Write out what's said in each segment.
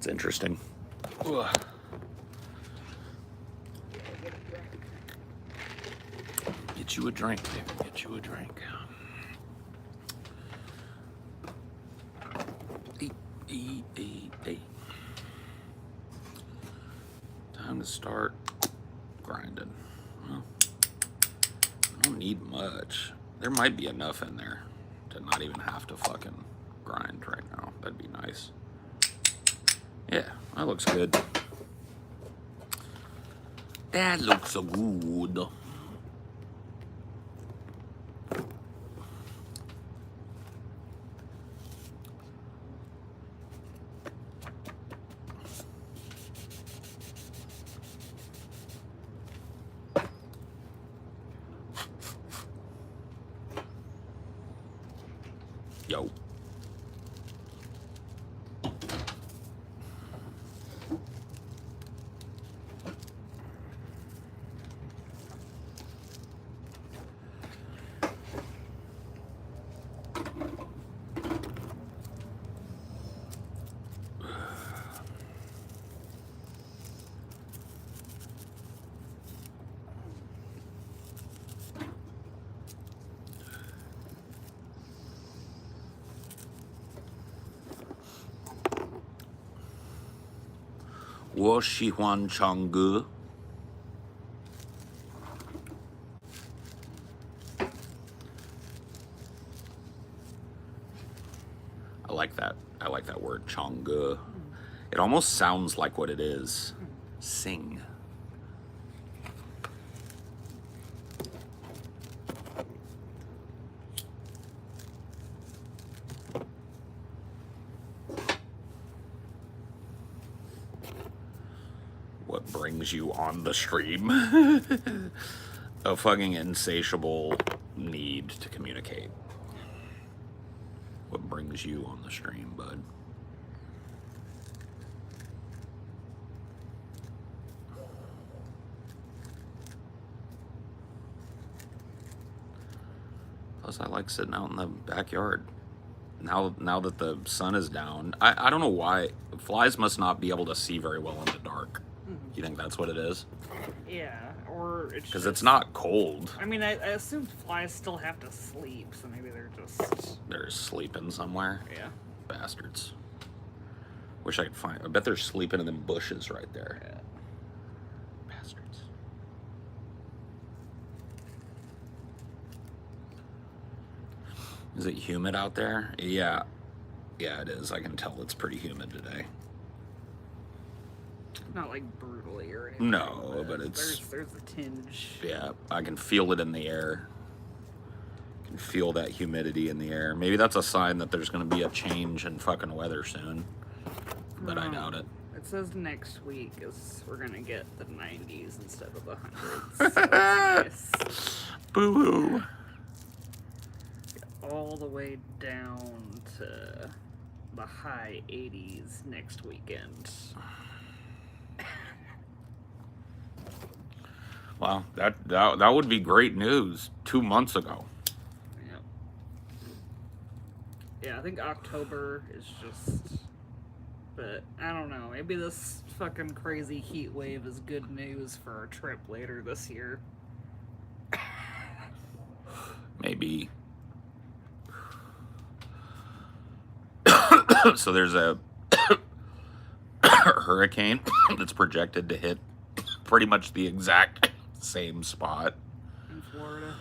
That's interesting. Ugh. Get you a drink, baby. Get you a drink. Eat. Time to start grinding. Well, I don't need much. There might be enough in there to not even have to fucking grind right now. That'd be nice. Yeah, that looks good. That looks so good. Yo. Wo Shi Huan Chang Gu. I like that. I like that word, Changgu. It almost sounds like what it is. Sing. What brings you on the stream? A fucking insatiable need to communicate. What brings you on the stream, bud? Plus, I like sitting out in the backyard. Now that the sun is down, I don't know why. Flies must not be able to see very well in the dark. You think that's what it is? Yeah, or it's because it's not cold. I mean, I assume flies still have to sleep, so maybe they're sleeping somewhere. Yeah, bastards. Wish I could find. I bet they're sleeping in them bushes right there. Yeah. Bastards. Is it humid out there? Yeah, it is. I can tell it's pretty humid today. Not like brutally or anything. No, but it's there's a tinge. Yeah, I can feel it in the air. I can feel that humidity in the air. Maybe that's a sign that there's going to be a change in fucking weather soon. But I doubt it. It says next week is we're gonna get the 90s instead of the 100s. So nice. Boo-hoo. All the way down to the high 80s next weekend. Wow, that would be great news 2 months ago. Yep. Yeah, I think October is just... But, I don't know, maybe this fucking crazy heat wave is good news for our trip later this year. Maybe. So there's a hurricane that's projected to hit pretty much the exact same spot. In Florida?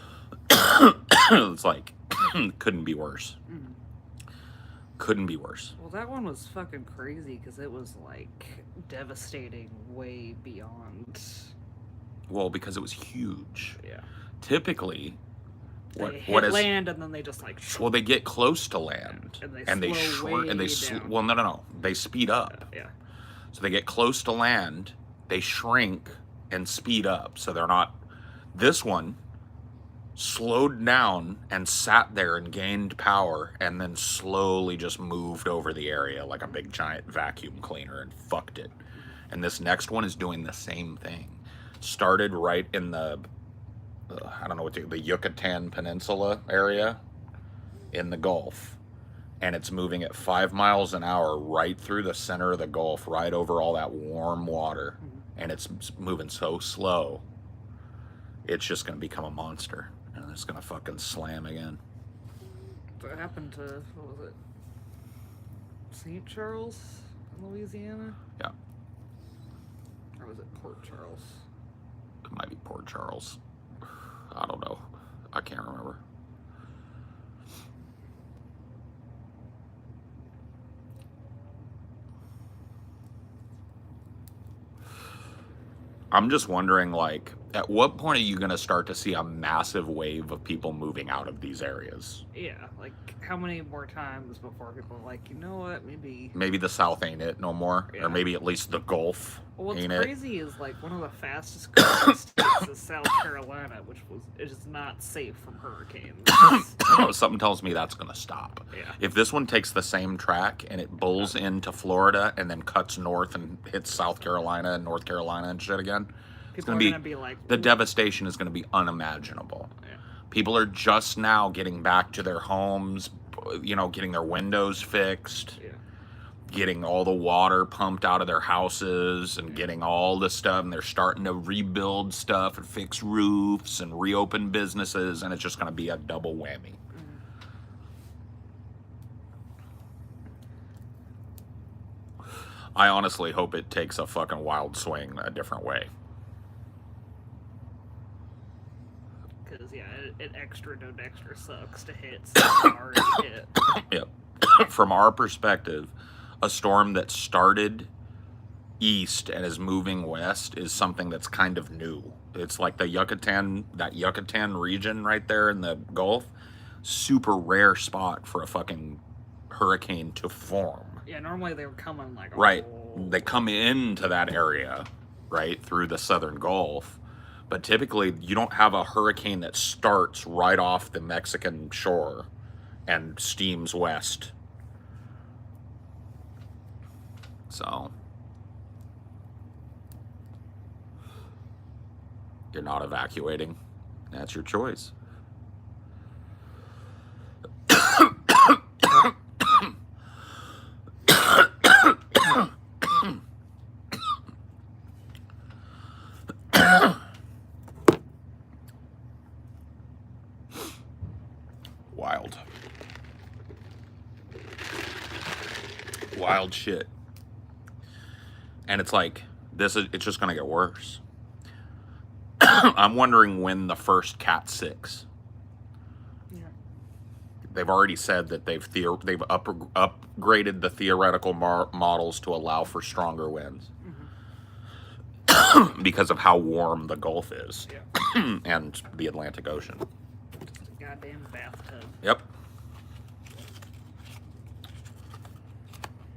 It's like, couldn't be worse. Mm-hmm. Couldn't be worse. Well, that one was fucking crazy because it was like devastating way beyond. Well, because it was huge. Yeah. Typically, They hit land and then they just like. Well, they get close to land and they shrink and they down. well, no, they speed up. Yeah. So they get close to land, they shrink and speed up. So they're not. This one slowed down and sat there and gained power and then slowly just moved over the area like a big giant vacuum cleaner and fucked it. And this next one is doing the same thing. Started right in the I don't know what the Yucatan Peninsula area in the Gulf, and it's moving at 5 miles an hour right through the center of the Gulf, right over all that warm water, and it's moving so slow, it's just going to become a monster, and it's going to fucking slam again. What happened to, what was it? St. Charles, Louisiana? Yeah. Or was it Port Charles? It might be Port Charles. I don't know. I can't remember. I'm just wondering, like, at what point are you going to start to see a massive wave of people moving out of these areas? Yeah, like how many more times before people are like, you know what, maybe the South ain't it no more, Yeah. or maybe at least the Gulf What's ain't it. crazy is like one of the fastest growing states is South Carolina, which is not safe from hurricanes. Something tells me that's going to stop. Yeah. If this one takes the same track and it bulls into Florida and then cuts north and hits South Carolina and North Carolina and shit again, People are gonna gonna be like, the "Ooh." devastation is going to be unimaginable. Yeah. People are just now getting back to their homes, getting their windows fixed, Yeah. getting all the water pumped out of their houses and getting all the stuff, and they're starting to rebuild stuff and fix roofs and reopen businesses, and it's just going to be a double whammy. I honestly hope it takes a fucking wild swing a different way. Because it extra no extra sucks to hit something already hit. Yep. From our perspective, a storm that started east and is moving west is something that's kind of new. It's like the Yucatan region right there in the Gulf. Super rare spot for a fucking hurricane to form. Yeah, normally they were coming like Right. They come into that area, right, through the southern Gulf. But typically, you don't have a hurricane that starts right off the Mexican shore and steams west. So, you're not evacuating. That's your choice. Wild. Wild shit. And it's like, it's just going to get worse. I'm wondering when the first Cat 6. Yeah. They've already said that they've upgraded the theoretical models to allow for stronger winds. Mm-hmm. Because of how warm the Gulf is. Yeah. And the Atlantic Ocean. It's a goddamn bathtub. Yep.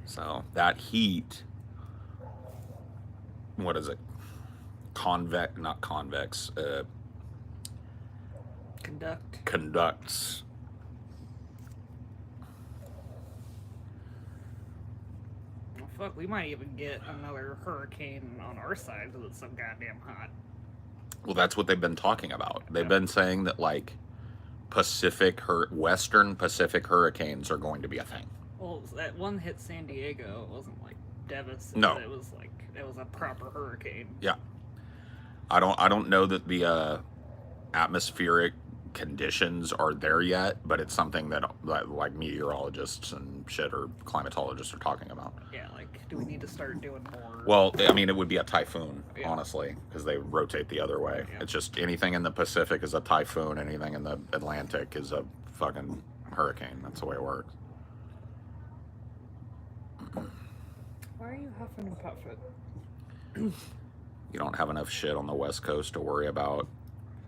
So that heat, what is it? Not convex, conducts. Well, fuck, we might even get another hurricane on our side because it's so goddamn hot. Well, that's what they've been talking about. They've been saying that, like, Western Pacific hurricanes are going to be a thing. Well, that one hit San Diego. It wasn't like devastating. No. It was a proper hurricane. Yeah. I don't know that the atmospheric conditions are there yet, but it's something that like meteorologists and shit or climatologists are talking about. Yeah, like, do we need to start doing more? Well, I mean, it would be a typhoon, Yeah. honestly, because they rotate the other way. Yeah. It's just anything in the Pacific is a typhoon, anything in the Atlantic is a fucking hurricane. That's the way it works. Why are you huffing and puffing? You don't have enough shit on the West Coast to worry about.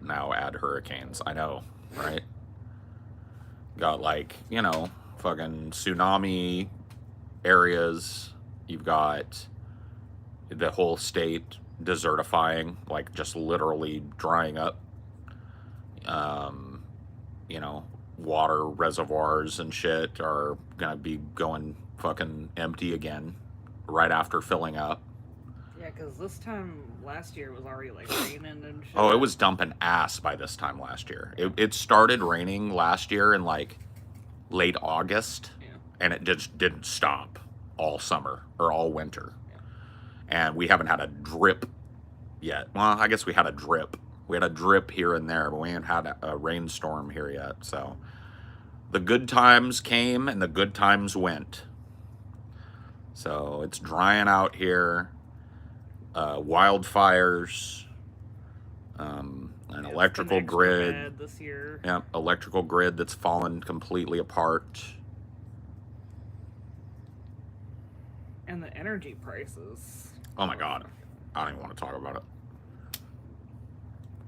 Now add hurricanes. I know, right? Got, like, fucking tsunami areas. You've got the whole state desertifying, like just literally drying up. Water reservoirs and shit are gonna be going fucking empty again right after filling up. Yeah, because this time last year was already like raining and shit. Oh, it was dumping ass by this time last year. It started raining last year in like late August. Yeah. and it just didn't stop all summer or all winter. And we haven't had a drip yet. Well, I guess we had a drip. We had a drip here and there, but we ain't had a rainstorm here yet. So the good times came and the good times went. So it's drying out here. Wildfires, an electrical grid. Bad this year. Yeah, electrical grid that's fallen completely apart. And the energy prices. Oh my God. I don't even want to talk about it.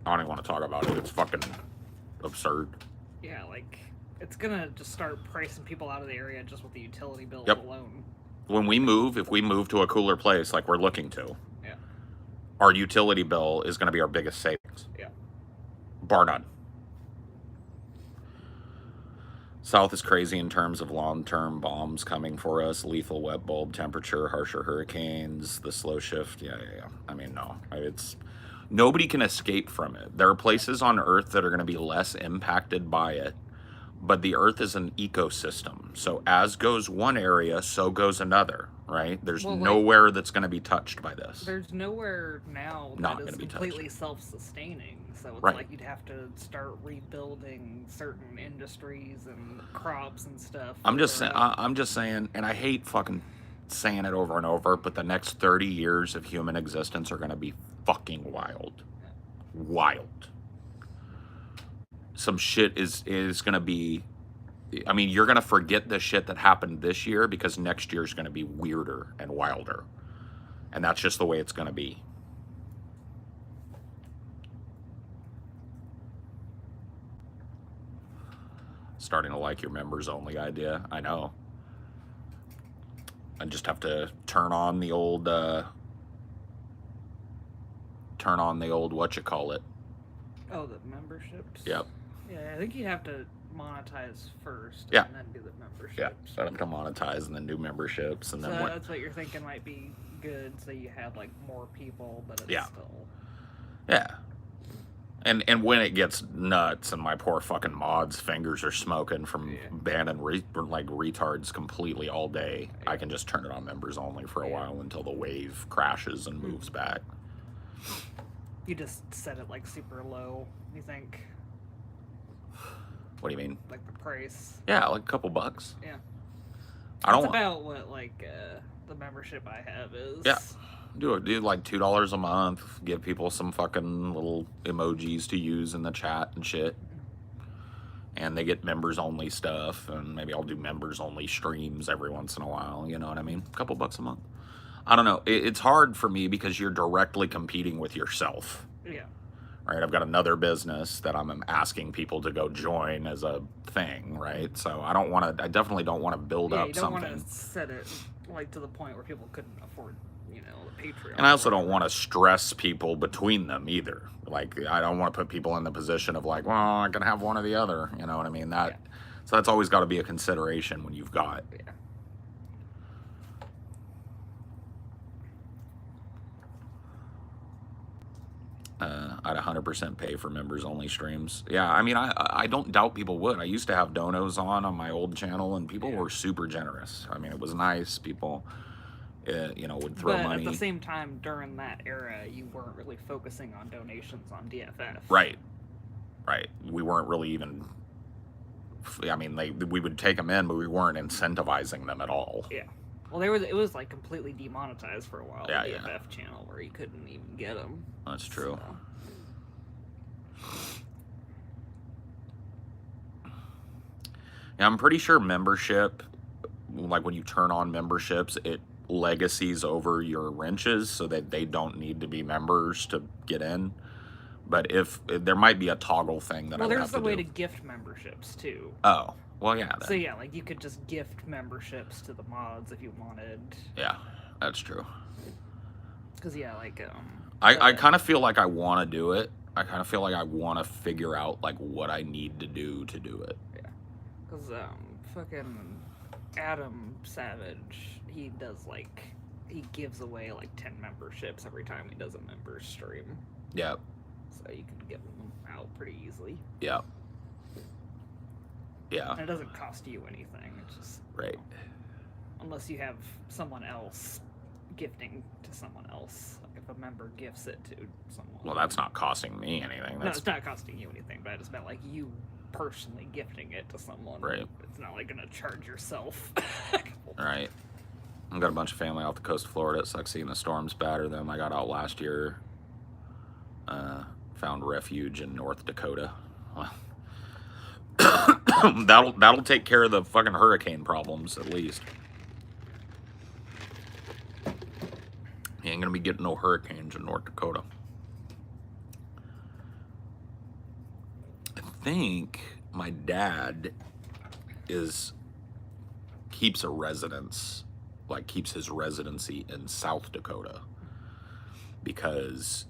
I don't even want to talk about it. It's fucking absurd. Yeah, like, it's gonna just start pricing people out of the area just with the utility bills Yep. alone. When we move, if we move to a cooler place like we're looking to, Yeah. our utility bill is going to be our biggest savings. Yeah. Bar none. South is crazy in terms of long-term bombs coming for us, lethal wet bulb temperature, harsher hurricanes, the slow shift. Yeah. I mean, no, it's nobody can escape from it. There are places on Earth that are going to be less impacted by it, but the Earth is an ecosystem. So as goes one area, so goes another, right? There's Well, like, nowhere that's going to be touched by this. There's nowhere now Not that is gonna be touched. completely self-sustaining. So it's Right. like you'd have to start rebuilding certain industries and crops and stuff. I'm just or, saying. I'm just saying, and I hate fucking saying it over and over, but the next 30 years of human existence are going to be fucking wild. Wild. Some shit is going to be. I mean, you're going to forget the shit that happened this year because next year is going to be weirder and wilder, and that's just the way it's going to be. Starting to like your members only idea. I know. I just have to turn on the old what you call it. Oh, the memberships? Yep. Yeah, I think you have to monetize first Yeah. and then do the memberships. Yeah. Set up to monetize and then do memberships and So then what? that's what you're thinking might be good, so you have like more people, but it's Yeah. still. Yeah. And when it gets nuts and my poor fucking mods' fingers are smoking from banning retards completely all day, I can just turn it on members only for a while until the wave crashes and moves back. You just set it like super low, you think? What do you mean? Like the price. Yeah, like a couple bucks. Yeah. I don't That's about what like the membership I have is. Yeah. Do like $2 a month. Give people some fucking little emojis to use in the chat and shit. And they get members only stuff. And maybe I'll do members only streams every once in a while. You know what I mean? A couple bucks a month. I don't know. It's hard for me because you're directly competing with yourself. Yeah. Right? I've got another business that I'm asking people to go join as a thing, right? So I definitely don't want to build Yeah, up you don't something. want to set it like to the point where people couldn't afford, the Patreon. And I also don't want to stress people between them either. Like, I don't want to put people in the position of like, well, I can have one or the other. You know what I mean? So that's always got to be a consideration when you've got. Yeah. I'd 100% pay for members only streams. Yeah, I mean, I don't doubt people would. I used to have donos on my old channel, and people were super generous. I mean, it was nice. People, would throw But money. at the same time, during that era, you weren't really focusing on donations on DFF. Right. We weren't really even. I mean, we would take them in, but we weren't incentivizing them at all. Yeah. Well, it was like completely demonetized for a while. Yeah, the yeah. DFF channel where you couldn't even get them. That's true. Yeah, I'm pretty sure membership, like when you turn on memberships, it legacies over your wrenches so that they don't need to be members to get in. But if there might be a toggle thing that I would there's have to the way do. to gift memberships too. Oh, well, yeah. So yeah, like you could just gift memberships to the mods if you wanted. Yeah, that's true. Because yeah, like I kind of feel like I want to do it. I kind of feel like I want to figure out like what I need to do it. Yeah. Because fucking Adam Savage, he gives away like 10 memberships every time he does a members stream. Yeah. So you can get them out pretty easily. Yeah. Yeah. And it doesn't cost you anything. It's just Right. unless you have someone else gifting to someone else. Like if a member gifts it to someone. Well, that's not costing me anything. No, That's it's not costing you anything, but I just meant like you personally gifting it to someone. Right. It's not like gonna charge yourself. right. I've got a bunch of family off the coast of Florida. It sucks seeing the storms batter them. I got out last year. Found refuge in North Dakota. Well, that'll take care of the fucking hurricane problems at least. You ain't gonna be getting no hurricanes in North Dakota. I think my dad keeps a residence, like keeps his residency in South Dakota because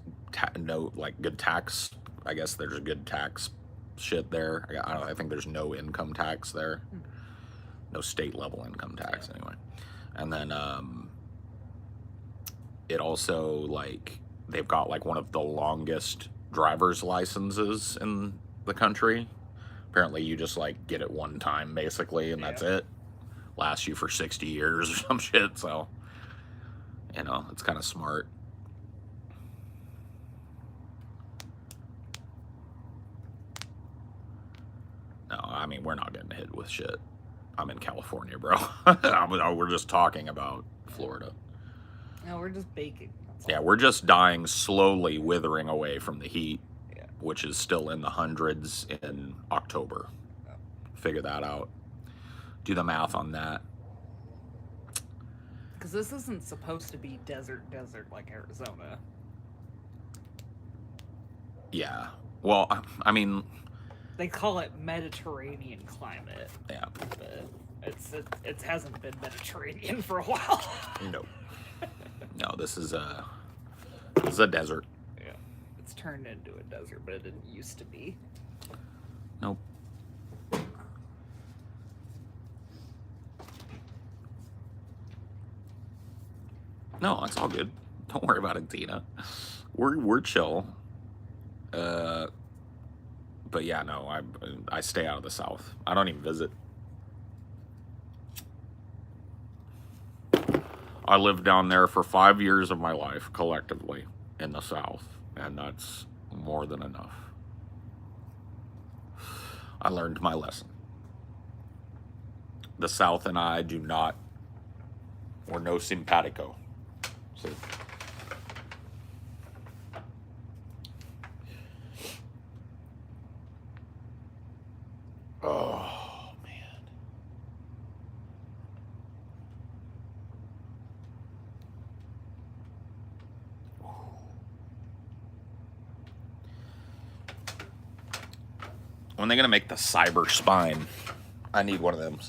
good tax. I guess there's a good tax shit there. I think there's no income tax there, no state level income tax anyway. And then it also like they've got like one of the longest driver's licenses in the country. Apparently you just like get it one time basically and that's it. Lasts you for 60 years or some shit, so you know, it's kind of smart. No, I mean, we're not getting hit with shit. I'm in California, bro. We're just talking about Florida. No, we're just baking. Yeah, we're just dying slowly, withering away from the heat, Yeah. which is still in the hundreds in October. Yeah. Figure that out. Do the math on that. Because this isn't supposed to be desert like Arizona. Yeah. Well, I mean, They call it Mediterranean climate. yeah. But it hasn't been Mediterranean for a while. No. No, this is a desert. Yeah. It's turned into a desert, but it didn't used to be. Nope. No, it's all good. Don't worry about it, Tina. We're chill. But yeah, no, I stay out of the South. I don't even visit. I lived down there for 5 years of my life collectively in the South, and that's more than enough. I learned my lesson. The South and I we're no simpatico. So, oh, man. When they're going to make the cyber spine, I need one of them.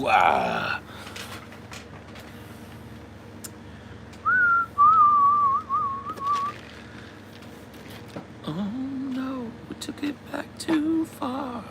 Ah. Oh no, we took it back too far.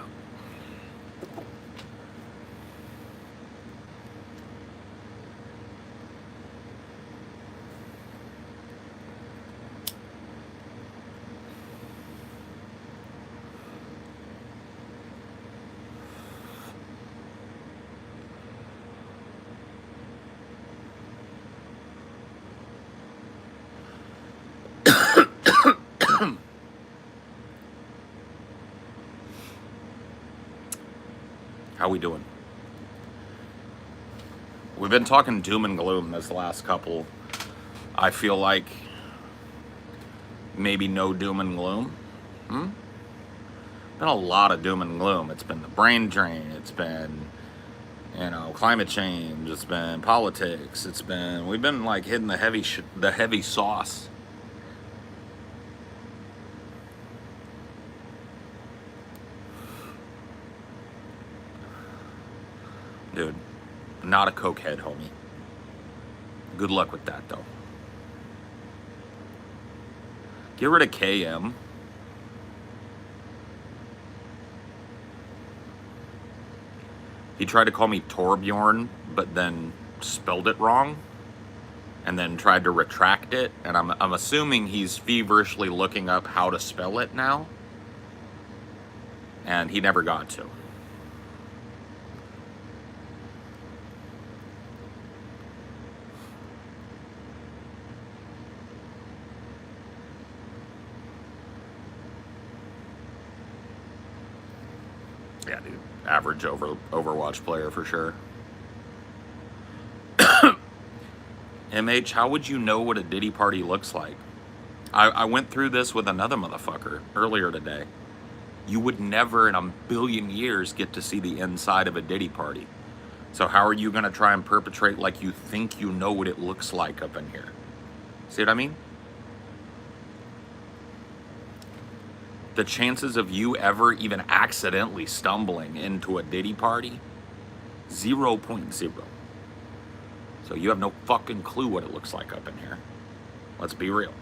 How we doing? We've been talking doom and gloom this last couple. I feel like maybe no doom and gloom. Been a lot of doom and gloom. It's been the brain drain. It's been, climate change. It's been politics. We've been like hitting the heavy sauce. Dude, not a cokehead, homie. Good luck with that, though. Get rid of KM. He tried to call me Torbjorn, but then spelled it wrong, and then tried to retract it. And I'm assuming he's feverishly looking up how to spell it now, and he never got to. Yeah, dude. Average Overwatch player for sure. MH, how would you know what a Diddy party looks like? I went through this with another motherfucker earlier today. You would never in a billion years get to see the inside of a Diddy party. So how are you going to try and perpetrate like you think you know what it looks like up in here? See what I mean? The chances of you ever even accidentally stumbling into a Diddy party, 0.0. So you have no fucking clue what it looks like up in here. Let's be real.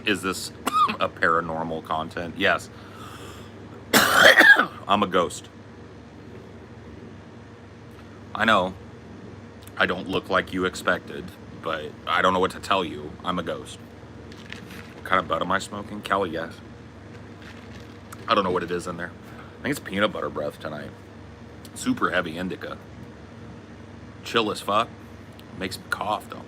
Is this a paranormal content? Yes. I'm a ghost. I know. I don't look like you expected, but I don't know what to tell you. I'm a ghost. What kind of bud am I smoking? Kelly, yes. I don't know what it is in there. I think it's peanut butter breath tonight. Super heavy indica. Chill as fuck. Makes me cough, though.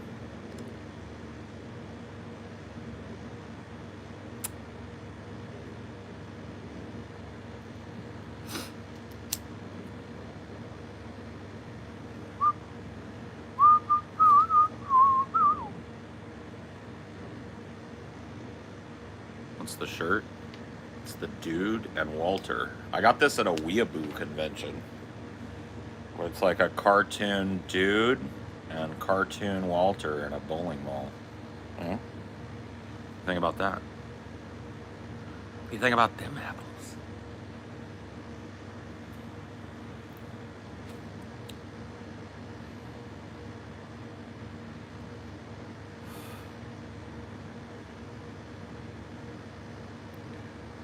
What's the shirt? It's the Dude and Walter. I got this at a Weeaboo convention, where it's like a cartoon Dude and cartoon Walter in a bowling mall. Think about that. What do you think about them apples?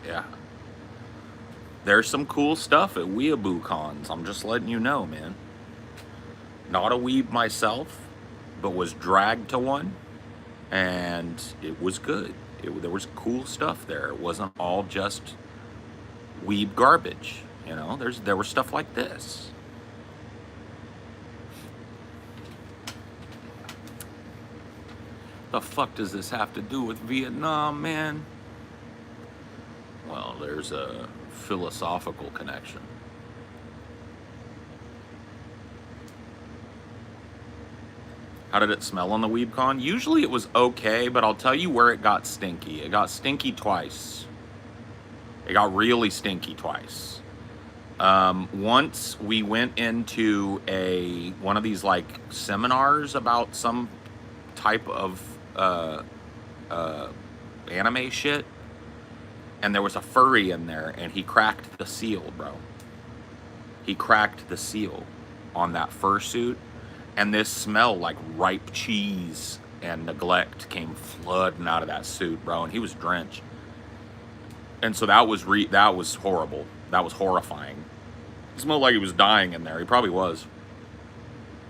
Yeah. There's some cool stuff at Weeaboo cons. I'm just letting you know, man. Not a weeb myself, but was dragged to one, and it was good. There was cool stuff there. It wasn't all just weeb garbage. There was stuff like this. The fuck does this have to do with Vietnam, man? Well, there's a philosophical connection. How did it smell on the WeebCon? Usually it was okay, but I'll tell you where it got stinky. It got stinky twice. It got really stinky twice. Once we went into one of these like seminars about some type of anime shit, and there was a furry in there, and he cracked the seal, bro. He cracked the seal on that fursuit, and this smell like ripe cheese and neglect came flooding out of that suit, bro, and he was drenched. And so that was horrible. That was horrifying. It smelled like he was dying in there. He probably was.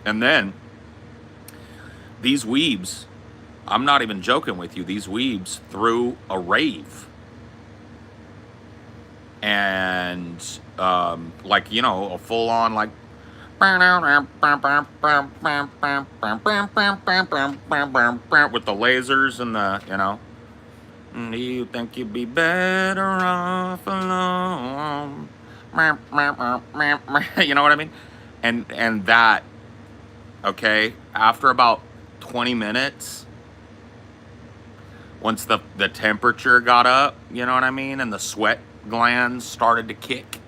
And then these weebs, I'm not even joking with you, these weebs threw a rave. And like, you know, a full on like with the lasers and the, you know. Do you think you'd be better off alone? You know what I mean? And that, okay, after about 20 minutes, once the temperature got up, you know what I mean, and the sweat glands started to kick,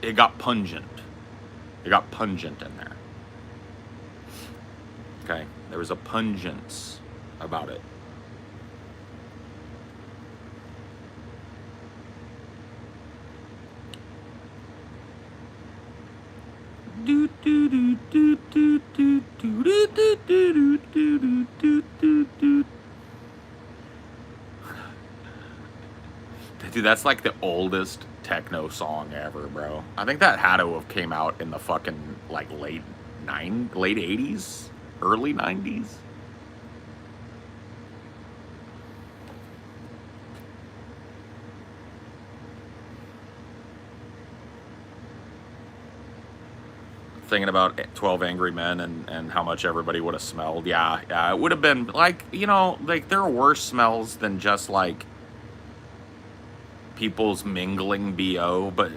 it got pungent. It got pungent in there. Okay, there was a pungence about it. Dude, that's like the oldest techno song ever, bro. I think that had to have came out in the fucking like late 80s, early 90s. Thinking about 12 Angry Men and how much everybody would have smelled. Yeah, it would have been like, you know, like there are worse smells than just like people's mingling BO, but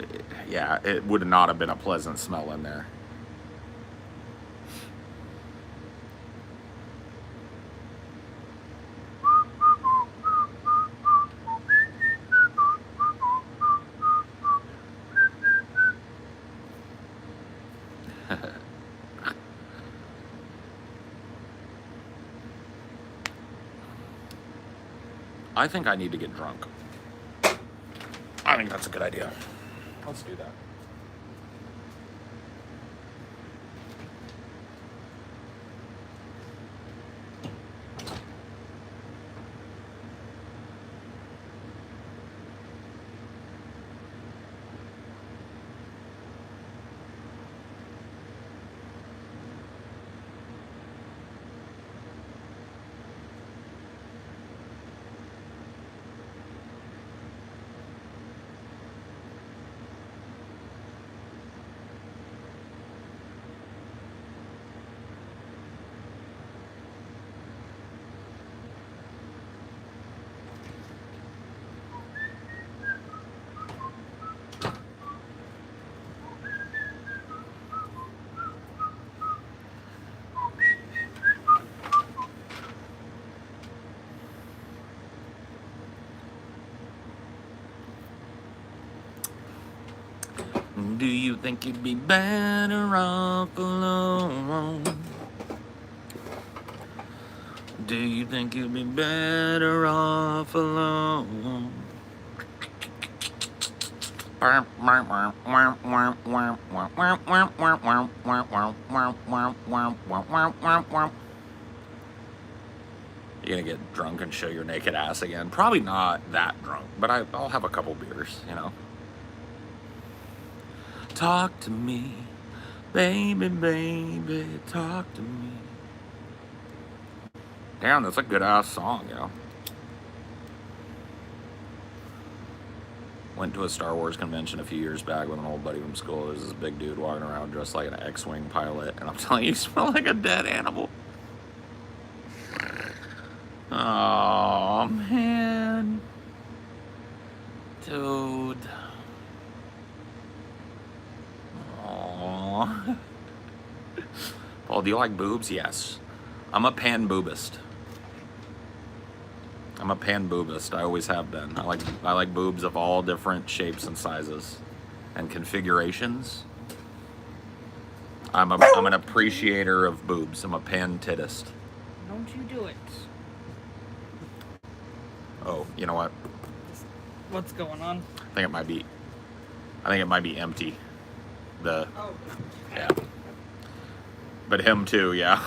yeah, it would not have been a pleasant smell in there. I think I need to get drunk. I think that's a good idea. Let's do that. Do you think you'd be better off alone? Do you think you'd be better off alone? You're gonna get drunk and show your naked ass again? Probably not that drunk, but I'll have a couple beers, you know. Talk to me, baby, baby, talk to me. Damn, that's a good ass song, yo. Went to a Star Wars convention a few years back with an old buddy from school. There's this big dude walking around dressed like an X-Wing pilot, and I'm telling you, you smell like a dead animal. Oh, man. Dude. Paul, do you like boobs? Yes. I'm a pan boobist. I'm a pan boobist. I always have been. I like boobs of all different shapes and sizes and configurations. I'm an appreciator of boobs. I'm a pan tittist. Don't you do it. Oh, you know what? What's going on? I think it might be empty. Oh. Yeah. But him too, yeah.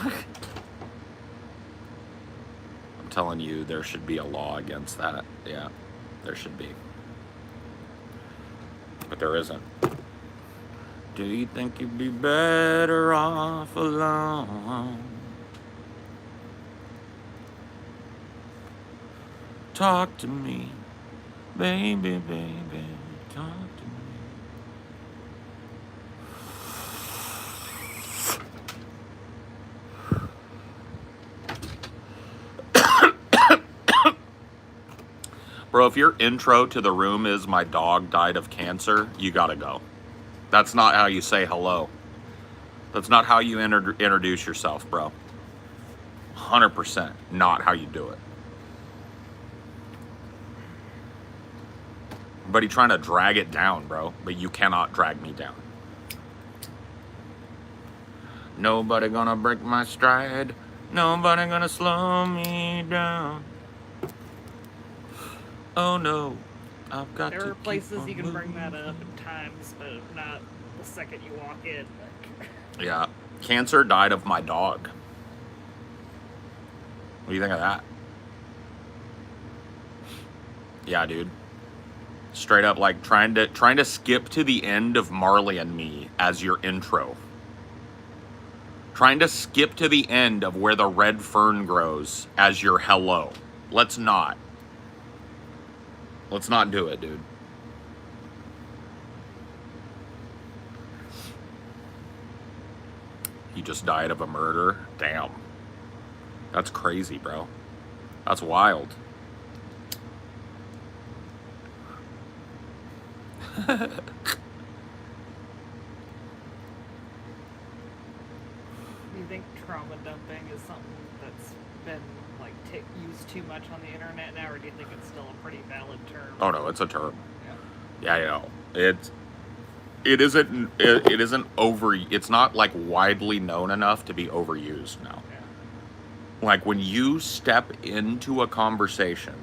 I'm telling you, there should be a law against that. Yeah, there should be. But there isn't. Do you think you'd be better off alone? Talk to me, baby, baby, talk to me. Bro, if your intro to the room is my dog died of cancer, you gotta go. That's not how you say hello. That's not how you introduce yourself, bro. 100% not how you do it. Buddy trying to drag it down, bro, but you cannot drag me down. Nobody gonna break my stride. Nobody gonna slow me down. Oh no, I've got to. There are places you can bring that up at times, but not the second you walk in. Yeah, cancer died of my dog. What do you think of that? Yeah, dude. Straight up, like trying to skip to the end of Marley and Me as your intro. Trying to skip to the end of where the red fern grows as your hello. Let's not. Let's not do it, dude. He just died of a murder. Damn. That's crazy, bro. That's wild. Do you think trauma dumping is something that's been like used too much on the internet now, or do you think it's still a pretty valid term? Oh no, it's a term. Yeah. Yeah, I know. It isn't over. It's not like widely known enough to be overused now. Yeah. Like when you step into a conversation,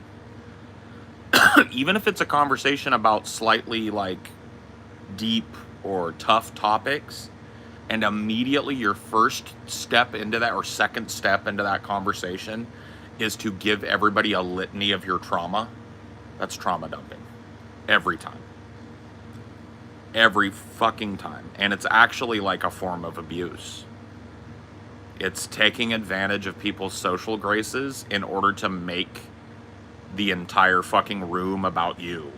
even if it's a conversation about slightly like deep or tough topics, and immediately your first step into that or second step into that conversation is to give everybody a litany of your trauma, that's trauma dumping. Every time. Every fucking time. And it's actually like a form of abuse. It's taking advantage of people's social graces in order to make the entire fucking room about you.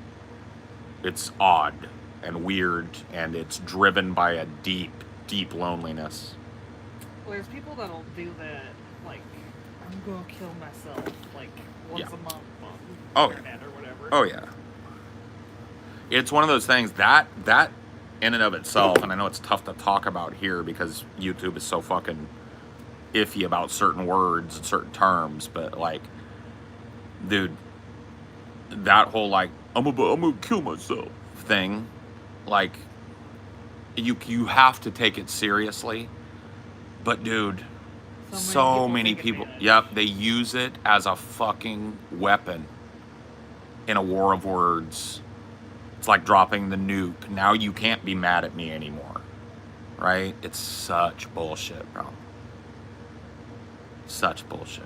It's odd and weird, and it's driven by a deep, deep loneliness. Well, there's people that'll do that, like, I'm gonna kill myself, like, once a month on the internet or whatever. Oh, yeah. It's one of those things that in and of itself, and I know it's tough to talk about here because YouTube is so fucking iffy about certain words and certain terms, but like, dude, that whole like I'm gonna kill myself thing, like, you have to take it seriously. But dude, so many people, yep, they use it as a fucking weapon in a war of words. It's like dropping the nuke. Now you can't be mad at me anymore. Right? It's such bullshit, bro. Such bullshit.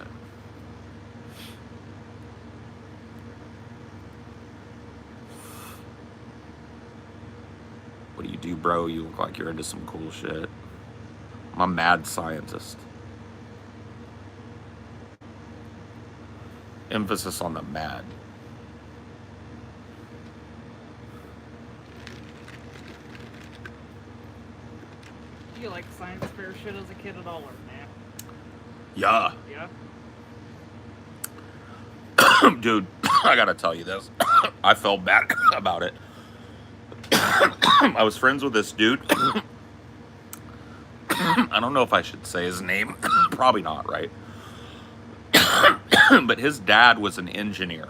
What do you do, bro? You look like you're into some cool shit. I'm a mad scientist. Emphasis on the mad. Do you like science fair shit as a kid at all, or nah? Yeah. Yeah? Dude, I gotta tell you this. I felt bad about it. I was friends with this dude. I don't know if I should say his name. Probably not, right? but his dad was an engineer.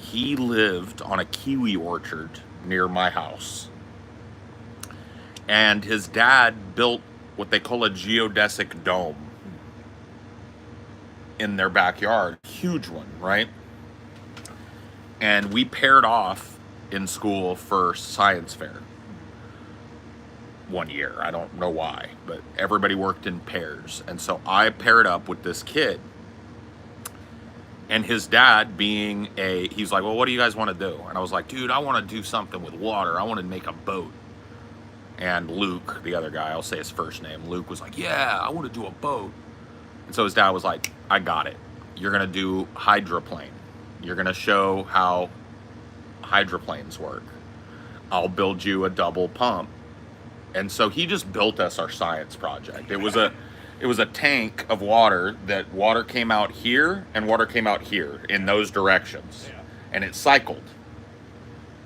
He lived on a kiwi orchard near my house. And his dad built what they call a geodesic dome in their backyard. Huge one, right? And we paired off in school for science fair one year. I don't know why, but everybody worked in pairs. And so I paired up with this kid. And his dad he's like, well, what do you guys want to do? And I was like, dude, I want to do something with water. I want to make a boat. And Luke, the other guy, I'll say his first name, Luke was like, yeah, I want to do a boat. And so his dad was like, I got it. You're going to do hydroplane. You're going to show how hydroplanes work. I'll build you a double pump. And so he just built us our science project. It was a tank of water that water came out here and water came out here in those directions. Yeah. And it cycled.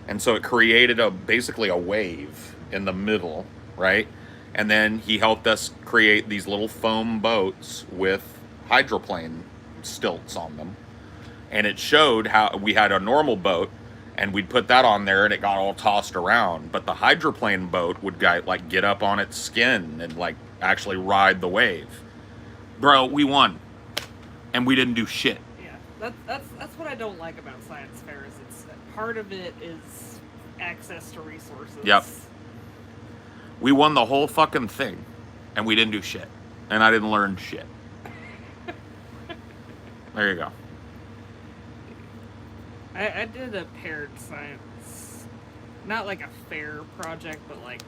And so it created basically a wave in the middle, right? And then he helped us create these little foam boats with hydroplane stilts on them. And it showed how we had a normal boat and we'd put that on there and it got all tossed around. But the hydroplane boat would get up on its skin and like actually ride the wave. Bro, we won. And we didn't do shit. Yeah, that's what I don't like about science fairs. It's part of it is access to resources. Yep. We won the whole fucking thing, and we didn't do shit. And I didn't learn shit. There you go. I did a paired science, not like a fair project, but like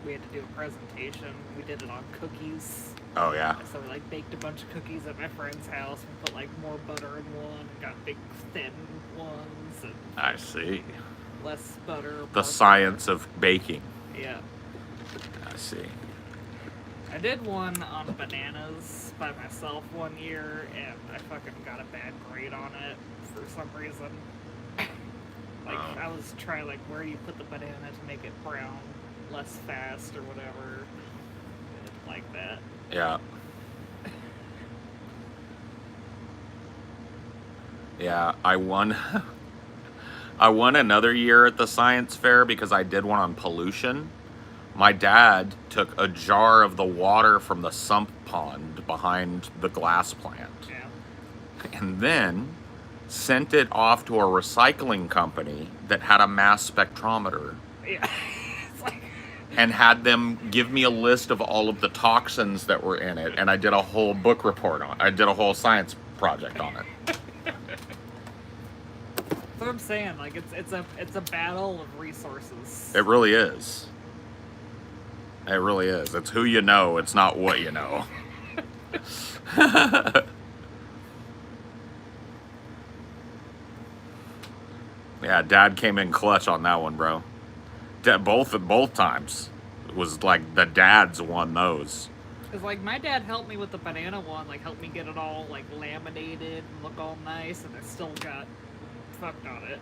we had to do a presentation. We did it on cookies. Oh, yeah. So we like baked a bunch of cookies at my friend's house. We put like more butter in one, and got big thin ones, and I see. less butter. The more science of baking. butter. Yeah. I see. I did one on bananas by myself one year, and I fucking got a bad grade on it for some reason. Like, Oh. I was trying, like, where you put the banana to make it brown less fast or whatever. I didn't like that. Yeah. Yeah, I won. I won another year at the science fair because I did one on pollution. My dad took a jar of the water from the sump pond behind the glass plant Yeah. and then sent it off to a recycling company that had a mass spectrometer Yeah. It's like, and had them give me a list of all of the toxins that were in it, and I did a whole book report on it. I did a whole science project on it. that's what I'm saying. Like, it's a battle of resources. It really is. It really is. It's who you know, it's not what you know. Yeah, Dad came in clutch on that one, bro. Both times. It was like the dads won those. Cause like my dad helped me with the banana one, like helped me get it all like laminated and look all nice, and I still got fucked on it.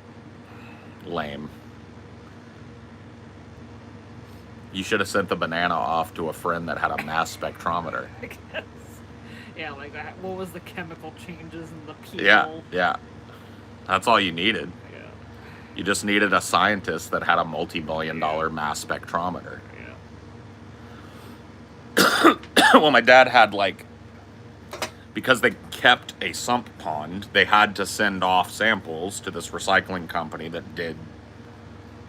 Lame. You should have sent the banana off to a friend that had a mass spectrometer. I guess. Yeah, like that. What was the chemical changes in the peel? Yeah. That's all you needed. Yeah. You just needed a scientist that had a multi-million-dollar mass spectrometer. Yeah. Well, my dad had because they kept a sump pond, they had to send off samples to this recycling company that did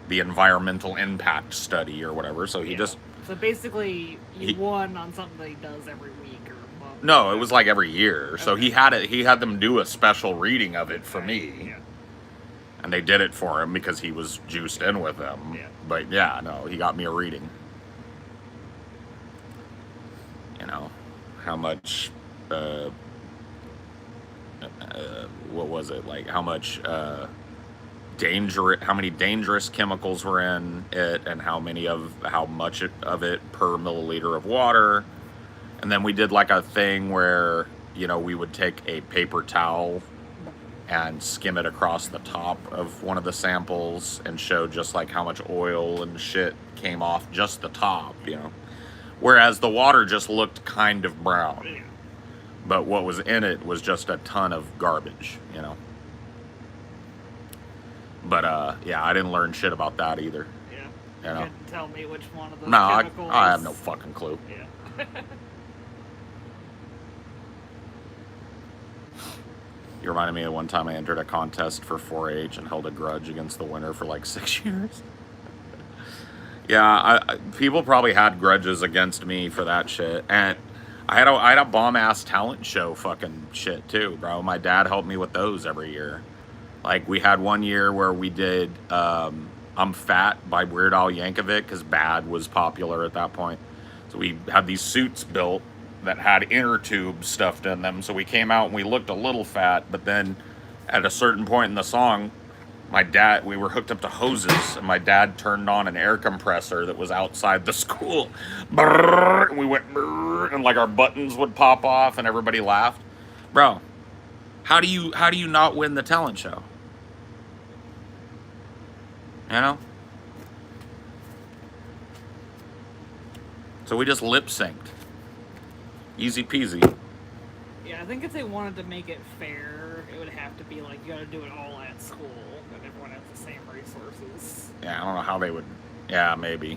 the environmental impact study or whatever. So he Yeah. just So basically, you He- won on something that he does every week or a month. no, it was like every year. So he Okay. had them do a special reading of it for me. Yeah. And they did it for him because he was juiced in with them. Yeah. But yeah, no, he got me a reading. You know, how much, what was it? Like how much, how many dangerous chemicals were in it and how much of it per milliliter of water. And then we did like a thing where, we would take a paper towel and skim it across the top of one of the samples and show just like how much oil and shit came off just the top, Whereas the water just looked kind of brown. Yeah. but what was in it was just a ton of garbage, you know. But yeah, I didn't learn shit about that either. Yeah. You know? Couldn't tell me which one of those No, chemicals. I have no fucking clue. Yeah. You reminded me of one time I entered a contest for 4-H and held a grudge against the winner for like 6 years. Yeah, people probably had grudges against me for that shit. And I had a bomb-ass talent show fucking shit too, bro. My dad helped me with those every year. Like, we had one year where we did I'm Fat by Weird Al Yankovic, because Bad was popular at that point. So we had these suits built that had inner tubes stuffed in them. So we came out and we looked a little fat, but then at a certain point in the song, we were hooked up to hoses, and my dad turned on an air compressor that was outside the school. Brrr, and we went, brrr, and like our buttons would pop off and everybody laughed. Bro, how do you not win the talent show? You know? So we just lip synced. Easy peasy. Yeah, I think if they wanted to make it fair, it would have to be like, you gotta do it all at school, and everyone has the same resources. Yeah, I don't know how they would. Yeah, maybe.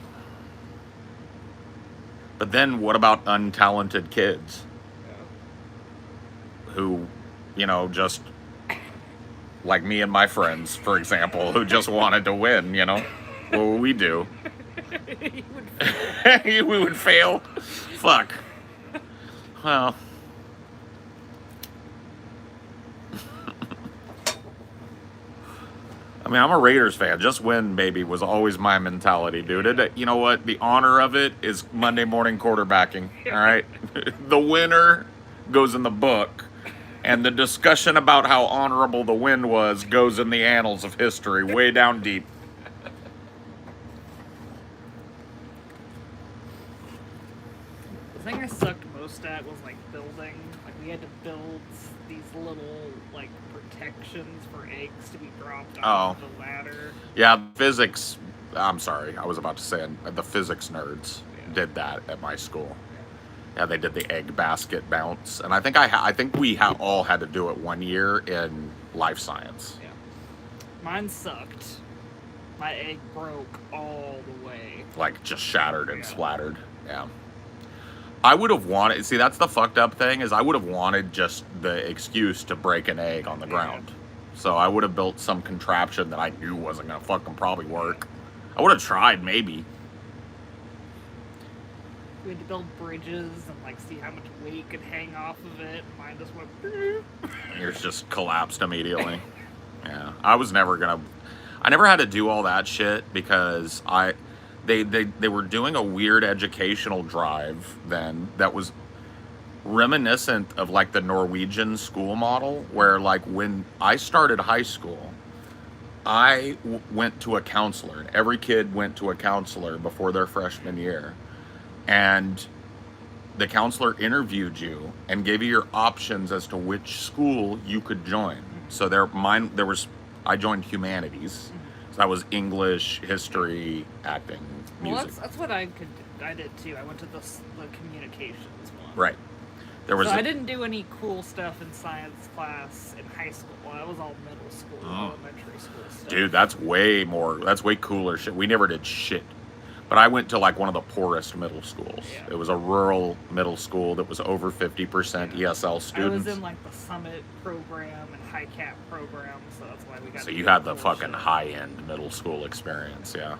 But then what about untalented kids who, you know, just like me and my friends, for example, who just wanted to win, you know? What would we do? You would fail. We would fail? Fuck. Well. I mean, I'm a Raiders fan. Just win, baby, was always my mentality, dude. You know what? The honor of it is Monday morning quarterbacking, all right? The winner goes in the book, and the discussion about how honorable the win was goes in the annals of history, way down deep. The thing I sucked most at was like building. Like, we had to build these little like protections for eggs to be dropped off the ladder. Yeah, physics. I'm sorry, I was about to say the physics nerds did that at my school. Yeah, they did the egg basket bounce, and I think we all had to do it one year in life science. Yeah, mine sucked. My egg broke all the way. Like, just shattered and splattered. Yeah. I would have wanted, see, that's the fucked up thing, is I would have wanted just the excuse to break an egg on the ground. So I would have built some contraption that I knew wasn't going to fucking probably work. I would have tried, maybe. We had to build bridges and like see how much weight could hang off of it. Mine just went. Yours just collapsed immediately. Yeah. I never had to do all that shit because they were doing a weird educational drive then that was reminiscent of like the Norwegian school model, where like when I started high school, I went to a counselor, and every kid went to a counselor before their freshman year, and the counselor interviewed you and gave you your options as to which school you could join. So I joined humanities. So that was English, history, acting, music. Well, that's what I did too. I went to the communications one. Right. I didn't do any cool stuff in science class in high school. That was all middle school, elementary school stuff. Dude, that's way cooler shit. We never did shit. But I went to like one of the poorest middle schools. Yeah. It was a rural middle school that was over 50% ESL students. I was in like the Summit program and High Cap program, so that's why we got. So you had the fucking high-end middle school experience, yeah.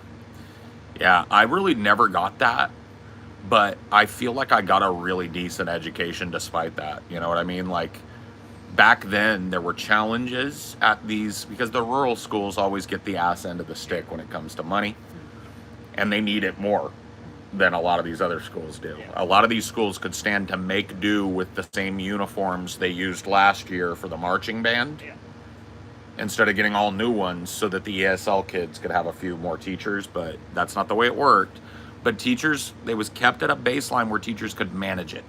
Yeah, I really never got that, but I feel like I got a really decent education despite that. You know what I mean? Like, back then there were challenges at these, because the rural schools always get the ass end of the stick when it comes to money. And they need it more than a lot of these other schools do. Yeah. A lot of these schools could stand to make do with the same uniforms they used last year for the marching band, instead of getting all new ones so that the ESL kids could have a few more teachers, but that's not the way it worked. But teachers, it was kept at a baseline where teachers could manage it.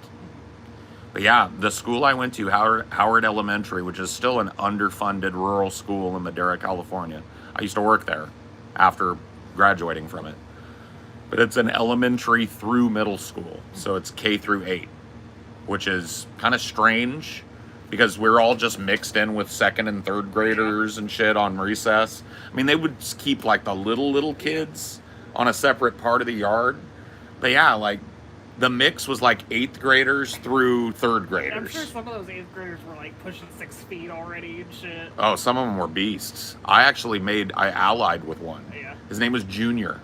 But yeah, the school I went to, Howard Elementary, which is still an underfunded rural school in Madera, California. I used to work there after graduating from it. But it's an elementary through middle school, so it's K through 8. which is kind of strange because we're all just mixed in with second and third graders and shit on recess. I mean, they would keep like the little kids on a separate part of the yard. But yeah, like the mix was like 8th graders through 3rd graders. I'm sure some of those 8th graders were like pushing 6 feet already and shit. Oh, some of them were beasts. I allied with one. Yeah. His name was Junior.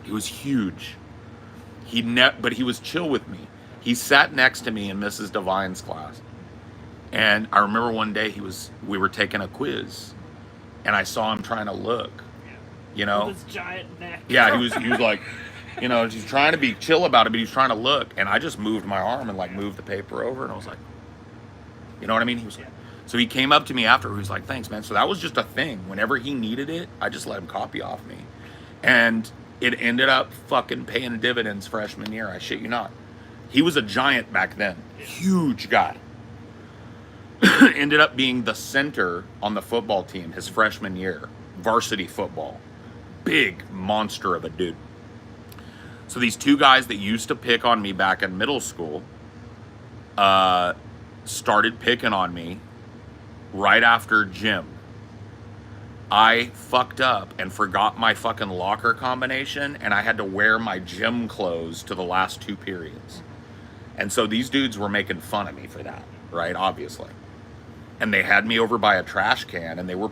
He was huge. But he was chill with me. He sat next to me in Mrs. Devine's class. And I remember one day we were taking a quiz, and I saw him trying to look. Yeah. You know? With his giant neck. Yeah, he was like, you know, he's trying to be chill about it, but he's trying to look. And I just moved my arm and like moved the paper over, and I was like, you know what I mean? He was like, so he came up to me after. He was like, thanks, man. So that was just a thing. Whenever he needed it, I just let him copy off me. And it ended up fucking paying dividends freshman year. I shit you not. He was a giant back then. Huge guy. Ended up being the center on the football team his freshman year. Varsity football. Big monster of a dude. So these two guys that used to pick on me back in middle school started picking on me right after gym. I fucked up and forgot my fucking locker combination, and I had to wear my gym clothes to the last 2 periods. And so these dudes were making fun of me for that, right? Obviously. And they had me over by a trash can, and they were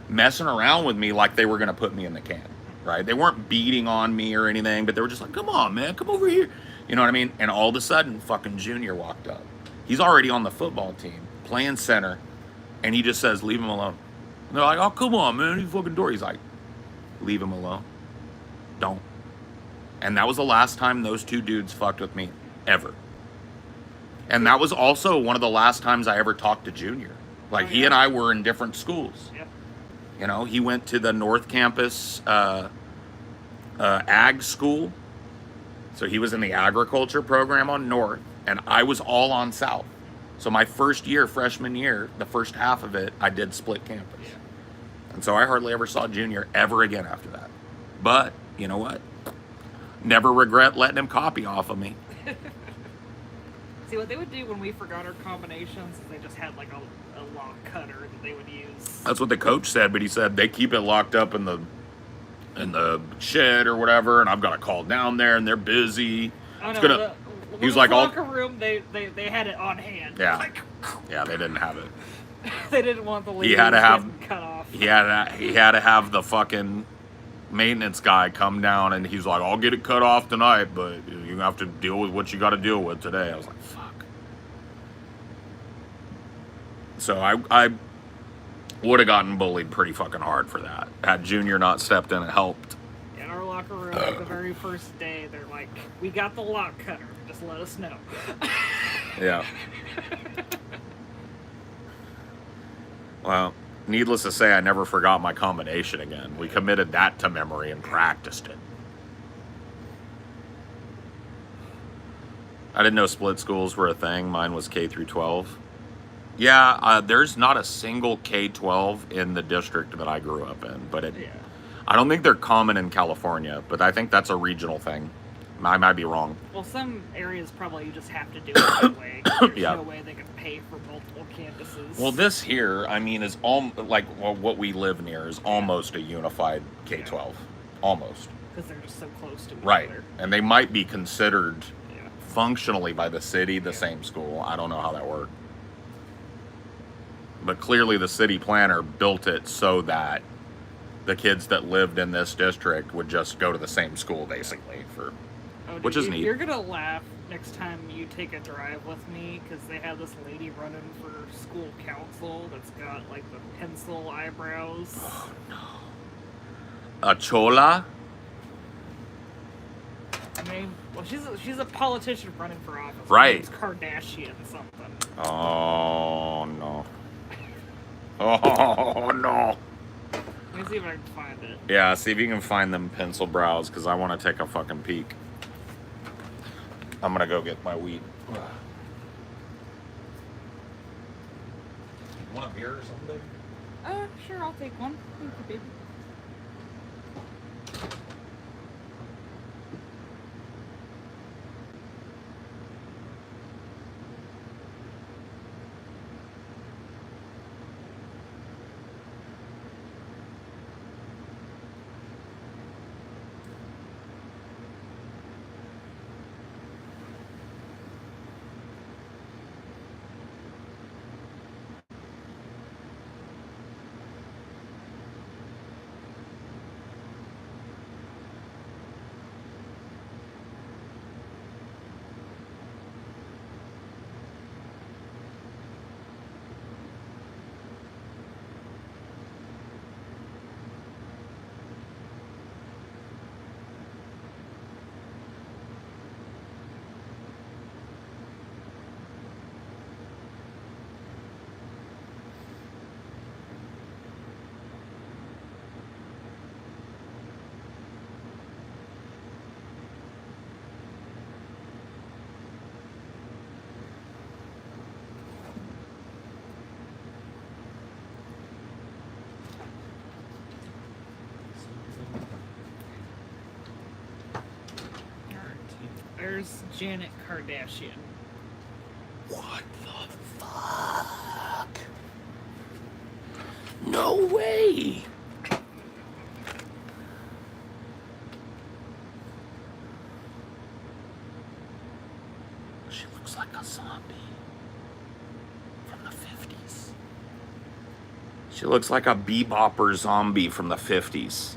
messing around with me like they were going to put me in the can, right? They weren't beating on me or anything, but they were just like, come on, man, come over here. You know what I mean? And all of a sudden, fucking Junior walked up. He's already on the football team, playing center, and he just says, leave him alone. And they're like, oh, come on, man, you fucking door. He's like, leave him alone. Don't. And that was the last time those two dudes fucked with me, ever. And that was also one of the last times I ever talked to Junior. Like, he and I were in different schools. Yep. You know, he went to the North Campus ag school. So he was in the agriculture program on North, and I was all on South. So my first year, freshman year, the first half of it, I did split campus. Yeah. And so I hardly ever saw Junior ever again after that. But, you know what? Never regret letting him copy off of me. See, what they would do when we forgot our combinations is they just had like a lock cutter that they would use. That's what the coach said, but he said they keep it locked up in the shed or whatever, and I've got to call down there, and they're busy. Oh no, he was like, locker room, they had it on hand. Yeah. Like, Yeah, they didn't have it. they didn't want the leaves He had to have getting cut off. He had to have the fucking maintenance guy come down, and he's like, I'll get it cut off tonight, but you have to deal with what you got to deal with today. I was like, fuck. So I would have gotten bullied pretty fucking hard for that had Junior not stepped in and helped. In our locker room, the very first day, they're like, we got the lock cutter, just let us know. Yeah. Well, needless to say, I never forgot my combination again. We committed that to memory and practiced it. I didn't know split schools were a thing. Mine was K through 12. Yeah, there's not a single K-12 in the district that I grew up in, but I don't think they're common in California, but I think that's a regional thing. I might be wrong. Well, some areas probably you just have to do it that way. There's no way they can pay for multiple campuses. Well, this here, I mean, is what we live near is almost a unified K-12. Almost. Because they're just so close to each Right. other. And they might be considered functionally by the city the same school. I don't know how that worked. But clearly the city planner built it so that the kids that lived in this district would just go to the same school, basically, which is neat. You're going to laugh next time you take a drive with me, because they have this lady running for school council that's got, like, the pencil eyebrows. Oh, no. A chola? I mean, well, she's a politician running for office. Right. It's Kardashian something. Oh, no. Oh, no. Let me see if I can find it. Yeah, see if you can find them pencil brows, because I want to take a fucking peek. I'm going to go get my weed. You want a beer or something? Sure, I'll take one. Thank you, baby. There's Janet Kardashian. What the fuck? No way. She looks like a zombie from the 50s. She looks like a bebopper zombie from the 50s.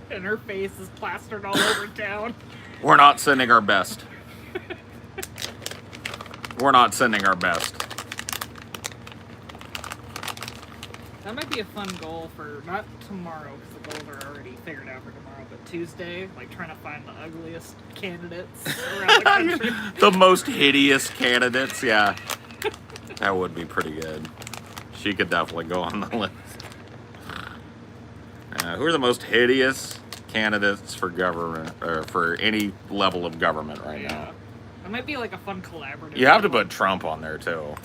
And her face is plastered all over town. We're not sending our best. We're not sending our best. That might be a fun goal for, not tomorrow, because the goals are already figured out for tomorrow, but Tuesday, like trying to find the ugliest candidates around the country. The most hideous candidates, yeah. That would be pretty good. She could definitely go on the list. Who are the most hideous candidates for government, or for any level of government right now? That might be like a fun collaborative. You have to put Trump on there too.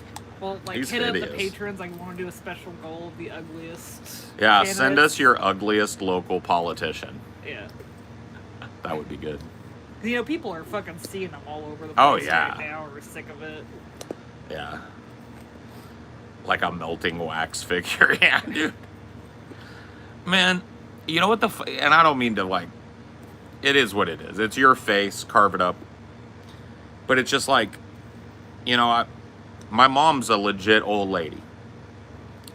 Well, like He's hit up the hideous. patrons, like want to do a special goal of the ugliest. Yeah, candidates. send us your ugliest local politician. Yeah. That would be good. You know, people are fucking seeing them all over the place Oh, yeah. right now. We're sick of it. Yeah. Like a melting wax figure. Yeah, dude. Man, you know what and I don't mean to, like, it is what it is. It's your face, carve it up. But it's just like, you know, my mom's a legit old lady.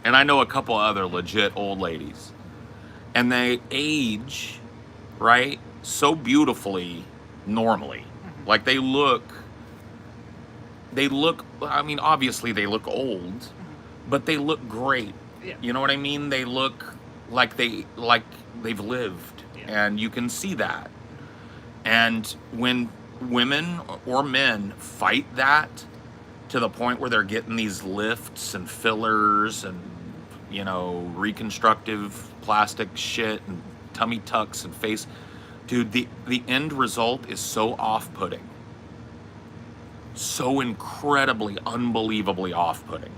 And I know a couple other legit old ladies. And they age, right, so beautifully normally. Like they look, I mean, obviously they look old, but they look great. Yeah. You know what I mean? They look like they've lived. Yeah. And you can see that. And when women or men fight that to the point where they're getting these lifts and fillers and, you know, reconstructive plastic shit and tummy tucks and face, dude, the end result is so off-putting. So incredibly, unbelievably off-putting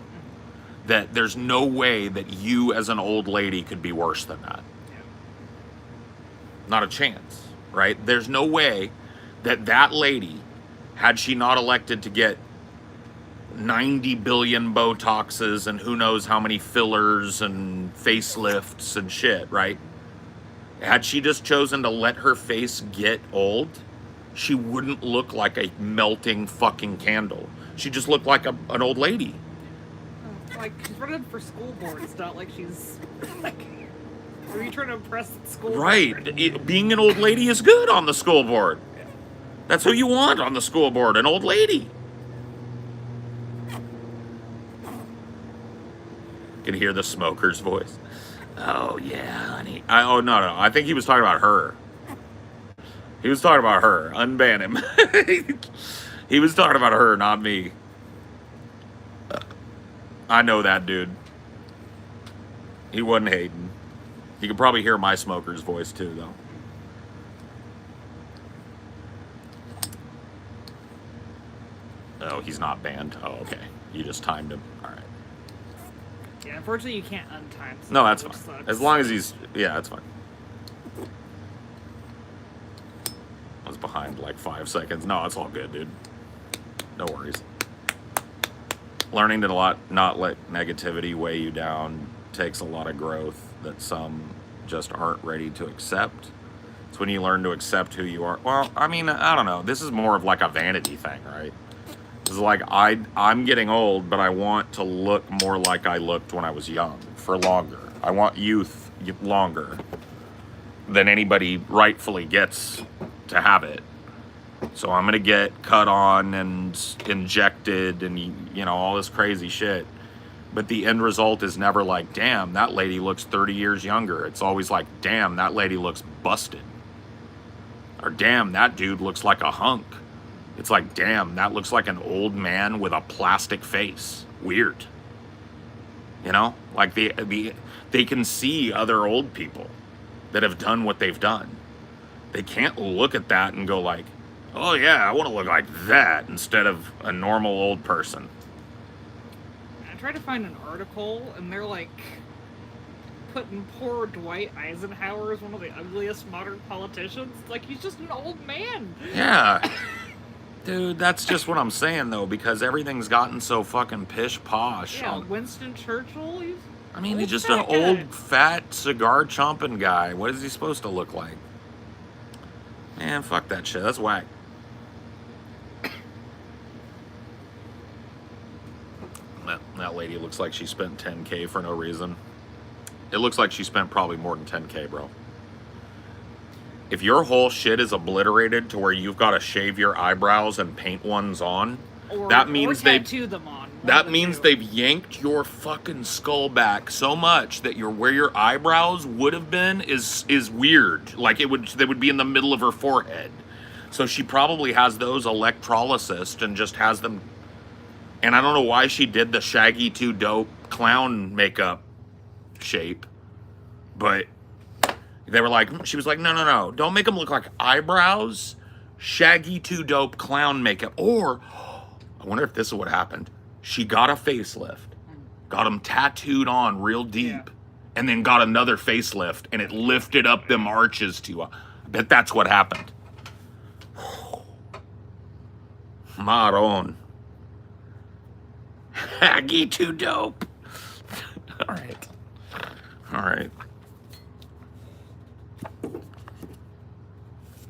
that there's no way that you as an old lady could be worse than that. Yeah. Not a chance, right? There's no way that lady, had she not elected to get 90 billion Botoxes and who knows how many fillers and facelifts and shit, right? Had she just chosen to let her face get old, she wouldn't look like a melting fucking candle. She'd just look like an old lady. Like, she's running for school board. It's not like she's, like, are you trying to impress the school Right. board? Being an old lady is good on the school board. Yeah. That's who you want on the school board, an old lady. Can hear the smoker's voice. Oh, yeah, honey. No. I think he was talking about her. He was talking about her. Unban him. He was talking about her, not me. I know that dude. He wasn't hating. You could probably hear my smoker's voice too, though. Oh, he's not banned. Oh, okay. You just timed him. All right. Yeah, unfortunately, you can't untime. No, that's which fine. sucks. As long as he's... Yeah, that's fine. I was behind like 5 seconds. No, it's all good, dude. No worries. Learning to not let negativity weigh you down takes a lot of growth that some just aren't ready to accept. It's when you learn to accept who you are. Well, I mean, I don't know. This is more of like a vanity thing, right? It's like I'm getting old, but I want to look more like I looked when I was young for longer. I want youth longer than anybody rightfully gets to have it. So I'm going to get cut on and injected and, you know, all this crazy shit. But the end result is never like, damn, that lady looks 30 years younger. It's always like, damn, that lady looks busted. Or damn, that dude looks like a hunk. It's like, damn, that looks like an old man with a plastic face. Weird. You know? Like they can see other old people that have done what they've done. They can't look at that and go like, oh yeah, I want to look like that instead of a normal old person. I tried to find an article, and they're like, putting poor Dwight Eisenhower as one of the ugliest modern politicians. Like, he's just an old man. Yeah. Dude, that's just what I'm saying, though, because everything's gotten so fucking pish-posh. Yeah, Winston Churchill, I mean, he's old just an fat guy. old, fat, cigar-chomping guy. What is he supposed to look like? Man, fuck that shit. That's whack. That lady looks like she spent 10K for no reason. It looks like she spent probably more than 10K, bro. If your whole shit is obliterated to where you've got to shave your eyebrows and paint ones on, that means or tattoo them on. that means they've yanked your fucking skull back so much that where your eyebrows would have been is weird. Like they would be in the middle of her forehead. So she probably has those electrolysis and just has them. And I don't know why she did the Shaggy 2 Dope clown makeup shape, but they were like, she was like, no, don't make them look like eyebrows. Shaggy 2 Dope clown makeup. Or I wonder if this is what happened. She got a facelift, got them tattooed on real deep, and then got another facelift, and it lifted up them arches to. I bet that's what happened. Maron. Shaggy 2 Dope. All right.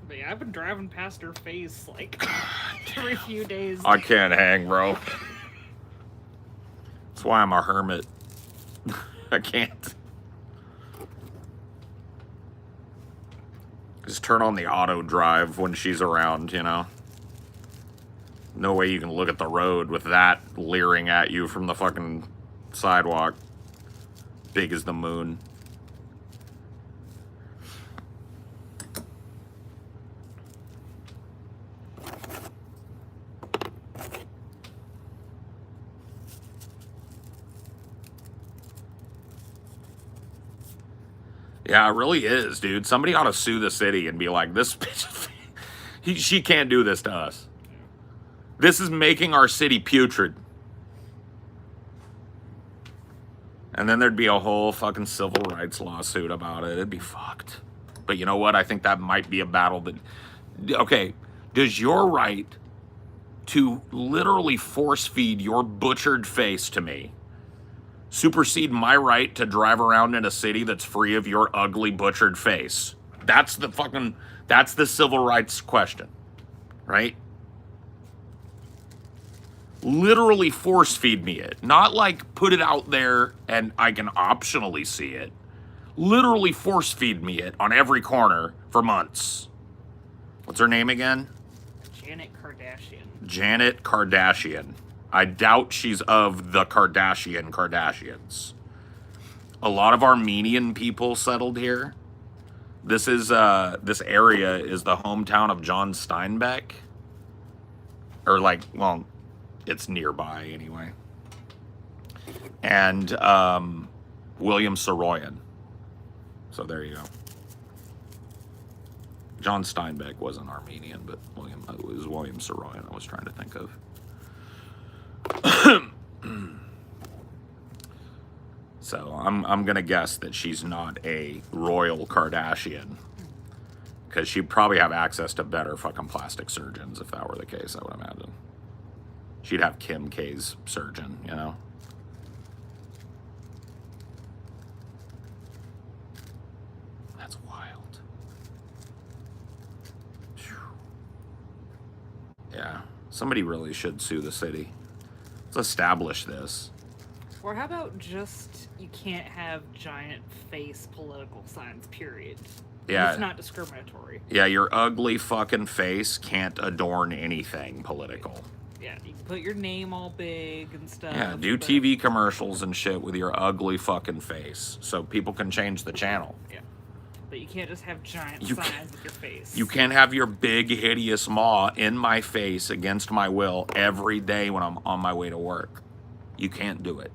But yeah, I've been driving past her face like every few days. I can't hang, bro. That's why I'm a hermit. I can't. Just turn on the auto drive when she's around, you know? No way you can look at the road with that leering at you from the fucking sidewalk. Big as the moon. Yeah, it really is, dude. Somebody ought to sue the city and be like, this bitch, she can't do this to us. This is making our city putrid. And then there'd be a whole fucking civil rights lawsuit about it. It'd be fucked. But you know what? I think that might be a battle that... Okay, does your right to literally force feed your butchered face to me supersede my right to drive around in a city that's free of your ugly butchered face? That's the civil rights question, right? Literally force feed me it. Not like put it out there and I can optionally see it. Literally force feed me it on every corner for months. What's her name again? Janet Kardashian. Janet Kardashian. I doubt she's of the Kardashians. A lot of Armenian people settled here. This area is the hometown of John Steinbeck. Or like, well, it's nearby anyway. And William Saroyan. So there you go. John Steinbeck wasn't Armenian, but it was William Saroyan I was trying to think of. So I'm gonna guess that she's not a royal Kardashian, because she'd probably have access to better fucking plastic surgeons if that were the case, I would imagine. She'd have Kim K's surgeon, you know? That's wild. Whew. Yeah, somebody really should sue the city. Let's establish this. Or how about just, you can't have giant face political signs, period. Yeah. It's not discriminatory. Yeah, your ugly fucking face can't adorn anything political. Yeah, you can put your name all big and stuff. Yeah, do TV commercials and shit with your ugly fucking face so people can change the channel. Yeah. But you can't just have giant signs with your face. You can't have your big, hideous maw in my face against my will every day when I'm on my way to work. You can't do it.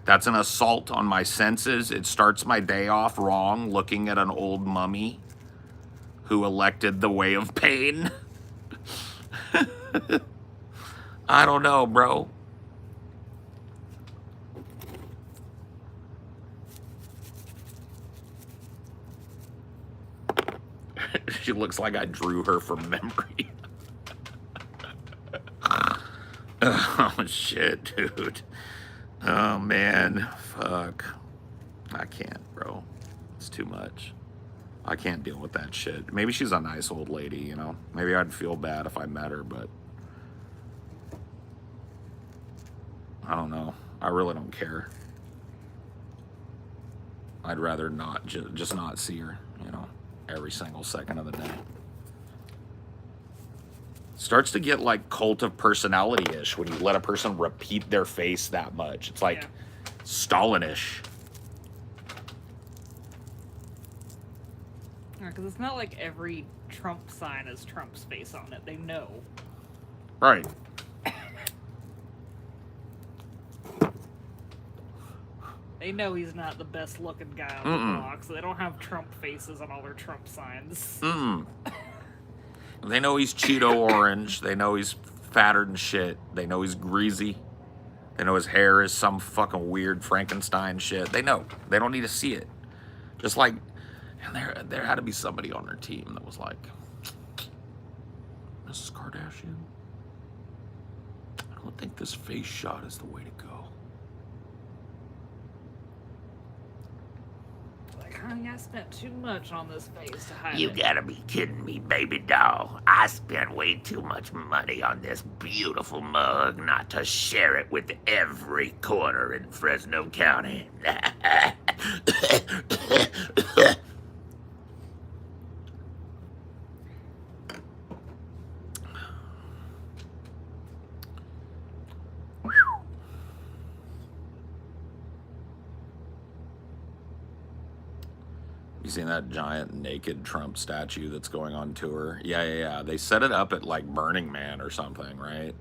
That's an assault on my senses. It starts my day off wrong, looking at an old mummy who elected the way of pain. I don't know, bro. She looks like I drew her from memory. Oh shit, dude. Oh man, fuck. I can't, bro. It's too much. I can't deal with that shit. Maybe she's a nice old lady, you know? Maybe I'd feel bad if I met her, but I don't know. I really don't care. I'd rather not, just not see her, you know, every single second of the day. Starts to get like cult of personality-ish when you let a person repeat their face that much. It's like Stalin-ish. Because it's not like every Trump sign has Trump's face on it. They know. Right. They know he's not the best looking guy on the block, so they don't have Trump faces on all their Trump signs. They know he's Cheeto orange. They know he's fatter than shit. They know he's greasy. They know his hair is some fucking weird Frankenstein shit. They know. They don't need to see it. Just like, and there had to be somebody on their team that was like, Mrs. Kardashian, I don't think this face shot is the way to go. I spent too much on this face to hide You it. gotta be kidding me, baby doll. I spent way too much money on this beautiful mug not to share it with every corner in Fresno County. You seen that giant naked Trump statue that's going on tour? Yeah. They set it up at like Burning Man or something, right?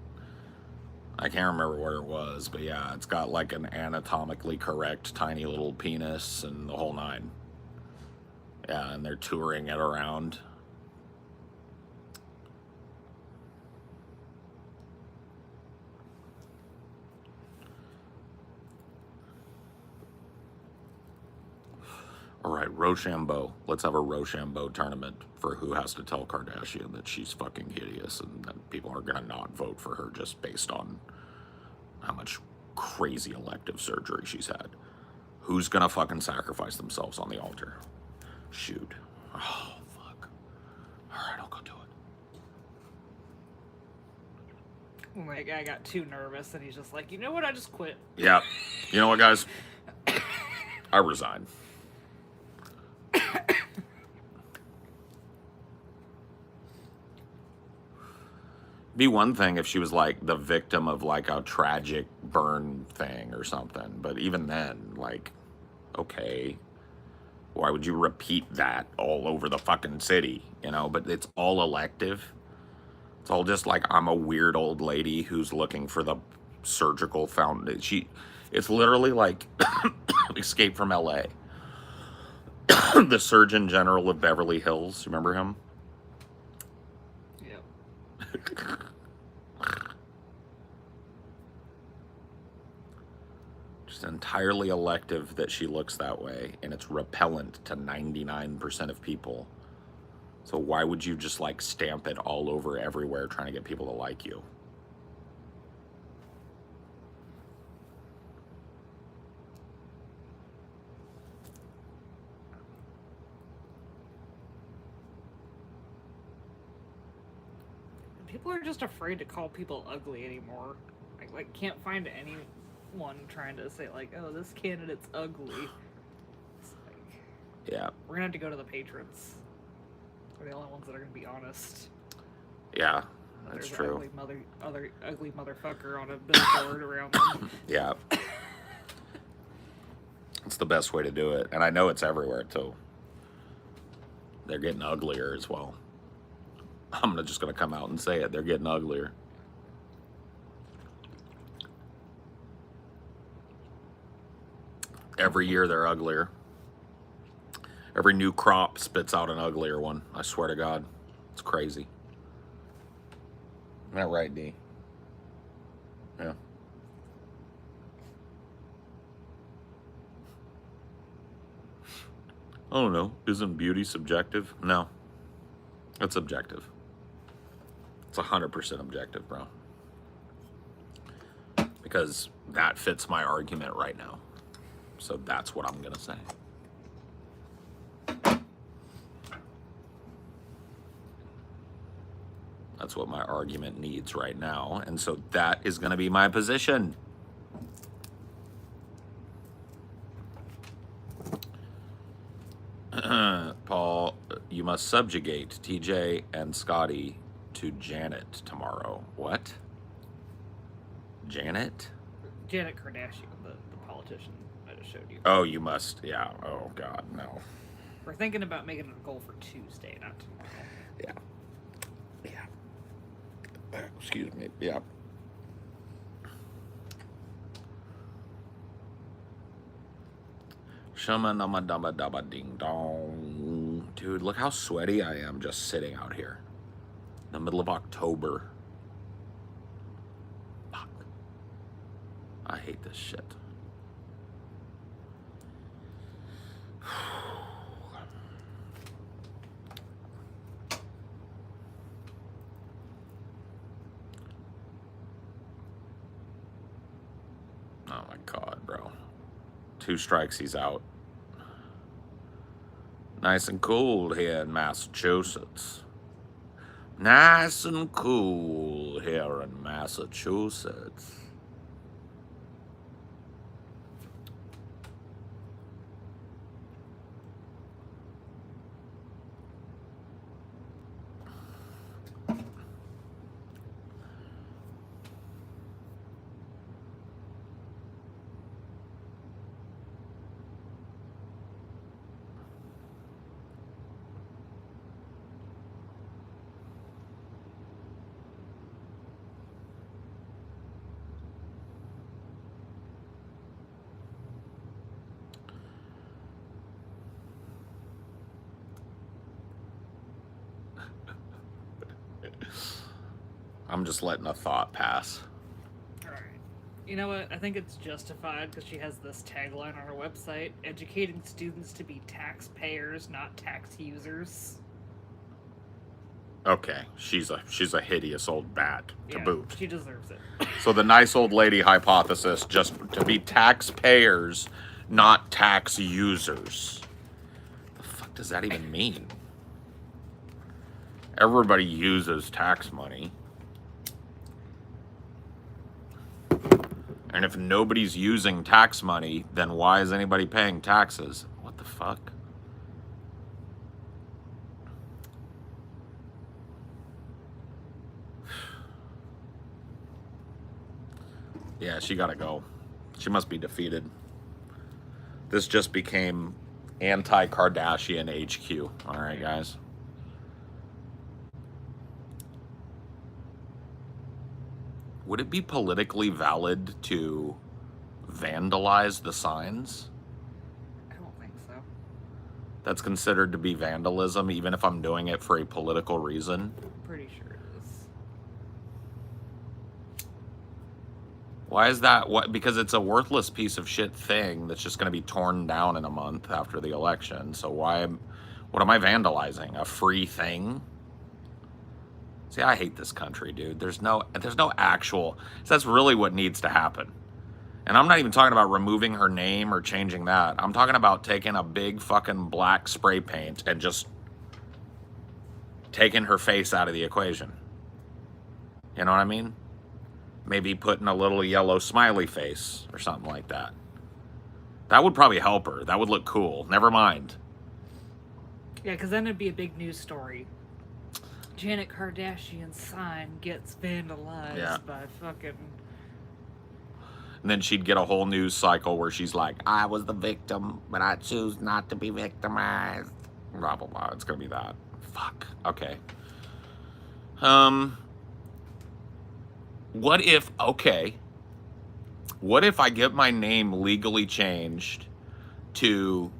I can't remember where it was, but yeah, it's got like an anatomically correct tiny little penis and the whole nine. Yeah, and they're touring it around. All right, Rochambeau. Let's have a Rochambeau tournament for who has to tell Kardashian that she's fucking hideous and that people are gonna not vote for her just based on how much crazy elective surgery she's had. Who's gonna fucking sacrifice themselves on the altar? Shoot. Oh, fuck. All right, I'll go do it. My guy got too nervous and he's just like, you know what? I just quit. Yeah. You know what, guys? I resign. Be one thing if she was like the victim of like a tragic burn thing or something, but even then, like, okay, why would you repeat that all over the fucking city, you know? But it's all elective. It's all just like, I'm a weird old lady who's looking for the surgical fountain. It's literally like Escape from LA. The Surgeon General of Beverly Hills, remember him? Yep. Just entirely elective that she looks that way, and it's repellent to 99% of people. So why would you just like stamp it all over everywhere trying to get people to like you? People are just afraid to call people ugly anymore. Like can't find anyone trying to say like, oh, this candidate's ugly. It's like, Yeah. we're gonna have to go to the patrons. They're the only ones that are gonna be honest. Yeah, that's There's true. An ugly motherfucker on a billboard around them. Yeah. It's the best way to do it. And I know it's everywhere too. They're getting uglier as well. I'm just going to come out and say it. They're getting uglier. Every year they're uglier. Every new crop spits out an uglier one. I swear to God. It's crazy. Isn't that right, D? Yeah. I don't know. Isn't beauty subjective? No. It's objective. It's 100% objective, bro. Because that fits my argument right now. So that's what I'm gonna say. That's what my argument needs right now. And so that is gonna be my position. Paul, you must subjugate TJ and Scotty to Janet tomorrow. What? Janet? Janet Kardashian, the politician I just showed you. Oh, you must. Yeah. Oh, God, no. We're thinking about making it a goal for Tuesday, not tomorrow. Yeah. Yeah. Excuse me. Yeah. Shama nama daba daba ding dong. Dude, look how sweaty I am just sitting out here. In the middle of October. Fuck. I hate this shit. Oh my God, bro. 2 strikes, he's out. Nice and cool here in Massachusetts. Nice and cool here in Massachusetts. I'm just letting a thought pass. Alright. You know what? I think it's justified because she has this tagline on her website: educating students to be taxpayers, not tax users. Okay, she's a hideous old bat to Yeah, boot. she deserves it. So the nice old lady hypothesis, just to be taxpayers, not tax users. The fuck does that even mean? Everybody uses tax money. And if nobody's using tax money, then why is anybody paying taxes? What the fuck? Yeah, she gotta go. She must be defeated. This just became anti-Kardashian HQ. All right, guys. Would it be politically valid to vandalize the signs? I don't think so. That's considered to be vandalism, even if I'm doing it for a political reason. I'm pretty sure it is. Why is that? What? Because it's a worthless piece of shit thing that's just going to be torn down in a month after the election. So why? What am I vandalizing? A free thing? See, I hate this country, dude. There's no actual. So that's really what needs to happen. And I'm not even talking about removing her name or changing that. I'm talking about taking a big fucking black spray paint and just taking her face out of the equation. You know what I mean? Maybe putting a little yellow smiley face or something like that. That would probably help her. That would look cool. Never mind. Yeah, because then it'd be a big news story. Janet Kardashian's sign gets vandalized by fucking... And then she'd get a whole news cycle where she's like, I was the victim, but I choose not to be victimized. Blah, blah, blah. It's going to be that. Fuck. Okay. What if I get my name legally changed to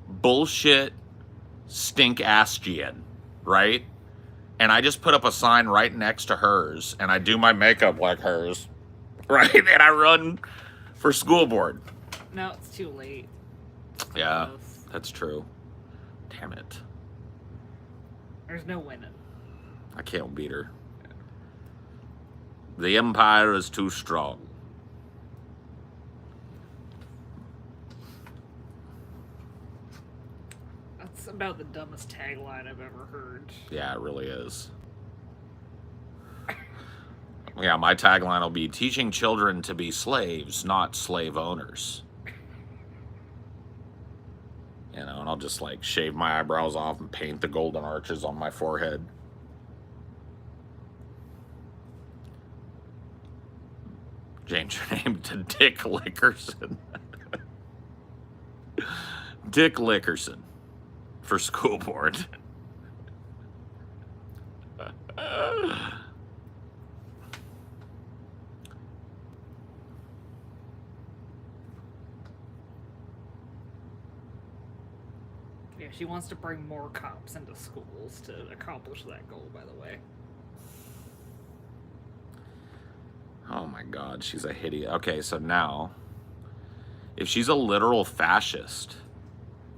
bullshit Stink-Astian, right? And I just put up a sign right next to hers, and I do my makeup like hers, right? And I run for school board. No, it's too late. Yeah, that's true. Damn it. There's no winning. I can't beat her. The Empire is too strong. That's about the dumbest tagline I've ever heard. Yeah, it really is. Yeah, my tagline will be teaching children to be slaves, not slave owners. You know, and I'll just like shave my eyebrows off and paint the golden arches on my forehead. Change your name to Dick Lickerson. Dick Lickerson for school board. Yeah, she wants to bring more cops into schools to accomplish that goal, by the way. Oh my God, she's a hideous. Okay, so now, if she's a literal fascist,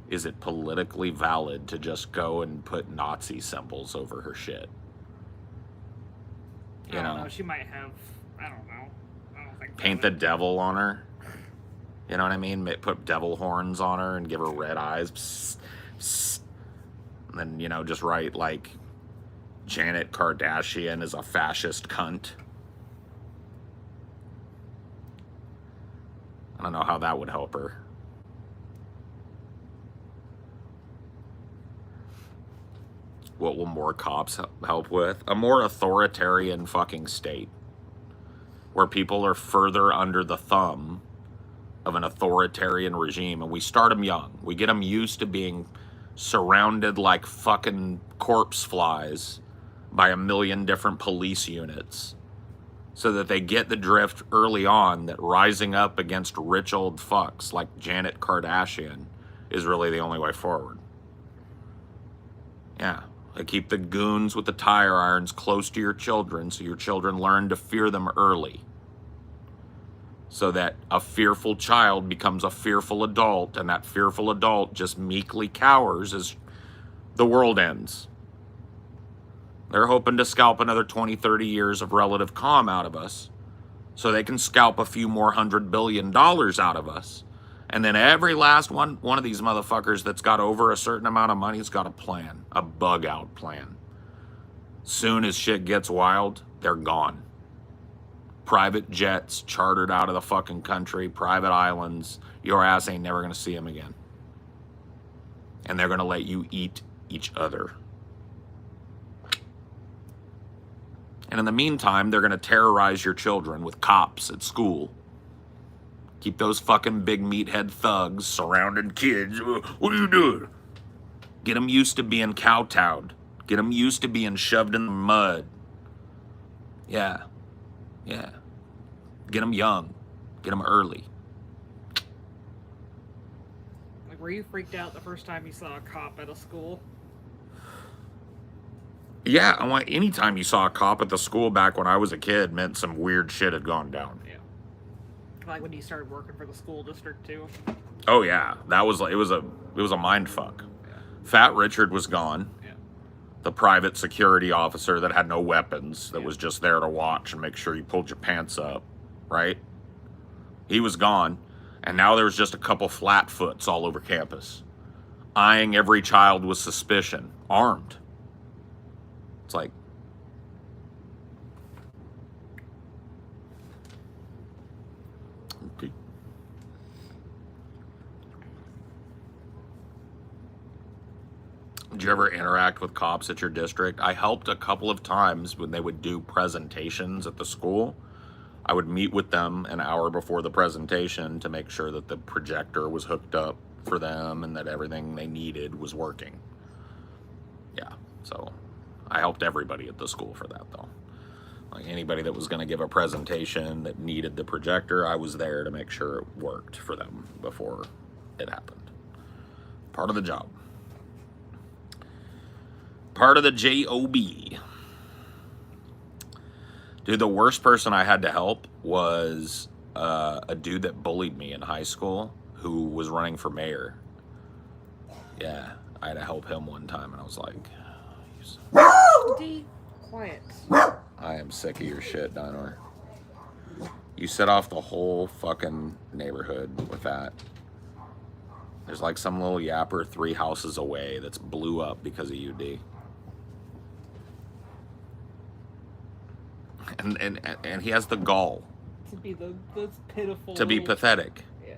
is it politically valid to just go and put Nazi symbols over her shit? I don't know. She might have. I don't know. I don't think. Paint the devil on her. You know what I mean? Put devil horns on her and give her red eyes. Psst, psst. And then, you know, just write like Janet Kardashian is a fascist cunt. I don't know how that would help her. What will more cops help with? A more authoritarian fucking state. Where people are further under the thumb of an authoritarian regime. And we start them young. We get them used to being surrounded like fucking corpse flies by a million different police units. So that they get the drift early on that rising up against rich old fucks like Janet Kardashian is really the only way forward. Yeah. Keep the goons with the tire irons close to your children so your children learn to fear them early. So that a fearful child becomes a fearful adult, and that fearful adult just meekly cowers as the world ends. They're hoping to scalp another 20, 30 years of relative calm out of us so they can scalp a few more $100 billion out of us. And then every last one of these motherfuckers that's got over a certain amount of money has got a plan, a bug out plan. Soon as shit gets wild, they're gone. Private jets chartered out of the fucking country, private islands. Your ass ain't never gonna see them again. And they're gonna let you eat each other. And in the meantime, they're gonna terrorize your children with cops at school. Keep those fucking big meathead thugs surrounding kids. What are you doing? Get them used to being kowtowed. Get them used to being shoved in the mud. Yeah. Yeah. Get them young. Get them early. Like, were you freaked out the first time you saw a cop at a school? Yeah, anytime you saw a cop at the school back when I was a kid meant some weird shit had gone down. Yeah. Like when you started working for the school district too. Oh yeah, that was it was a mind fuck. Yeah. Fat Richard was gone. Yeah. The private security officer that had no weapons, that was just there to watch and make sure you pulled your pants up, right? He was gone, and now there's just a couple flatfoots all over campus, eyeing every child with suspicion, armed. It's like, okay. Did you ever interact with cops at your district? I helped a couple of times when they would do presentations at the school. I would meet with them an hour before the presentation to make sure that the projector was hooked up for them and that everything they needed was working. Yeah, so I helped everybody at the school for that, though. Like anybody that was going to give a presentation that needed the projector, I was there to make sure it worked for them before it happened. Part of the job. Part of the job. Dude, the worst person I had to help was a dude that bullied me in high school who was running for mayor. Yeah, I had to help him one time, and I was like, you steps. D, quiet. I am sick of your shit, Dinor. You set off the whole fucking neighborhood with that. There's like some little yapper 3 houses away that's blew up because of you, D. And he has the gall To be the pitiful. to be little- pathetic. Yeah.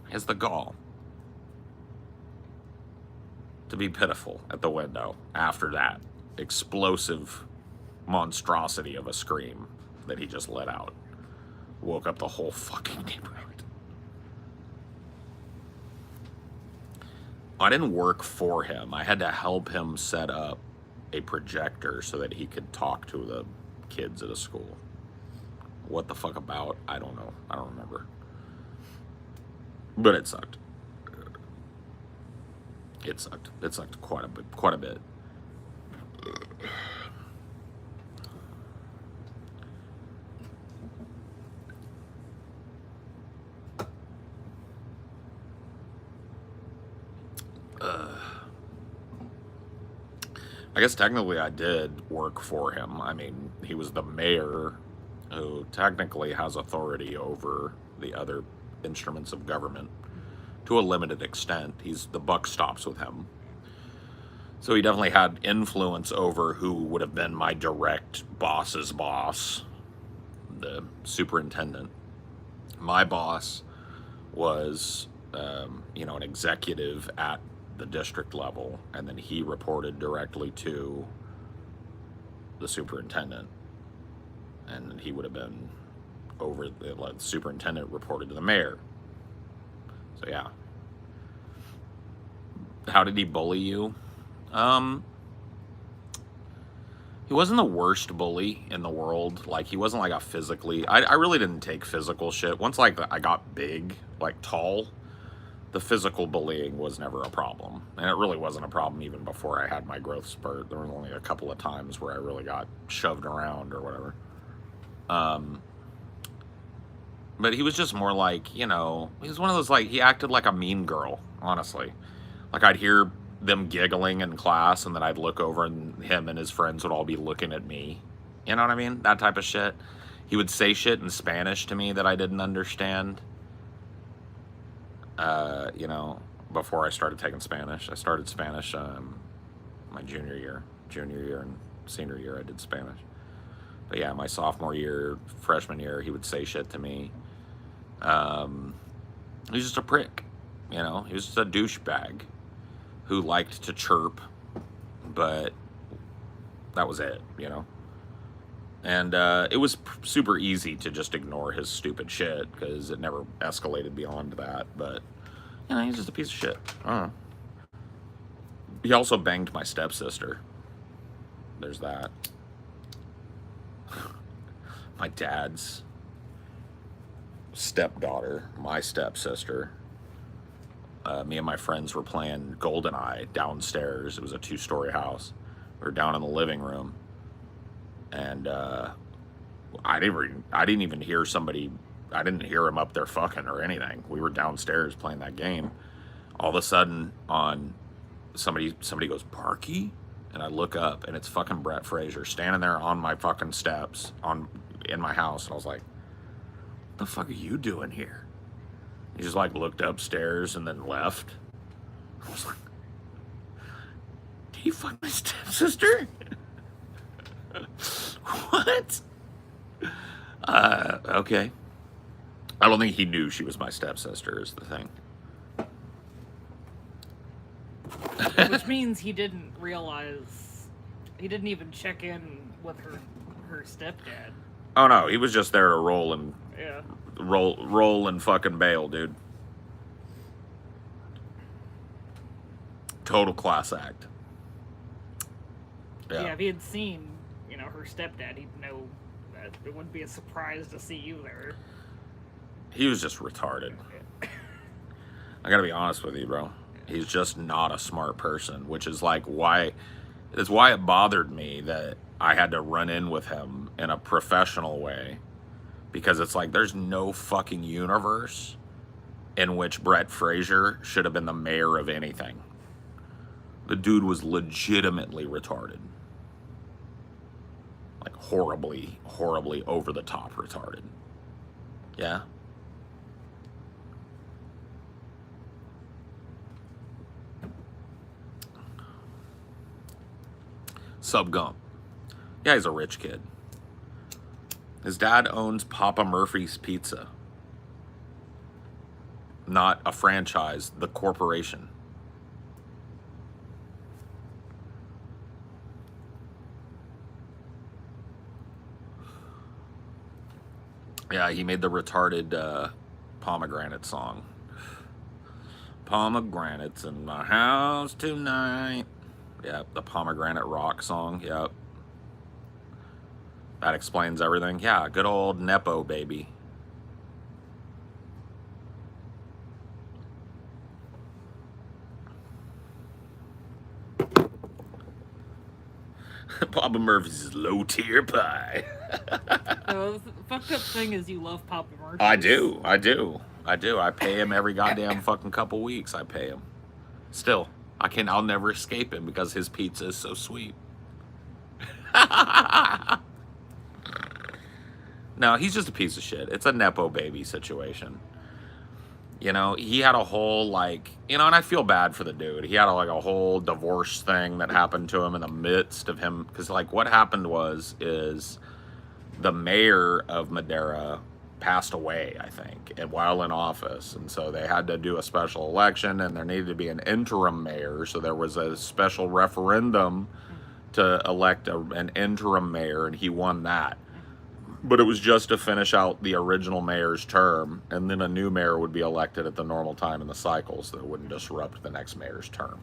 He has the gall to be pitiful at the window after that explosive monstrosity of a scream that he just let out. Woke up the whole fucking neighborhood. I didn't work for him. I had to help him set up a projector so that he could talk to the kids at a school. What the fuck about? I don't know. I don't remember. But it sucked. It sucked. It sucked quite a bit. Quite a bit. I guess technically I did work for him. I mean, he was the mayor who technically has authority over the other instruments of government to a limited extent. The buck stops with him. So he definitely had influence over who would have been my direct boss's boss, the superintendent. My boss was, an executive at the district level, and then he reported directly to the superintendent, and he would have been over the superintendent reported to the mayor. So yeah. How did he bully you? He wasn't the worst bully in the world. Like, he wasn't like a physically, I really didn't take physical shit. Once like I got big, like tall, the physical bullying was never a problem. And it really wasn't a problem even before I had my growth spurt. There were only a couple of times where I really got shoved around or whatever. But he was just more like, he was one of those, like, he acted like a mean girl, honestly. Like, I'd hear them giggling in class, and then I'd look over and him and his friends would all be looking at me. You know what I mean? That type of shit. He would say shit in Spanish to me that I didn't understand. Before I started taking Spanish. I started Spanish my junior year and senior year I did Spanish. But yeah, my sophomore year, freshman year, he would say shit to me. He was just a prick, He was just a douchebag who liked to chirp, but that was it, And it was super easy to just ignore his stupid shit because it never escalated beyond that. But, he's just a piece of shit. I don't know. He also banged my stepsister. There's that. My dad's stepdaughter, my stepsister. Me and my friends were playing GoldenEye downstairs. It was a 2-story house. We were down in the living room. And I didn't even hear somebody. I didn't hear him up there fucking or anything. We were downstairs playing that game. All of a sudden, somebody goes, "Parky," and I look up, and it's fucking Brett Fraser standing there on my fucking steps in my house. And I was like, "What the fuck are you doing here?" He just like looked upstairs and then left. I was like, "Did you fuck my stepsister?" What? Okay. I don't think he knew she was my stepsister is the thing. Which means he didn't realize, he didn't even check in with her stepdad. Oh no, he was just there to roll and fucking bail, dude. Total class act. Yeah, if he had seen, her stepdad, he'd know that it wouldn't be a surprise to see you there. He was just retarded. I gotta be honest with you, bro. He's just not a smart person, which is like why it bothered me that I had to run in with him in a professional way, because it's like there's no fucking universe in which Brett Fraser should have been the mayor of anything. The dude was legitimately retarded. Like horribly, horribly over the top retarded. Yeah? Sub Gump. Yeah, he's a rich kid. His dad owns Papa Murphy's Pizza. Not a franchise, the corporation. Yeah, he made the retarded pomegranate song. Pomegranates in my house tonight. Yep, the Pomegranate Rock song. Yep. That explains everything. Yeah, good old Nepo baby. Papa Murphy's low tier pie. The fucked up thing is you love Papa Murphy's. I do. I pay him every goddamn fucking couple weeks. I pay him. Still, I'll never escape him because his pizza is so sweet. No, he's just a piece of shit. It's a Nepo baby situation. You know, he had a whole, like, you know, and I feel bad for the dude. He had a whole divorce thing that happened to him in the midst of him. Because, like, what happened is the mayor of Madera passed away, I think, while in office. And so they had to do a special election, and there needed to be an interim mayor. So there was a special referendum to elect an interim mayor, and he won that. But it was just to finish out the original mayor's term, and then a new mayor would be elected at the normal time in the cycle, so it wouldn't disrupt the next mayor's term.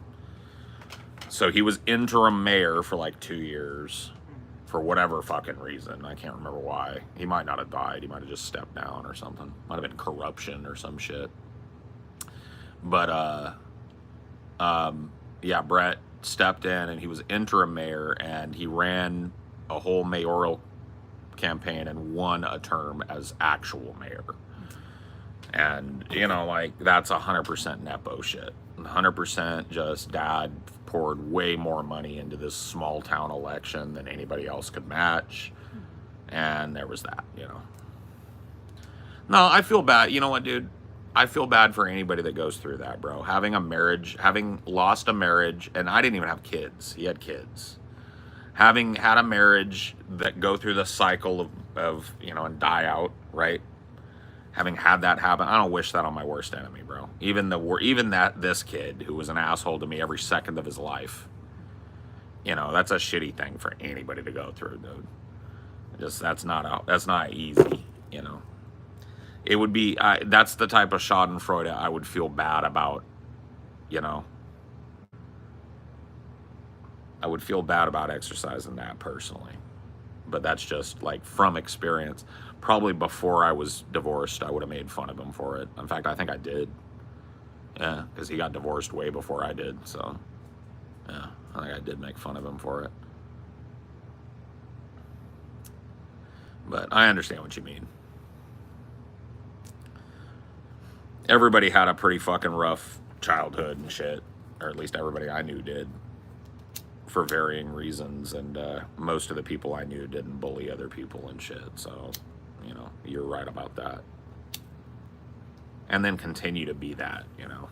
So he was interim mayor for like 2 years, for whatever fucking reason. I can't remember why. He might not have died. He might have just stepped down or something. Might have been corruption or some shit. But, yeah, Brett stepped in, and he was interim mayor, and he ran a whole mayoral campaign and won a term as actual mayor. And, you know, like, that's 100% Nepo shit. 100% just dad poured way more money into this small town election than anybody else could match. And there was that, you know. No, I feel bad. You know what, dude? I feel bad for anybody that goes through that, bro. Having a marriage, having lost a marriage, and I didn't even have kids. He had kids. Having had a marriage that go through the cycle of you know, and die out, right? Having had that happen, I don't wish that on my worst enemy, bro. Even this kid who was an asshole to me every second of his life. You know, that's a shitty thing for anybody to go through, dude. That's not easy, you know. It would be that's the type of Schadenfreude I would feel bad about, you know. I would feel bad about exercising that personally. But that's just like from experience. Probably before I was divorced, I would have made fun of him for it. In fact, I think I did. Yeah, because he got divorced way before I did. So, yeah, I think I did make fun of him for it. But I understand what you mean. Everybody had a pretty fucking rough childhood and shit. Or at least everybody I knew did. For varying reasons, and most of the people I knew didn't bully other people and shit, so, you know, you're right about that. And then continue to be that, you know.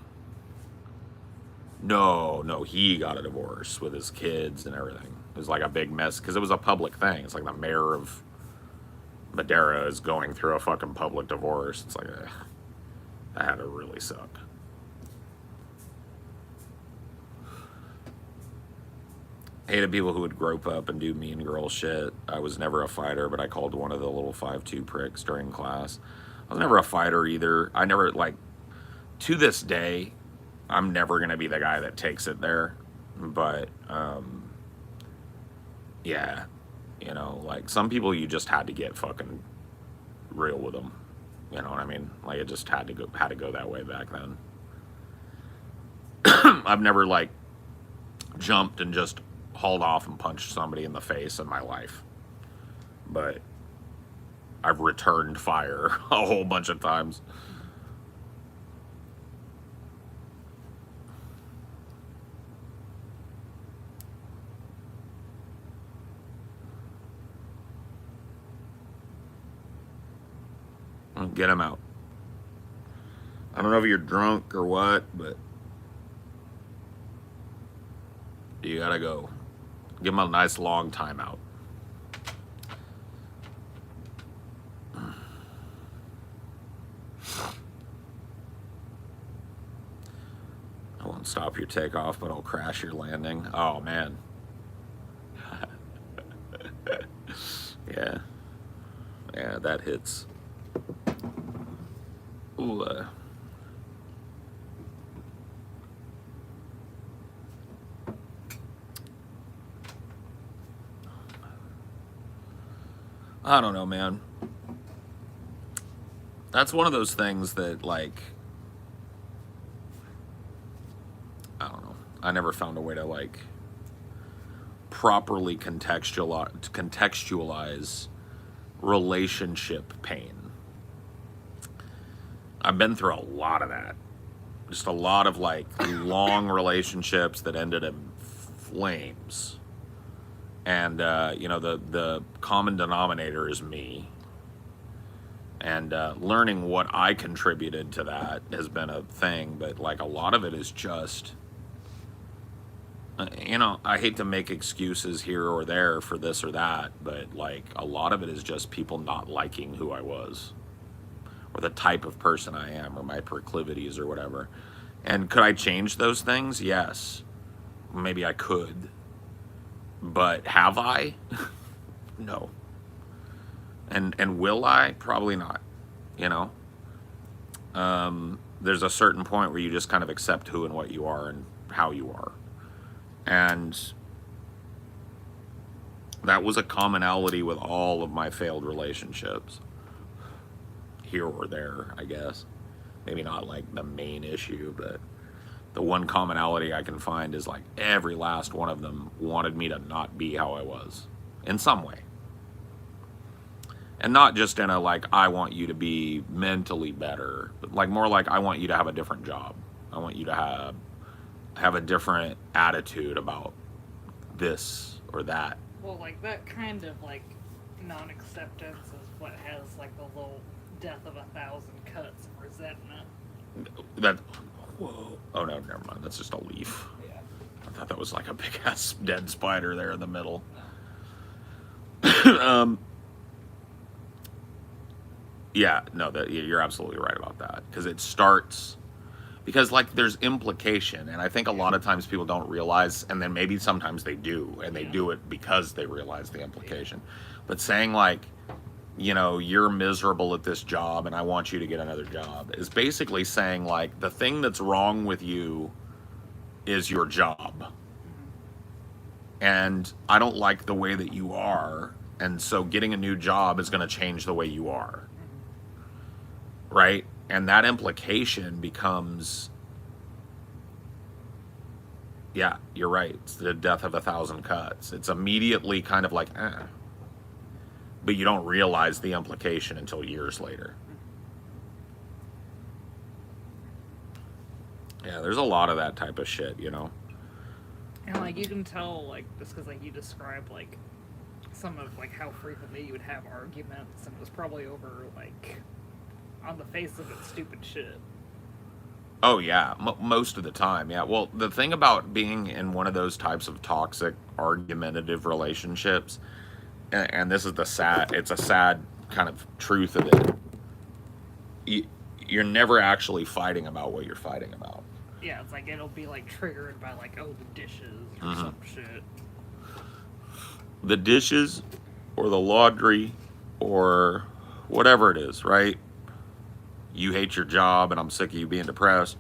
No, he got a divorce with his kids and everything. It was like a big mess, because it was a public thing. It's like the mayor of Madera is going through a fucking public divorce. It's like, that had to really suck. Hated people who would grope up and do mean girl shit. I was never a fighter, but I called one of the little 5'2" pricks during class. I was never a fighter either. I never, like, to this day, I'm never going to be the guy that takes it there. But, yeah, you know, like, some people you just had to get fucking real with them. You know what I mean? Like, it just had to go that way back then. I've never, like, jumped and just hauled off and punched somebody in the face in my life, but I've returned fire a whole bunch of times. Get him out. I don't know if you're drunk or what, but you gotta go. Give him a nice long timeout. I won't stop your takeoff, but I'll crash your landing. Oh, man. Yeah. Yeah, that hits. Ooh, I don't know, man. That's one of those things that, like, I don't know. I never found a way to, like, properly contextualize relationship pain. I've been through a lot of that. Just a lot of, like, long relationships that ended in flames. And, you know, the common denominator is me. And learning what I contributed to that has been a thing. But, like, a lot of it is just, you know, I hate to make excuses here or there for this or that. But, like, a lot of it is just people not liking who I was. Or the type of person I am. Or my proclivities or whatever. And could I change those things? Yes. Maybe I could. But have I? No. And will I? Probably not. You know? There's a certain point where you just kind of accept who and what you are and how you are. And that was a commonality with all of my failed relationships. Here or there, I guess. Maybe not like the main issue, but the one commonality I can find is like every last one of them wanted me to not be how I was in some way. And not just in a like, I want you to be mentally better, but like more like I want you to have a different job. I want you to have a different attitude about this or that. Well, like that kind of like non-acceptance is what has like the little death of 1,000 cuts of resentment. That, whoa. Oh no, never mind. That's just a leaf. Yeah. I thought that was like a big ass dead spider there in the middle. Yeah, no, you're absolutely right about that. Because it starts, because like there's implication, and I think a lot of times people don't realize, and then maybe sometimes they do, and they do it because they realize the implication. But saying like, you know, you're miserable at this job and I want you to get another job is basically saying like the thing that's wrong with you is your job. And I don't like the way that you are, and so getting a new job is going to change the way you are. Right? And that implication becomes, yeah, you're right. It's the death of 1,000 cuts. It's immediately kind of like, but you don't realize the implication until years later. Yeah, there's a lot of that type of shit, you know? And like you can tell, like, just because like you described like some of like how frequently you would have arguments, and it was probably over like on the face of it stupid shit. Oh yeah, most of the time, yeah. Well, the thing about being in one of those types of toxic, argumentative relationships, and this is it's a sad kind of truth of it. You're never actually fighting about what you're fighting about. Yeah, it's like it'll be like triggered by like, oh, the dishes or some shit. The dishes or the laundry or whatever it is, right? You hate your job and I'm sick of you being depressed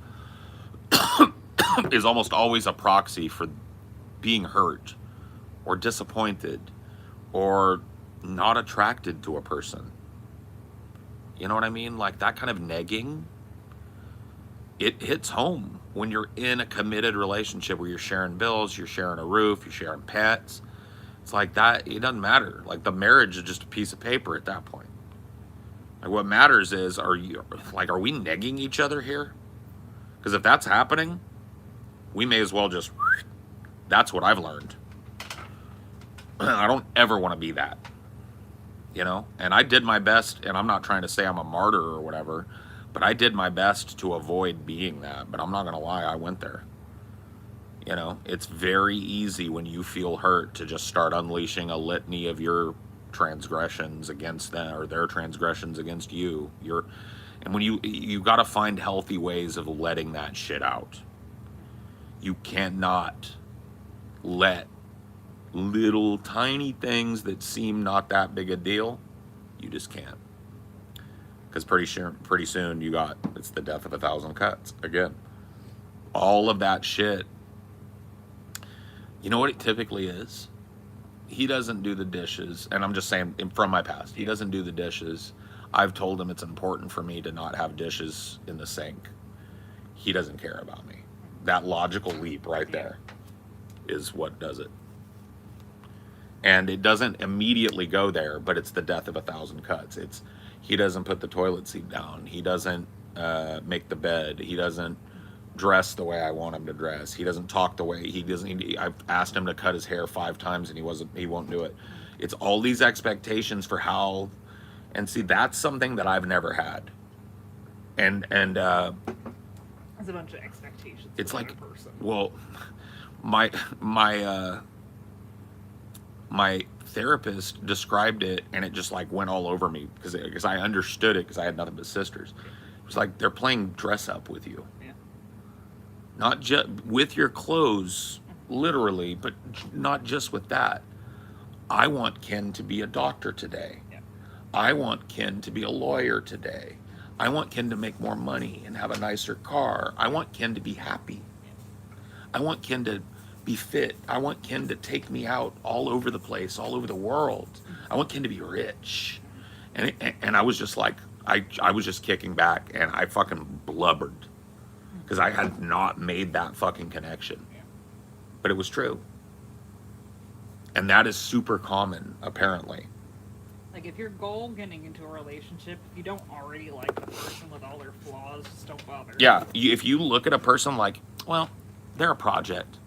is almost always a proxy for being hurt or disappointed or not attracted to a person. You know what I mean? Like that kind of negging, it hits home when you're in a committed relationship where you're sharing bills, you're sharing a roof, you're sharing pets. It's like that, it doesn't matter. Like the marriage is just a piece of paper at that point. Like what matters is, are we negging each other here? Because if that's happening, we may as well just, that's what I've learned. I don't ever want to be that. you know? And I did my best, and I'm not trying to say I'm a martyr or whatever, but I did my best to avoid being that. But I'm not going to lie, I went there. You know, it's very easy when you feel hurt to just start unleashing a litany of your transgressions against them or their transgressions against you. And when you got to find healthy ways of letting that shit out. You cannot let little tiny things that seem not that big a deal, you just can't. Because pretty soon it's the death of 1,000 cuts again. All of that shit. You know what it typically is? He doesn't do the dishes, and I'm just saying from my past, he doesn't do the dishes. I've told him it's important for me to not have dishes in the sink. He doesn't care about me. That logical leap right there is what does it. And it doesn't immediately go there, but it's the death of 1,000 cuts. He doesn't put the toilet seat down. He doesn't make the bed. He doesn't dress the way I want him to dress. He doesn't talk the way he doesn't. I've asked him to cut his hair 5 times and he won't do it. It's all these expectations for how, and see, that's something that I've never had. And There's a bunch of expectations. It's like, a person. well, my therapist described it, and it just like went all over me because I understood it because I had nothing but sisters. It was like they're playing dress up with you. Yeah. Not just with your clothes, literally, but not just with that. I want Ken to be a doctor today. Yeah. I want Ken to be a lawyer today. I want Ken to make more money and have a nicer car. I want Ken to be happy. I want Ken to be fit. I want Ken to take me out all over the place, all over the world. I want Ken to be rich. And I was just like, I was just kicking back, and I fucking blubbered because I had not made that fucking connection. But it was true. And that is super common, apparently. Like, if your goal getting into a relationship, if you don't already like the person with all their flaws, just don't bother. Yeah, if you look at a person like, well, they're a project,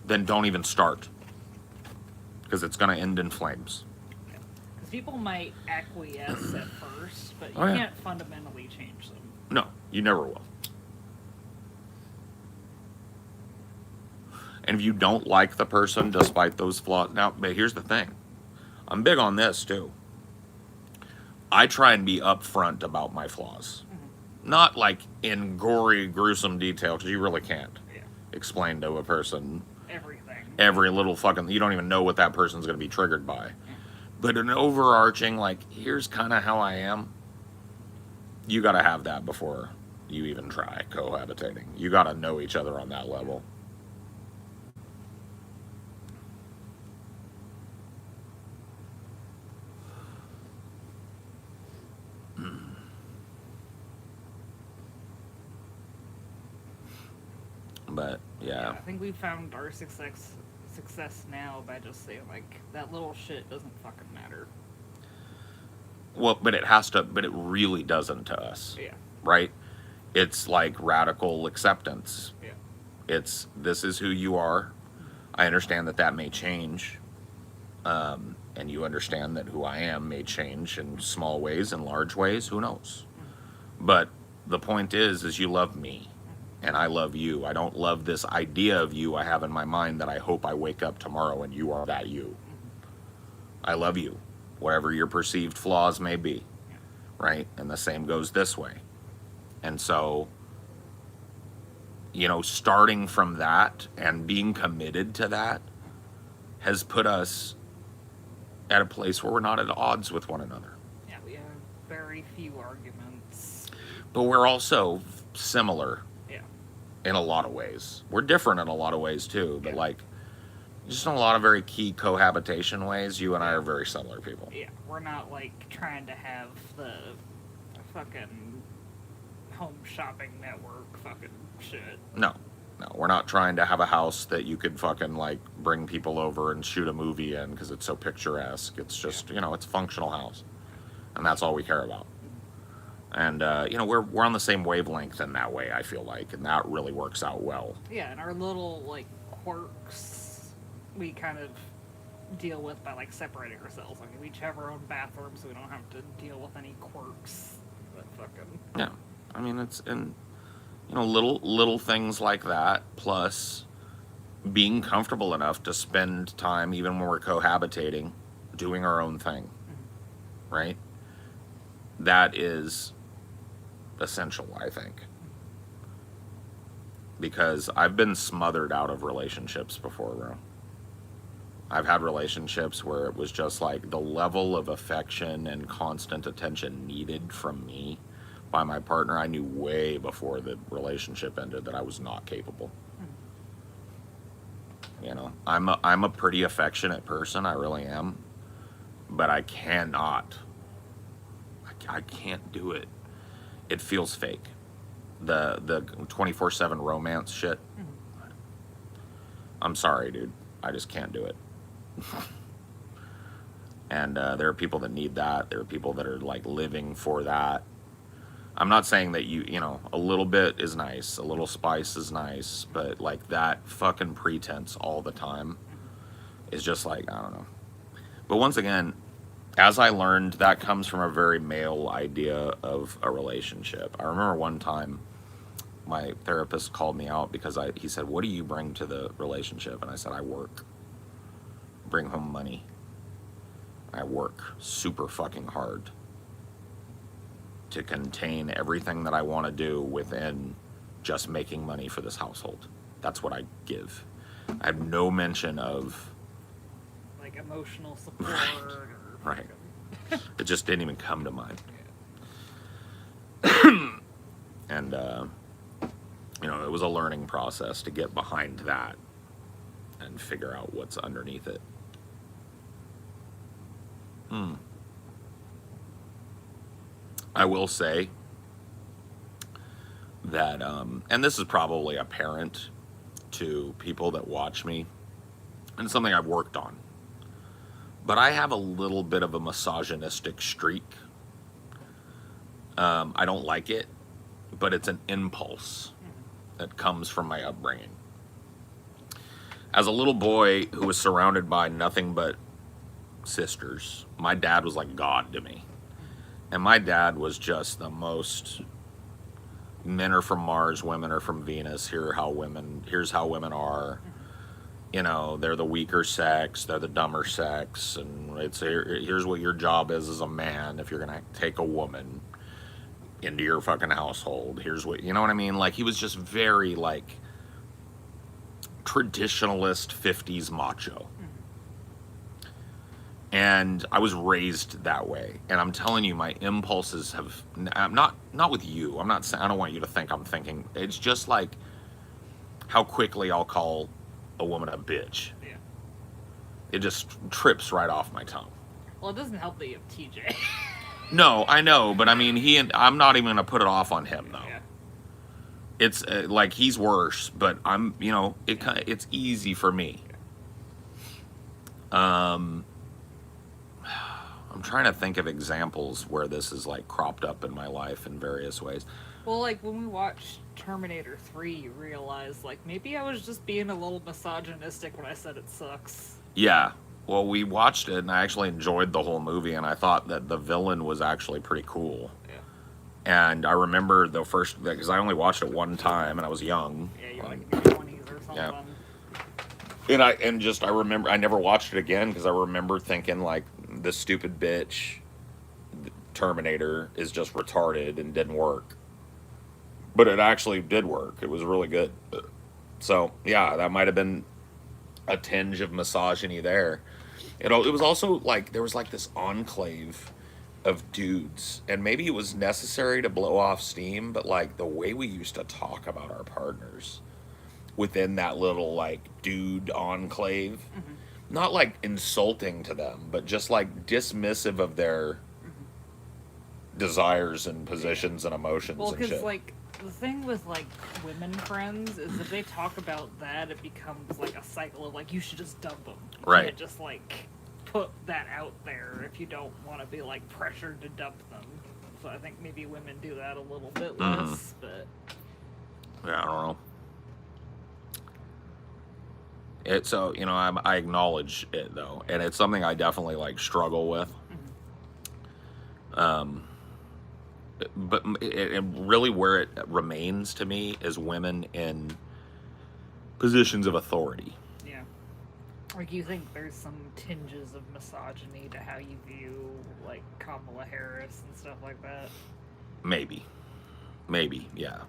then don't even start. Because it's going to end in flames. Because people might acquiesce at first, but you Oh, yeah. can't fundamentally change them. No, you never will. And if you don't like the person despite those flaws, now, but here's the thing. I'm big on this too. I try and be upfront about my flaws. Mm-hmm. Not like in gory, gruesome detail, because you really can't Yeah. explain to a person Everything. every little fucking, you don't even know what that person's going to be triggered by. But an overarching, like, here's kind of how I am, you got to have that before you even try cohabitating. You got to know each other on that level. But yeah, I think we found our success now by just saying, like, that little shit doesn't fucking matter. well, but it really doesn't to us, Yeah. right? It's like radical acceptance. Yeah. This is who you are. I understand that may change, and you understand that who I am may change in small ways and large ways. Who knows? But the point is you love me, and I love you. I don't love this idea of you I have in my mind that I hope I wake up tomorrow and you are that you. I love you, whatever your perceived flaws may be, right? And the same goes this way. And so, starting from that and being committed to that has put us at a place where we're not at odds with one another. Yeah, we have very few arguments. But we're also similar Yeah. in a lot of ways. We're different in a lot of ways too, but Yeah. like just in a lot of very key cohabitation ways, you and I are very similar people. Yeah, we're not, like, trying to have the fucking home shopping network fucking shit. No, we're not trying to have a house that you could fucking like bring people over and shoot a movie in because it's so picturesque. It's just, it's a functional house, and that's all we care about. And we're on the same wavelength in that way, I feel like, and that really works out well. Yeah, and our little, like, quirks, we kind of deal with by like separating ourselves. I mean, we each have our own bathroom, so we don't have to deal with any quirks. But fucking Yeah, I mean it's and little things like that, plus being comfortable enough to spend time even when we're cohabitating, doing our own thing, right? That is essential, I think. Because I've been smothered out of relationships before, bro. I've had relationships where it was just like the level of affection and constant attention needed from me by my partner. I knew way before the relationship ended that I was not capable. I'm a pretty affectionate person. I really am, but I cannot. I can't do it. It feels fake. The 24/7 romance shit. I'm sorry, dude. I just can't do it. And there are people that need that. There are people that are like living for that. I'm not saying that a little bit is nice, a little spice is nice, but like that fucking pretense all the time is just like, I don't know. But once again, as I learned, that comes from a very male idea of a relationship. I remember one time my therapist called me out because he said, "What do you bring to the relationship?" And I said, "I work. Bring home money. I work super fucking hard to contain everything that I want to do within just making money for this household. That's what I give." I have no mention of like emotional support. Right. It just didn't even come to mind. And it was a learning process to get behind that and figure out what's underneath it. I will say that, and this is probably apparent to people that watch me, and something I've worked on, but I have a little bit of a misogynistic streak. I don't like it, but it's an impulse that comes from my upbringing. As a little boy who was surrounded by nothing but sisters, my dad was like God to me. And my dad was just the most, men are from Mars, women are from Venus. Here's how women are. They're the weaker sex, they're the dumber sex, and here's what your job is as a man if you're gonna take a woman into your fucking household. Here's what, you know what I mean? Like, he was just very like traditionalist 50s macho. And I was raised that way. And I'm telling you, my impulses have not with you. I don't want you to think I'm thinking. It's just like how quickly I'll call a woman a bitch. Yeah. It just trips right off my tongue. Well, it doesn't help that you have TJ. No, I know, but I mean, I'm not even going to put it off on him, though. Yeah. It's like he's worse, but I'm, it's easy for me. I'm trying to think of examples where this is like cropped up in my life in various ways. Well, like when we watched Terminator 3, you realize like maybe I was just being a little misogynistic when I said it sucks. Yeah. Well, we watched it and I actually enjoyed the whole movie, and I thought that the villain was actually pretty cool. Yeah. And I remember the first, because I only watched it one time and I was young. Yeah, you're like in your 20s or something. Yeah. I remember I never watched it again because I remember thinking like, this stupid bitch Terminator is just retarded and didn't work. But it actually did work. It was really good. So, yeah, that might have been a tinge of misogyny there. It was also like, there was like this enclave of dudes, and maybe it was necessary to blow off steam, but like the way we used to talk about our partners within that little like dude enclave, not like insulting to them, but just like dismissive of their desires and positions and emotions Well, and because shit. like the thing with like women friends is if they talk about that, it becomes like a cycle of like you should just dump them. You Right. can't just like put that out there if you don't want to be like pressured to dump them. So I think maybe women do that a little bit less, but Yeah, I don't know. So you know, I acknowledge it though, and it's something I definitely like struggle with. Um, but it really where it remains to me is women in positions of authority. Yeah. Like, you think there's some tinges of misogyny to how you view, like, Kamala Harris and stuff like that? Maybe, yeah.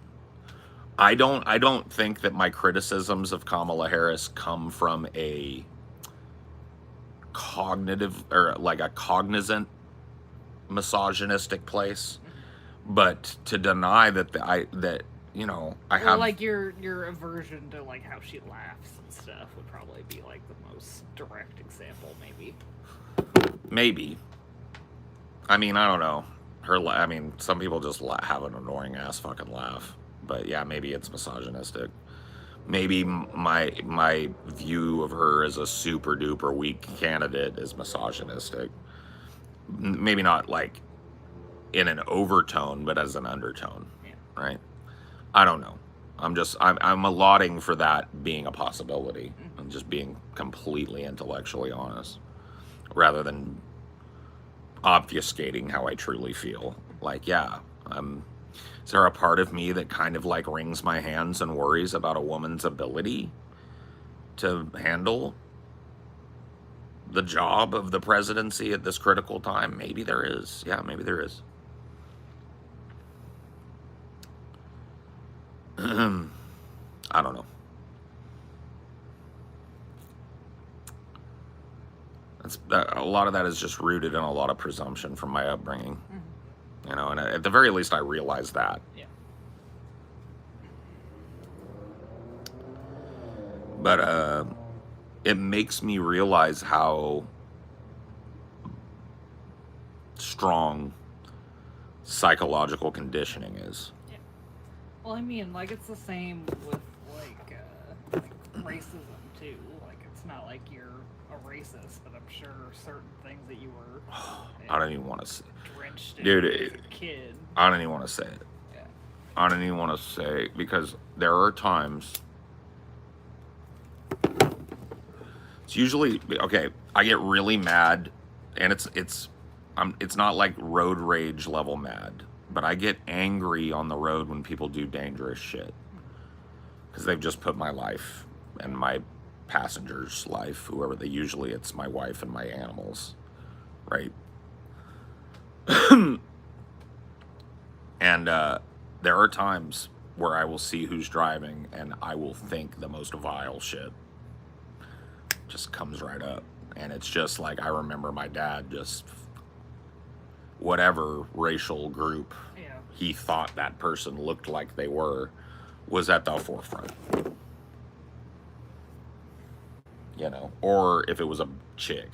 I don't think that my criticisms of Kamala Harris come from a cognitive or like a cognizant misogynistic place, but to deny that that you know I Or, have like, your aversion to, like, how she laughs and stuff would probably be, like, the most direct example, maybe. maybe. I mean, I don't know. I mean, some people just have an annoying ass fucking laugh, but yeah, maybe it's misogynistic. Maybe my view of her as a super duper weak candidate is misogynistic. Maybe not like in an overtone, but as an undertone, Yeah. right? I don't know. I'm allotting for that being a possibility and just being completely intellectually honest rather than obfuscating how I truly feel. Like, yeah, is there a part of me that kind of like wrings my hands and worries about a woman's ability to handle the job of the presidency at this critical time? Maybe there is. Yeah, maybe there is. I don't know. A lot of that is just rooted in a lot of presumption from my upbringing. You know, and at the very least, I realize that. Yeah. But it makes me realize how strong psychological conditioning is. Well, I mean, like, it's the same with, like racism, too. Like, it's not like you're a racist, but I'm sure certain things that you were I don't even want to say. drenched in Dude, as a kid. I don't even want to say it. Yeah. I don't even want to say, because there are times. It's usually okay. I get really mad, and it's not like road rage level mad, but I get angry on the road when people do dangerous shit because they've just put my life and my passenger's life, whoever they usually it's my wife and my animals, right? And there are times where I will see who's driving and I will think the most vile shit just comes right up. And it's just like, I remember my dad just, whatever racial group Yeah. he thought that person looked like they were, was at the forefront. You know, or if it was a chick,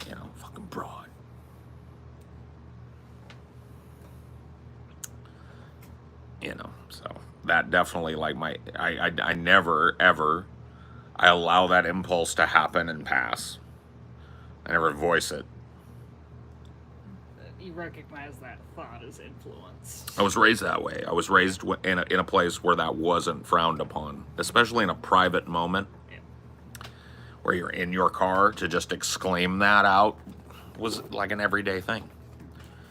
you know, fucking broad. You know, so that definitely like I never ever, I allow that impulse to happen and pass. I never voice it. You recognize that thought as influence. I was raised that way. I was raised in a place where that wasn't frowned upon, especially in a private moment where you're in your car to just exclaim that out was like an everyday thing.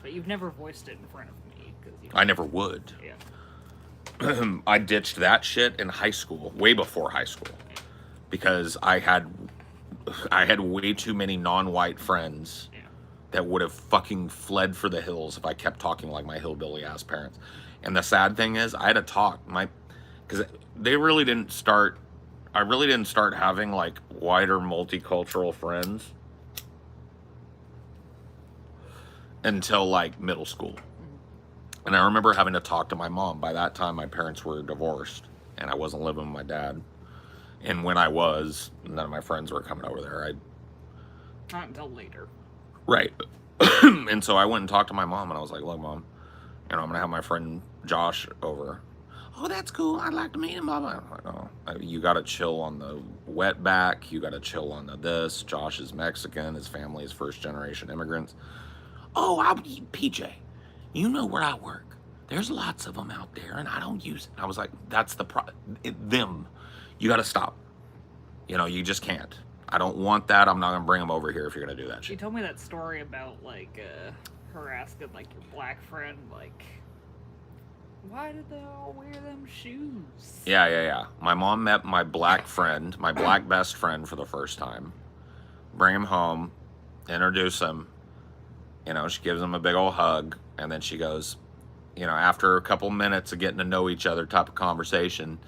But you've never voiced it in front of me. I never would. Yeah. I ditched that shit in high school, way before high school, because I had way too many non-white friends that would have fucking fled for the hills if I kept talking like my hillbilly ass parents. And the sad thing is, I had to talk because they really didn't start. I really didn't start having like wider multicultural friends until like middle school. And I remember having to talk to my mom. By that time, my parents were divorced, and I wasn't living with my dad. And when I was, none of my friends were coming over there. Not until later. Right. And so I went and talked to my mom, and I was like, look, Mom, you know, I'm going to have my friend Josh over. Oh, that's cool. I'd like to meet him. Blah, blah. I'm like, oh, you got to chill on the wetback. You got to chill on the this. Josh is Mexican. His family is first-generation immigrants. Oh, PJ, you know where I work. There's lots of them out there, and I don't use it. I was like, that's them. You got to stop. You just can't. I don't want that. I'm not gonna bring them over here if you're gonna do that She shit. told me that story about like her asking like your black friend like, why did they all wear them shoes? Yeah. My mom met my black friend, my black best friend for the first time. Bring him home, introduce him. She gives him a big old hug, and then she goes, after a couple minutes of getting to know each other type of conversation,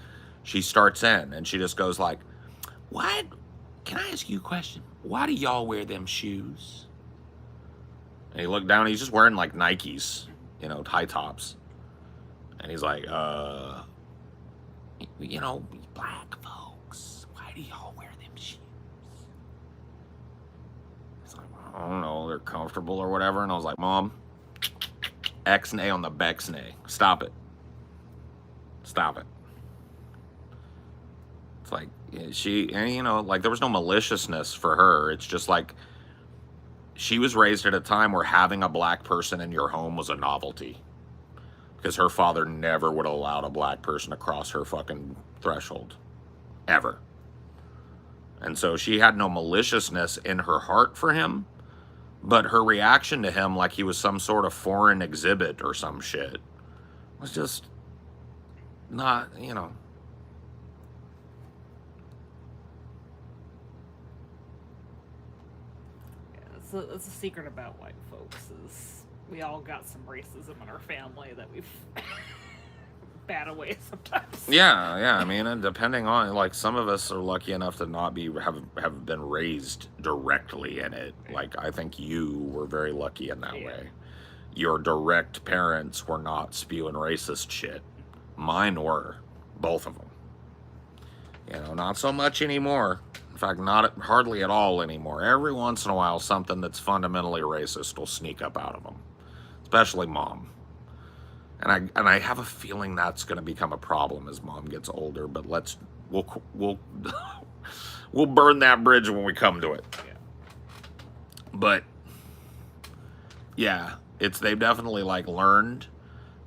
she starts in and she just goes like, "Why? Can I ask you a question? Why do y'all wear them shoes?" And he looked down, he's just wearing like Nikes, high tops. And he's like, black folks, why do y'all wear them shoes? He's like, I don't know, they're comfortable or whatever. And I was like, Mom, X-nay on the Bexnay. Stop it. Stop it. It's like, there was no maliciousness for her. It's just like, she was raised at a time where having a black person in your home was a novelty. Because her father never would have allowed a black person to cross her fucking threshold. Ever. And so she had no maliciousness in her heart for him. But her reaction to him like he was some sort of foreign exhibit or some shit was just not, Yeah, it's a secret about white folks is we all got some racism in our family that we've bat away sometimes. Yeah. I mean, and depending on, like, some of us are lucky enough to not have been raised directly in it. Like, I think you were very lucky in that way. Your direct parents were not spewing racist shit. Mine were, both of them. Not so much anymore. In fact, hardly at all anymore. Every once in a while, something that's fundamentally racist will sneak up out of them, especially Mom. And I have a feeling that's going to become a problem as Mom gets older. But we'll we'll burn that bridge when we come to it. Yeah. But yeah, they've definitely like learned.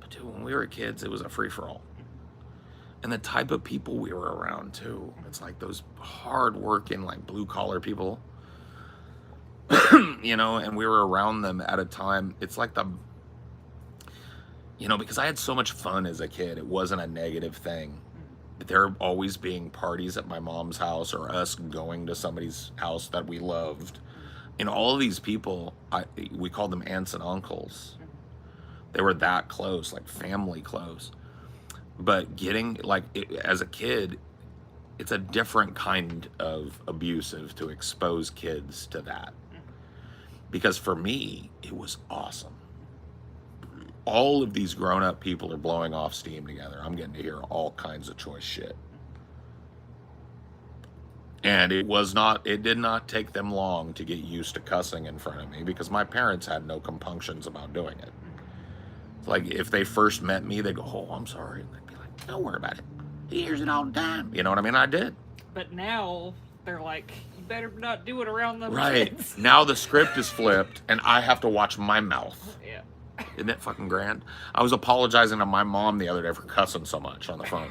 But dude, when we were kids, it was a free for all. And the type of people we were around too. It's like those hard-working, like blue-collar people. And we were around them at a time. It's like because I had so much fun as a kid, it wasn't a negative thing. There always being parties at my mom's house or us going to somebody's house that we loved. All of these people, we called them aunts and uncles. They were that close, like family close. But as a kid, it's a different kind of abusive to expose kids to that. Because for me, it was awesome. All of these grown-up people are blowing off steam together. I'm getting to hear all kinds of choice shit. And it did not take them long to get used to cussing in front of me because my parents had no compunctions about doing it. Like, if they first met me, they'd go, "Oh, I'm sorry." And they'd be like, "Don't worry about it. He hears it all the time." You know what I mean? I did. But now they're like, you better not do it around them Right. kids. Now the script is flipped and I have to watch my mouth. Yeah. Isn't that fucking grand? I was apologizing to my mom the other day for cussing so much on the phone.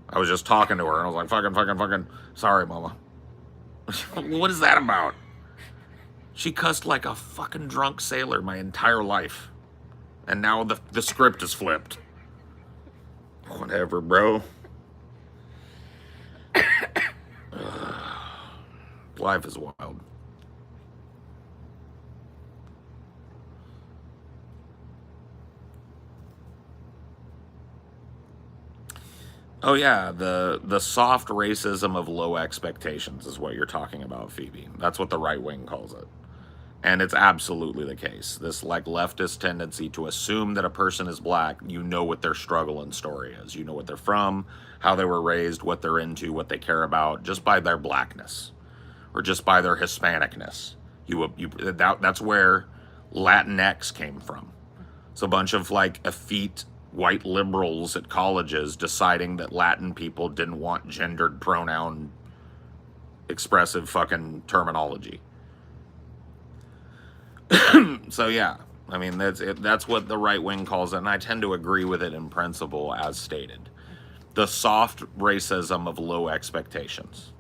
I was just talking to her and I was like, fucking, sorry, mama. What is that about? She cussed like a fucking drunk sailor my entire life. And now the script is flipped. Whatever, bro. Life is wild. Oh yeah, the soft racism of low expectations is what you're talking about, Phoebe. That's what the right wing calls it. And it's absolutely the case. This like leftist tendency to assume that a person is black, you know what their struggle and story is. You know what they're from, how they were raised, what they're into, what they care about, just by their blackness or just by their Hispanicness. That's where Latinx came from. It's a bunch of like effete white liberals at colleges deciding that Latin people didn't want gendered pronoun expressive fucking terminology. So yeah, I mean that's what the right wing calls it, and I tend to agree with it in principle as stated. The soft racism of low expectations.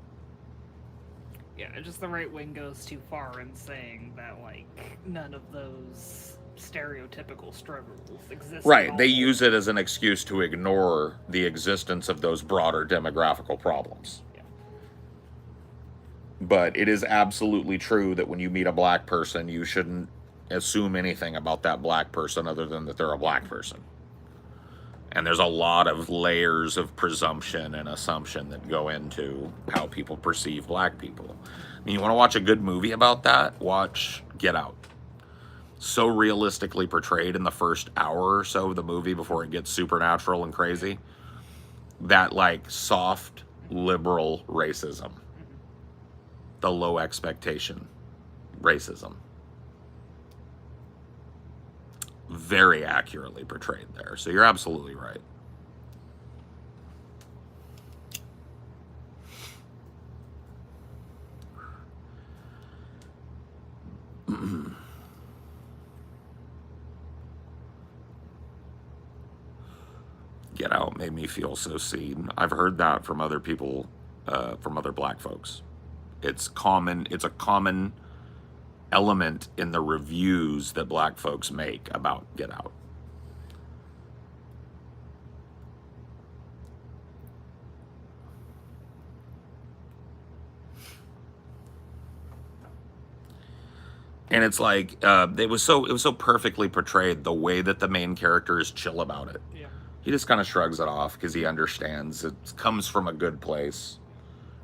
Yeah, just the right wing goes too far in saying that like none of those stereotypical struggles exist. Right. At They all. use it as an excuse to ignore the existence of those broader demographical problems. Yeah. But it is absolutely true that when you meet a black person, you shouldn't assume anything about that black person other than that they're a black person. And there's a lot of layers of presumption and assumption that go into how people perceive black people. I mean, you want to watch a good movie about that? Watch Get Out. So realistically portrayed in the first hour or so of the movie before it gets supernatural and crazy. That, like, soft, liberal racism. The low expectation racism. Very accurately portrayed there. So you're absolutely right. Get Out made me feel so seen. I've heard that from other people, from other black folks. It's common. It's a common element in the reviews that black folks make about Get Out. And it's like it was so perfectly portrayed, the way that the main character is chill about it. Yeah. He just kind of shrugs it off because he understands it comes from a good place,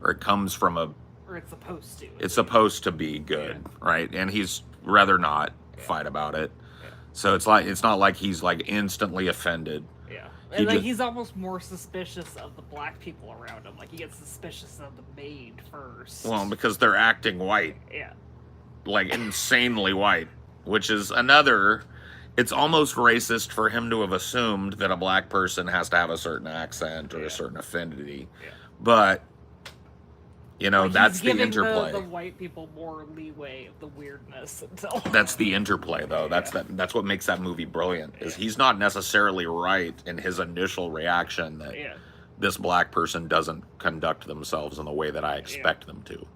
or it comes from a. Or it's supposed to. It's supposed to be good, right? And he's rather not fight about it. Yeah. So it's not like he's like instantly offended. Yeah. He And like just- he's almost more suspicious of the black people around him. Like he gets suspicious of the maid first. Well, because they're acting white, yeah. like insanely white, which is another. It's almost racist for him to have assumed that a black person has to have a certain accent or a certain affinity. Yeah. But you know, Like, that's he's the giving interplay. The white people more leeway of the weirdness until. That's the interplay, though. That's what makes that movie brilliant. Is he's not necessarily right in his initial reaction that Yeah. this black person doesn't conduct themselves in the way that I expect them to. You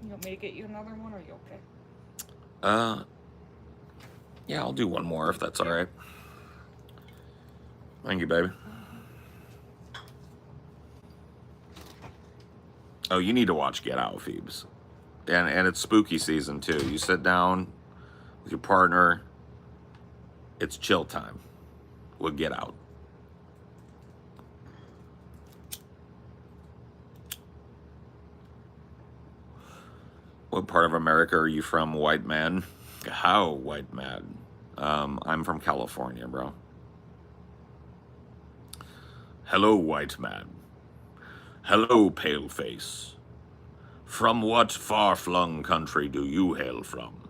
want me to get you another one? Or are you okay? Yeah, I'll do one more if that's all right. Thank you, baby. Oh, you need to watch Get Out, Phoebes. And it's spooky season, too. You sit down with your partner. It's chill time. We'll Get Out. What part of America are you from, white man? How, white man? I'm from California, bro. Hello, white man. Hello, paleface. From what far-flung country do you hail from?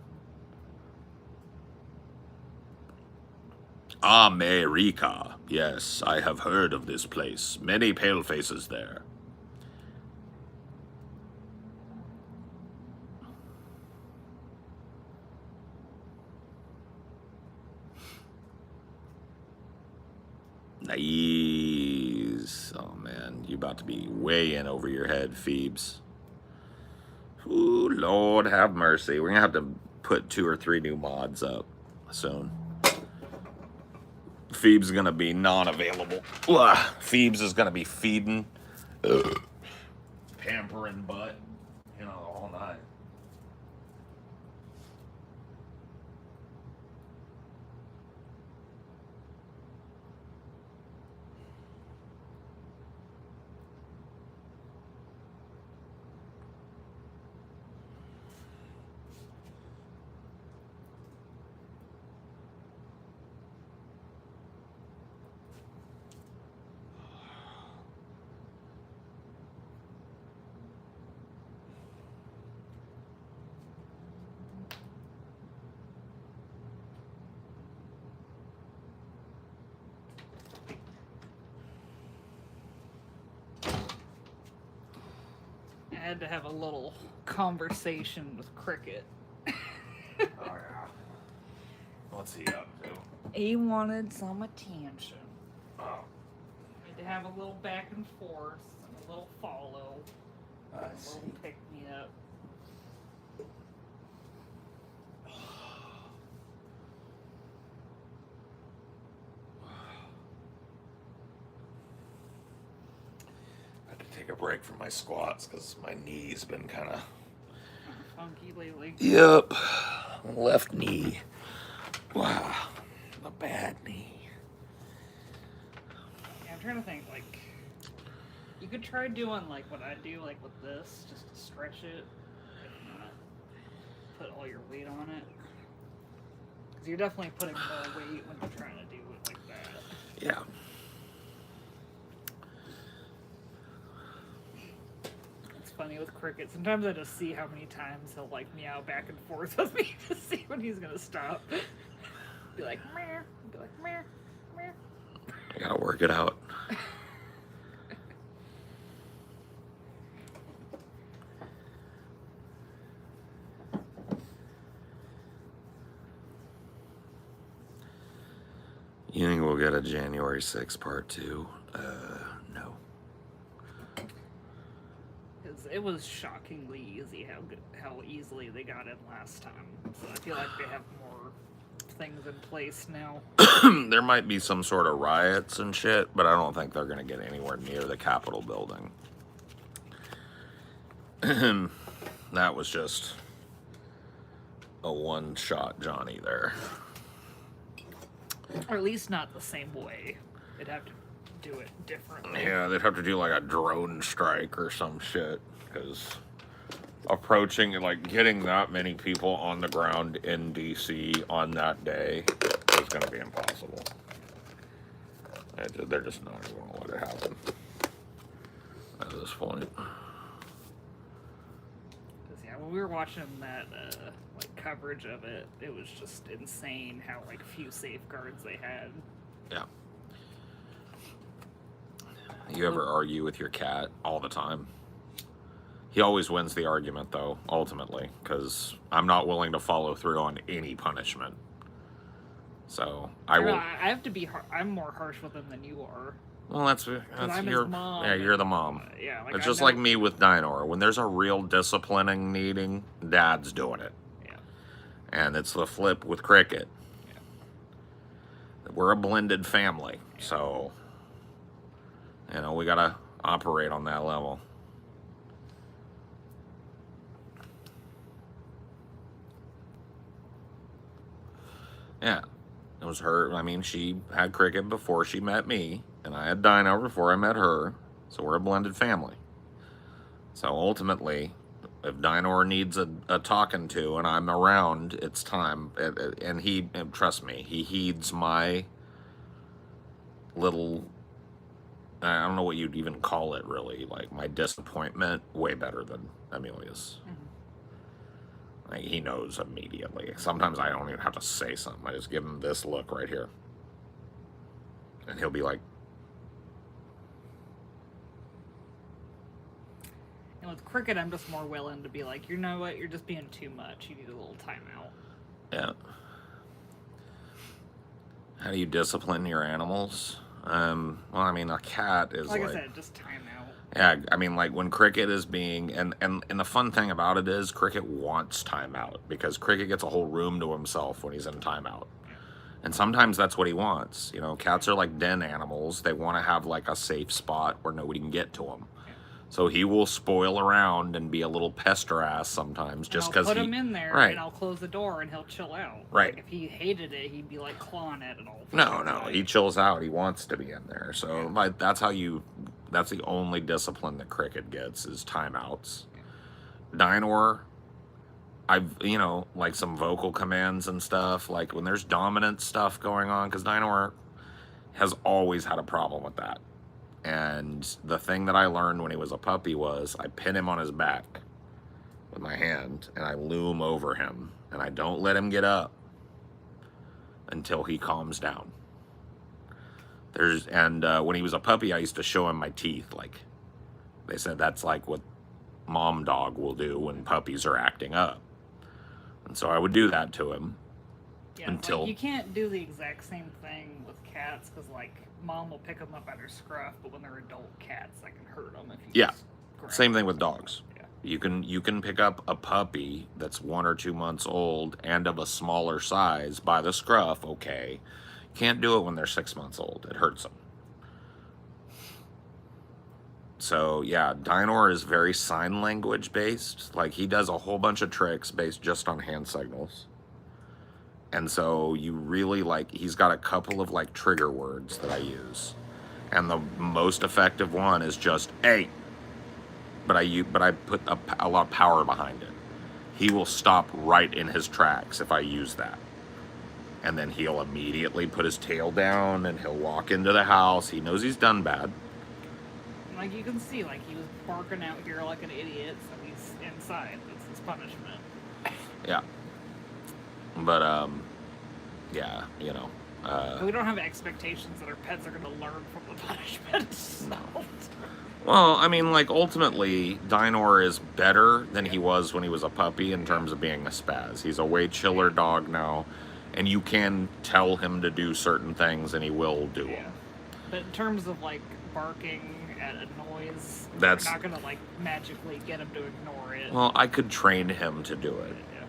America. Yes, I have heard of this place. Many palefaces there. Nice. Oh man, you about to be way in over your head, Phoebes. Ooh, Lord have mercy. We're gonna have to put 2 or 3 new mods up soon. Phoebes is gonna be non-available. Ugh. Phoebes is gonna be feeding, pampering butt, you know, all night. I had to have a little conversation with Cricket. Oh yeah. What's he up to? He wanted some attention. Need to have a little back and forth, and a little follow, I a see. little pick me up. I had to take a break from my squats because my knee's been kind of. Funky lately. Yep. Left knee. Wow. A bad knee. Yeah, I'm trying to think, like, you could try doing, like, what I do, like, with this, just to stretch it, if not, put all your weight on it. Because you're definitely putting more weight when you're trying to do it like that. Yeah. It's funny with Cricket. Sometimes I just see how many times he'll, like, meow back and forth with me to see when he's gonna stop. Be like, meh. Be like, meh, meh. I gotta work it out. You think we'll get a January 6th part 2? No. Because it was shockingly easy how easily they got in last time. So I feel like they have more things in place now. There might be some sort of riots and shit, but I don't think they're gonna get anywhere near the Capitol building. That was just a one-shot Johnny there. Or at least not the same way. They'd have to do it differently. Yeah, they'd have to do like a drone strike or some shit, because approaching, like, getting that many people on the ground in DC on that day is going to be impossible. They're just not going to let it happen at this point. 'Cause, yeah, when we were watching that like coverage of it, it was just insane how like few safeguards they had. Yeah. You ever argue with your cat? All the time. He always wins the argument, though, ultimately, because I'm not willing to follow through on any punishment. So I will. I have to be. I'm more harsh with him than you are. Well, that's I'm your his mom. yeah. You're the mom. Yeah, like It's I just know- like me with Dinor. When there's a real disciplining needing, Dad's doing it. Yeah. And it's the flip with Cricket. Yeah. We're a blended family, so we gotta operate on that level. Yeah, it was her. I mean, she had Cricket before she met me, and I had Dino before I met her. So we're a blended family. So ultimately, if Dinor needs a talking to and I'm around, it's time. And trust me, he heeds my little, I don't know what you'd even call it really, like my disappointment, way better than Amelia's. Mm-hmm. Like, he knows immediately. Sometimes I don't even have to say something. I just give him this look right here. And he'll be like, And with Cricket, I'm just more willing to be like, you know what, you're just being too much. You need a little timeout. yeah. How do you discipline your animals? Well, I mean, a cat is Like I said, just timeout. yeah, I mean, like when Cricket is being, and the fun thing about it is Cricket wants timeout because Cricket gets a whole room to himself when he's in timeout. And sometimes that's what he wants. Cats are like den animals. They want to have like a safe spot where nobody can get to them. So he will spoil around and be a little pester ass sometimes just I'll because put him in there, right. and I'll close the door, and he'll chill out. Right. Like, if he hated it, he'd be like clawing at it all. No, he chills out. He wants to be in there. So like that's the only discipline that Cricket gets is timeouts. Dinor, like some vocal commands and stuff, like when there's dominant stuff going on, because Dinor has always had a problem with that. And the thing that I learned when he was a puppy was I pin him on his back with my hand and I loom over him and I don't let him get up until he calms down. When he was a puppy, I used to show him my teeth. Like they said, that's like what mom dog will do when puppies are acting up. And so I would do that to him. Yeah, Until- like, you can't do the exact same thing with cats because, like, mom will pick them up at her scruff, but when they're adult cats, that can hurt them if you Yeah. just grab Same them. thing with dogs. Yeah. You can pick up a puppy that's 1 or 2 months old and of a smaller size by the scruff, okay. Can't do it when they're 6 months old. It hurts them. So yeah, Dynor is very sign language based. Like he does a whole bunch of tricks based just on hand signals. And so you really like, he's got a couple of like trigger words that I use. And the most effective one is just, hey. But I put a lot of power behind it. He will stop right in his tracks if I use that. And then he'll immediately put his tail down and he'll walk into the house. He knows he's done bad. Like, you can see, like, he was barking out here like an idiot, so he's inside. That's his punishment. Yeah. But, yeah, you know. But we don't have expectations that our pets are going to learn from the punishment. So. Well, I mean, like, ultimately, Dynor is better than he was when he was a puppy in terms of being a spaz. He's a way chiller dog now, and you can tell him to do certain things, and he will do Yeah. them. But in terms of, like, barking at a noise, That's- you're not going to, like, magically get him to ignore it. Well, I could train him to do it, Yeah.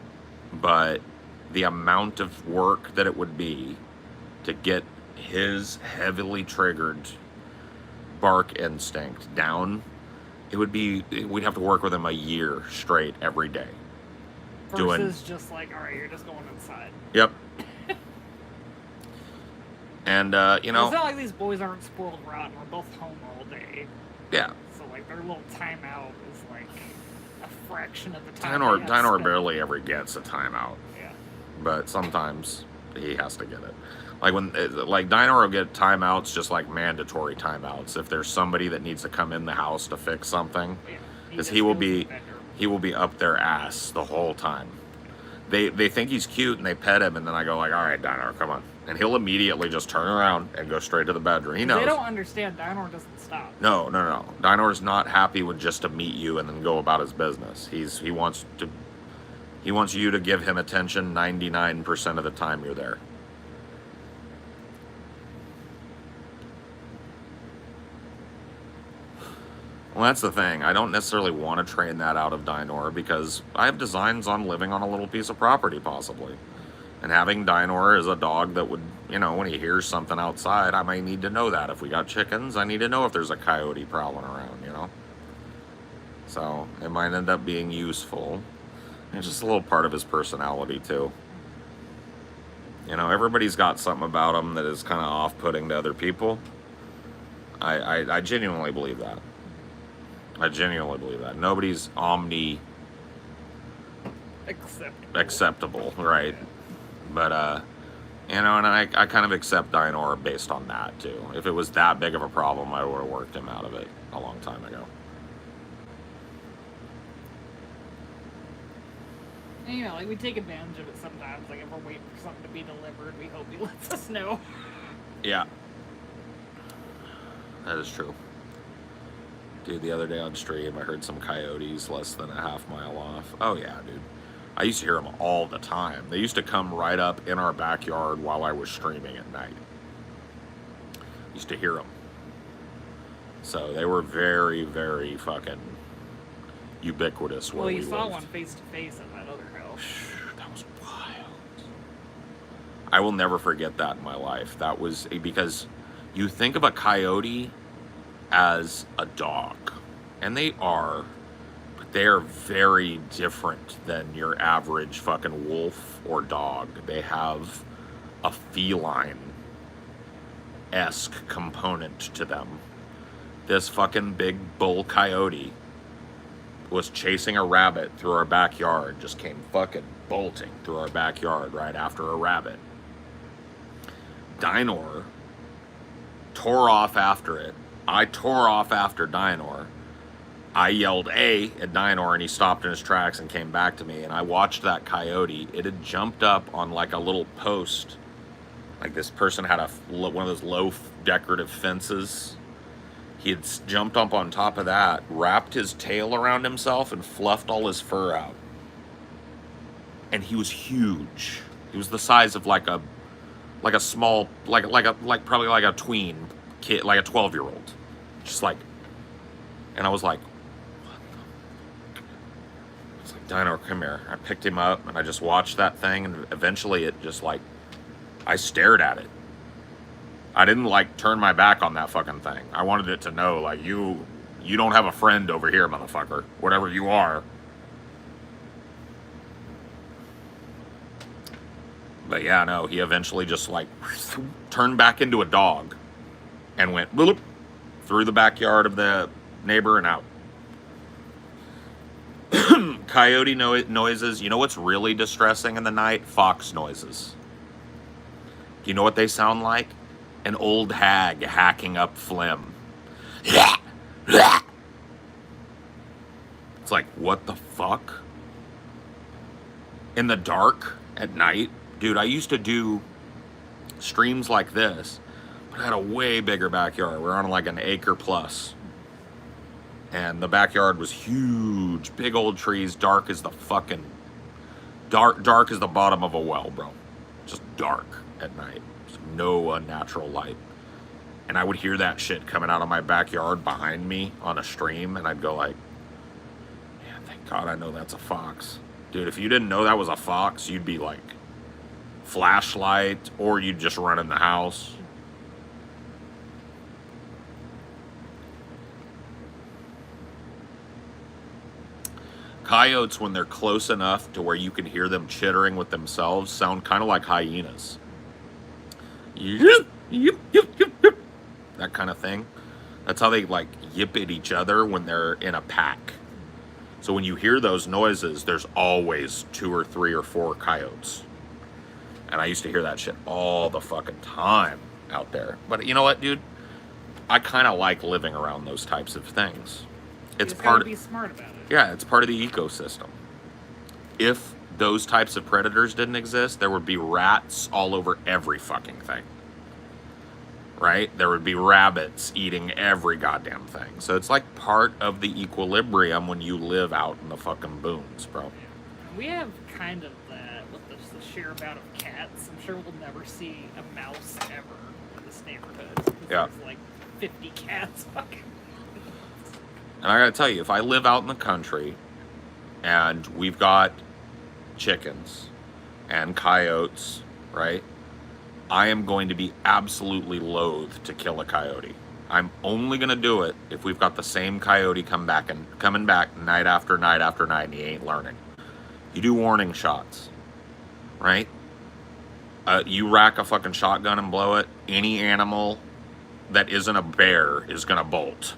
but the amount of work that it would be to get his heavily triggered bark instinct down, we'd have to work with him a year straight every day. Versus just like, all right, you're just going inside. Yep. And, you know, It's not like these boys aren't spoiled rotten. We're both home all day. yeah. So, like, their little timeout is, like, a fraction of the time. they have Dynor spent. barely ever gets a timeout, Yeah. but sometimes he has to get it. Like like Dynor will get timeouts, just like mandatory timeouts. If there's somebody that needs to come in the house to fix something, Yeah. because just he will goes to be the bedroom. he will be up their ass the whole time. They think he's cute and they pet him, and then I go like, all right, Dynor, come on, and he'll immediately just turn around and go straight to the bedroom. He knows. They don't understand. Dynor doesn't stop. No. Dynor's not happy with just to meet you and then go about his business. He wants you to give him attention 99% of the time you're there. Well, that's the thing. I don't necessarily want to train that out of Dynor because I have designs on living on a little piece of property, possibly. And having Dynor as a dog that would, you know, when he hears something outside, I might need to know that. If we got chickens, I need to know if there's a coyote prowling around, you know? So it might end up being useful. It's just a little part of his personality, too. You know, everybody's got something about them that is kind of off-putting to other people. I genuinely believe that. I genuinely believe that. Nobody's acceptable, right? But, you know, and I kind of accept Dynor based on that, too. If it was that big of a problem, I would have worked him out of it a long time ago. And, you know, like, we take advantage of it sometimes. Like, if we're waiting for something to be delivered, we hope he lets us know. Yeah. That is true. Dude, the other day on stream, I heard some coyotes less than a half mile off. Oh, yeah, dude. I used to hear them all the time. They used to come right up in our backyard while I was streaming at night. Used to hear them. So they were very, very fucking ubiquitous where Well, we you saw lived. one face to face at that other house. That was wild. I will never forget that in my life. That was because you think of a coyote as a dog, and they are, but they are very different than your average fucking wolf or dog. They have a feline-esque component to them. This fucking big bull coyote was chasing a rabbit through our backyard, just came fucking bolting through our backyard right after a rabbit. Dynor tore off after it. I tore off after Dynor. I yelled A at Dynor and he stopped in his tracks and came back to me, and I watched that coyote. It had jumped up on like a little post. Like this person had one of those low decorative fences. He had jumped up on top of that, wrapped his tail around himself, and fluffed all his fur out. And he was huge. He was the size of like a small, probably like a tween kid, like a 12-year-old. Just like, and I was like, it's like, Dino, come here. I picked him up and I just watched that thing, and eventually it just like, I stared at it. I didn't like turn my back on that fucking thing. I wanted it to know, like, you don't have a friend over here, motherfucker. Whatever you are. But yeah, no, he eventually just like turned back into a dog and went bloop, through the backyard of the neighbor and out. Coyote noises. You know what's really distressing in the night? Fox noises. You know what they sound like? An old hag hacking up phlegm. It's like, what the fuck? In the dark at night? Dude, I used to do streams like this, but I had a way bigger backyard. We were on like an acre plus. And the backyard was huge, big old trees, dark as the fucking, dark as the bottom of a well, bro. Just dark at night. Just no unnatural light. And I would hear that shit coming out of my backyard behind me on a stream, and I'd go like, man, thank God I know that's a fox. Dude, if you didn't know that was a fox, you'd be like, flashlight, or you'd just run in the house. Coyotes, when they're close enough to where you can hear them chittering with themselves, sound kind of like hyenas. Yip, yip, yip, yip, yip. That kind of thing. That's how they like yip at each other when they're in a pack. So when you hear those noises, there's always 2 or 3 or 4 coyotes. And I used to hear that shit all the fucking time out there. But you know what, dude? I kind of like living around those types of things. It's You part gotta be smart about it. Yeah, it's part of the ecosystem. If those types of predators didn't exist, there would be rats all over every fucking thing. Right? There would be rabbits eating every goddamn thing. So it's like part of the equilibrium when you live out in the fucking boons, bro. We have kind of that with the sheer amount of cats. I'm sure we'll never see a mouse ever in this neighborhood. 'Cause Yeah. There's like 50 cats fucking. And I gotta tell you, if I live out in the country and we've got chickens and coyotes, right? I am going to be absolutely loath to kill a coyote. I'm only gonna do it if we've got the same coyote coming back night after night after night, and he ain't learning. You do warning shots, right? You rack a fucking shotgun and blow it. Any animal that isn't a bear is gonna bolt,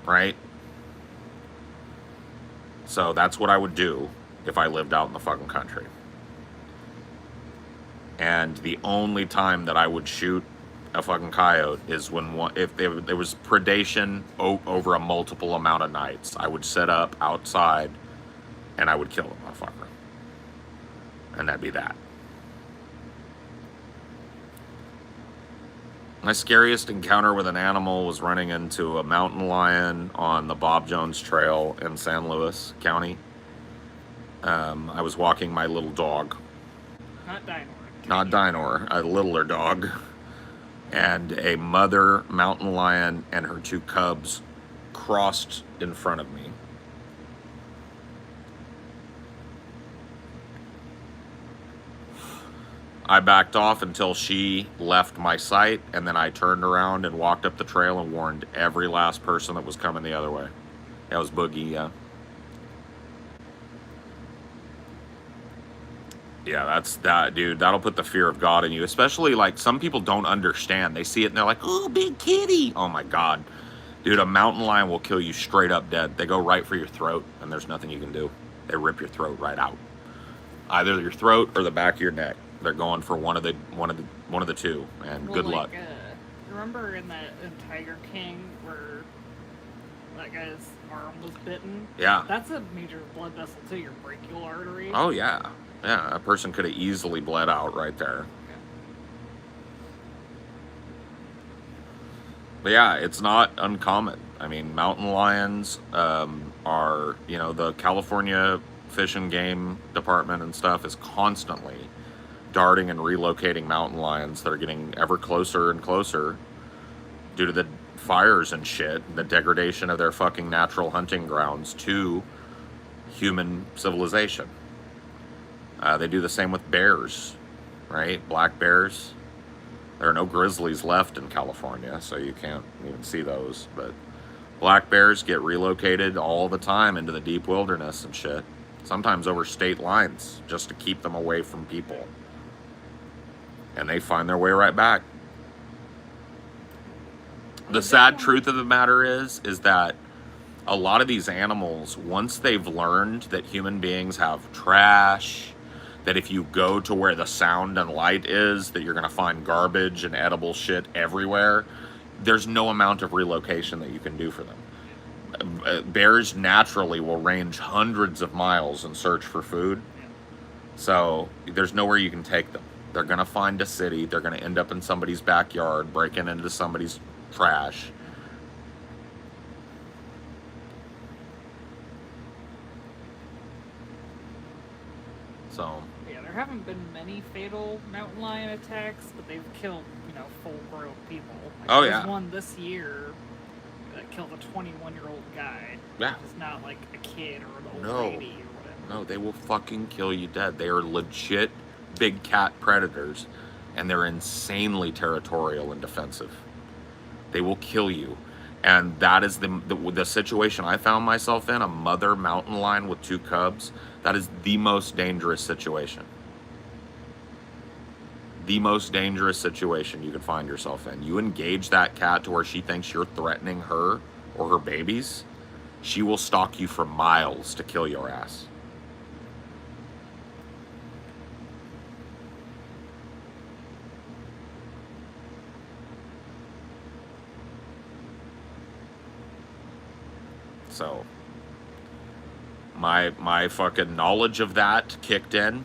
right? So that's what I would do if I lived out in the fucking country. And the only time that I would shoot a fucking coyote is if there was predation over a multiple amount of nights. I would set up outside and I would kill a motherfucker. And that'd be that. My scariest encounter with an animal was running into a mountain lion on the Bob Jones Trail in San Luis County. I was walking my little dog. Not Dinor. A littler dog. And a mother mountain lion and her 2 cubs crossed in front of me. I backed off until she left my sight, and then I turned around and walked up the trail and warned every last person that was coming the other way. That was Boogie, yeah. Yeah, that's that, dude. That'll put the fear of God in you. Especially, like, some people don't understand. They see it and they're like, oh, big kitty. Oh, my God. Dude, a mountain lion will kill you straight up dead. They go right for your throat, and there's nothing you can do. They rip your throat right out. Either your throat or the back of your neck. They're going for one of the two, and good luck. Remember in Tiger King where that guy's arm was bitten? Yeah. That's a major blood vessel too, your brachial artery. Oh, yeah. Yeah, a person could have easily bled out right there. But yeah, it's not uncommon. I mean, mountain lions are, the California Fish and Game Department and stuff is constantly darting and relocating mountain lions that are getting ever closer and closer due to the fires and shit, the degradation of their fucking natural hunting grounds to human civilization. They do the same with bears, right? Black bears. There are no grizzlies left in California, so you can't even see those. But black bears get relocated all the time into the deep wilderness and shit. Sometimes over state lines, just to keep them away from people. And they find their way right back. The sad truth of the matter is that a lot of these animals, once they've learned that human beings have trash, that if you go to where the sound and light is, that you're going to find garbage and edible shit everywhere, there's no amount of relocation that you can do for them. Bears naturally will range hundreds of miles in search for food, so there's nowhere you can take them. They're going to find a city, they're going to end up in somebody's backyard, breaking into somebody's trash. So Yeah, there haven't been many fatal mountain lion attacks, but they've killed, full-grown people. Like, Oh, there's yeah. one this year that killed a 21-year-old guy. Yeah. It's not like a kid or an old No. lady or whatever. no, they will fucking kill you dead. They are legit big cat predators, and they're insanely territorial and defensive. They will kill you. And that is the situation I found myself in, a mother mountain lion with 2 cubs. That is the most dangerous situation. The most dangerous situation you could find yourself in. You engage that cat to where she thinks you're threatening her or her babies, she will stalk you for miles to kill your ass. So my fucking knowledge of that kicked in.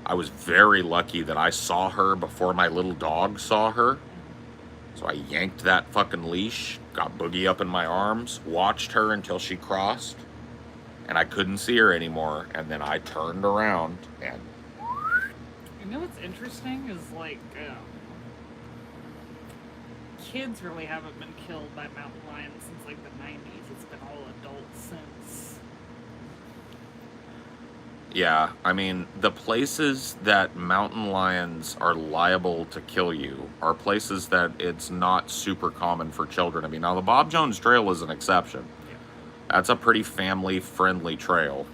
I was very lucky that I saw her before my little dog saw her. So I yanked that fucking leash, got Boogie up in my arms, watched her until she crossed, and I couldn't see her anymore. And then I turned around and What's interesting is kids really haven't been killed by mountain lions since like the 90s. It's been all adults since. yeah, I mean, the places that mountain lions are liable to kill you are places that it's not super common for children. I mean, now the Bob Jones Trail is an exception. Yeah. That's a pretty family-friendly trail.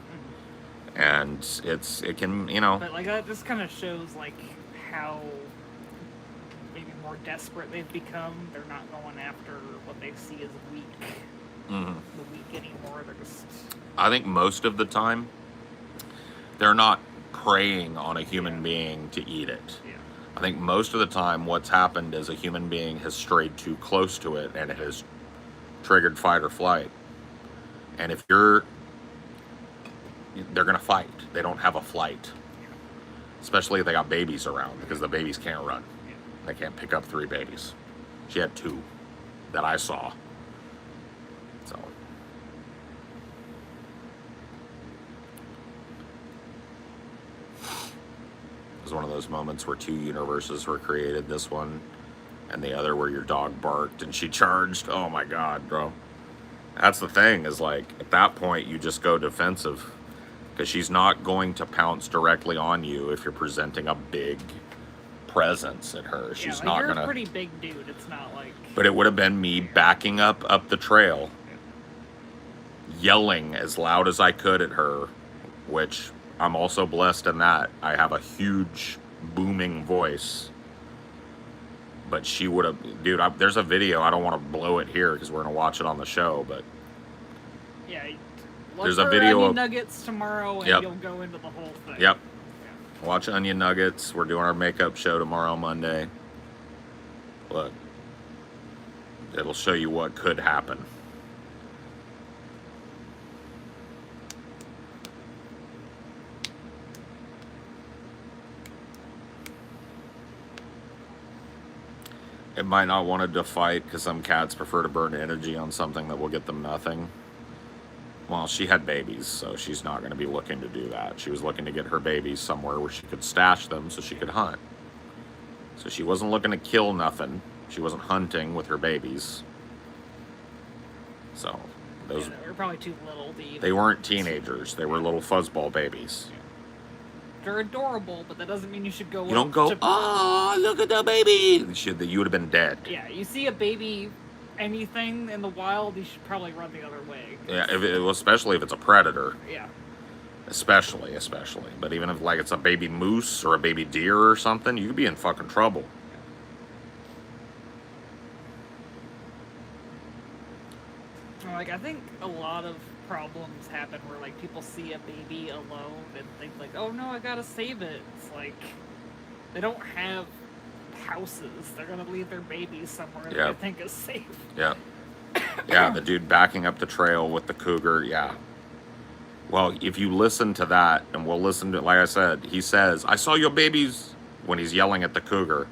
And it can, But that just kind of shows how maybe more desperate they've become. They're not going after what they see as weak. mhm. The weak anymore. They're just. I think most of the time, they're not preying on a human being to eat it. Yeah. I think most of the time what's happened is a human being has strayed too close to it and it has triggered fight or flight. And if they're going to fight. They don't have a flight. Especially if they got babies around, because the babies can't run. Yeah. They can't pick up 3 babies. She had 2 that I saw. So. It was one of those moments where 2 universes were created. This one and the other where your dog barked and she charged. Oh my God, bro. That's the thing, is at that point you just go defensive. Because she's not going to pounce directly on you if you're presenting a big presence at her. She's not you're gonna. a pretty big dude. It's not like. But it would have been me backing up the trail, yelling as loud as I could at her, which I'm also blessed in that I have a huge booming voice. But she would have, dude. There's a video. I don't want to blow it here because we're gonna watch it on the show, but. Yeah. There's Look a for video Onion of- Nuggets tomorrow, and Yep. you'll go into the whole thing. Yep. Yeah. Watch Onion Nuggets. We're doing our makeup show tomorrow, Monday. Look, it'll show you what could happen. It might not want to fight because some cats prefer to burn energy on something that will get them nothing. Well, she had babies, so she's not going to be looking to do that. She was looking to get her babies somewhere where she could stash them so she could hunt. So she wasn't looking to kill nothing. She wasn't hunting with her babies. So those Yeah, they were probably too little to even. they weren't teenagers. They were little fuzzball babies. They're adorable, but that doesn't mean you should go. You don't up go, to- oh, look at the baby. You would have been dead. Yeah, you see a baby, anything in the wild, you should probably run the other way. 'cause- Yeah, especially if it's a predator. Yeah. Especially. But even if like it's a baby moose or a baby deer or something, you could be in fucking trouble. Like, I think a lot of problems happen where, like, people see a baby alone and think, like, oh no, I gotta save it. It's like, they don't have houses. They're gonna leave their babies somewhere that Yeah. they think is safe. Yeah. Yeah, the dude backing up the trail with the cougar, yeah. Well, if you listen to that, and we'll listen to, like I said, he says, I saw your babies, when he's yelling at the cougar.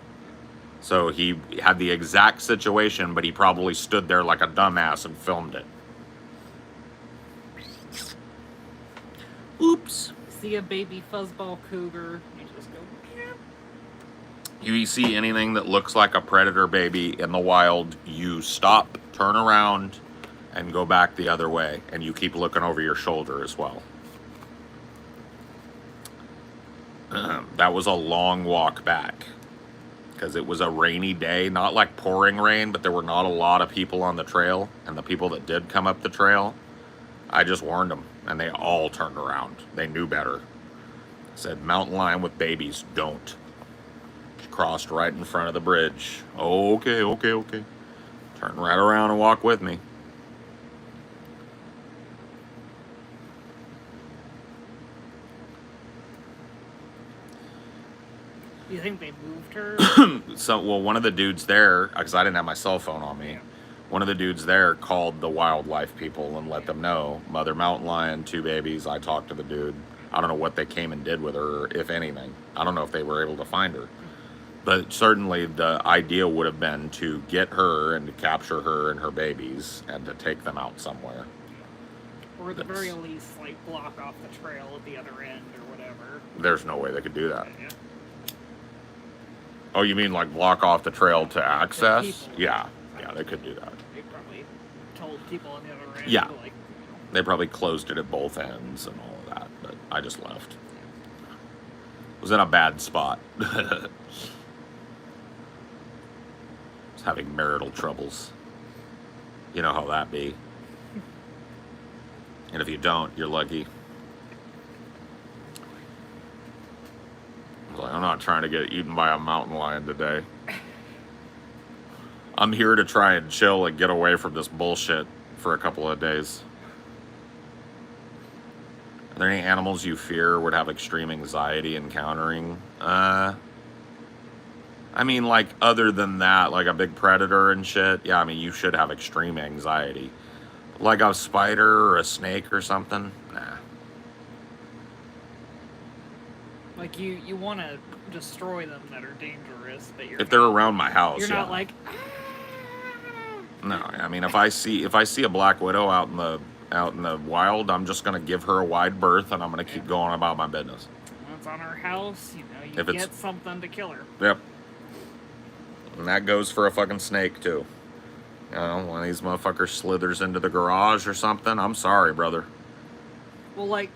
So he had the exact situation, but he probably stood there like a dumbass and filmed it. Oops. See a baby fuzzball cougar, you just go, yeah. You see anything that looks like a predator baby in the wild, you stop, turn around, and go back the other way. And you keep looking over your shoulder as well. That was a long walk back. Because it was a rainy day. Not like pouring rain, but there were not a lot of people on the trail. And the people that did come up the trail, I just warned them. And they all turned around. They knew better. Said, mountain lion with babies, don't. She crossed right in front of the bridge. Okay. Turn right around and walk with me. You think they moved her? So, well, one of the dudes there, because I didn't have my cell phone on me, one of the dudes there called the wildlife people and let them know, mother mountain lion, 2 babies. I talked to the dude. I don't know what they came and did with her, if anything. I don't know if they were able to find her. But certainly the idea would have been to get her and to capture her and her babies and to take them out somewhere. Or at the That's- very least, like, block off the trail at the other end or whatever. There's no way they could do that. Yeah. Oh, you mean like block off the trail to access? people. Yeah, they could do that. They probably told people on the other end, Yeah. like, They probably closed it at both ends and all of that, but I just left. It was in a bad spot. Was having marital troubles. You know how that be. And if you don't, you're lucky. I was like, I'm not trying to get eaten by a mountain lion today. I'm here to try and chill and get away from this bullshit for a couple of days. Are there any animals you fear would have extreme anxiety encountering? I mean, like, other than that, like a big predator and shit, yeah, I mean, you should have extreme anxiety. Like a spider or a snake or something? Nah. Like, you want to destroy them that are dangerous, but you're If they're around my house, you're yeah. not like, No, I mean, if I see a black widow out in the wild, I'm just gonna give her a wide berth and I'm gonna keep going about my business. it's on our house, you know, you If it's- get something to kill her. Yep. And that goes for a fucking snake too. You know, one of these motherfuckers slithers into the garage or something. I'm sorry, brother. Well, like,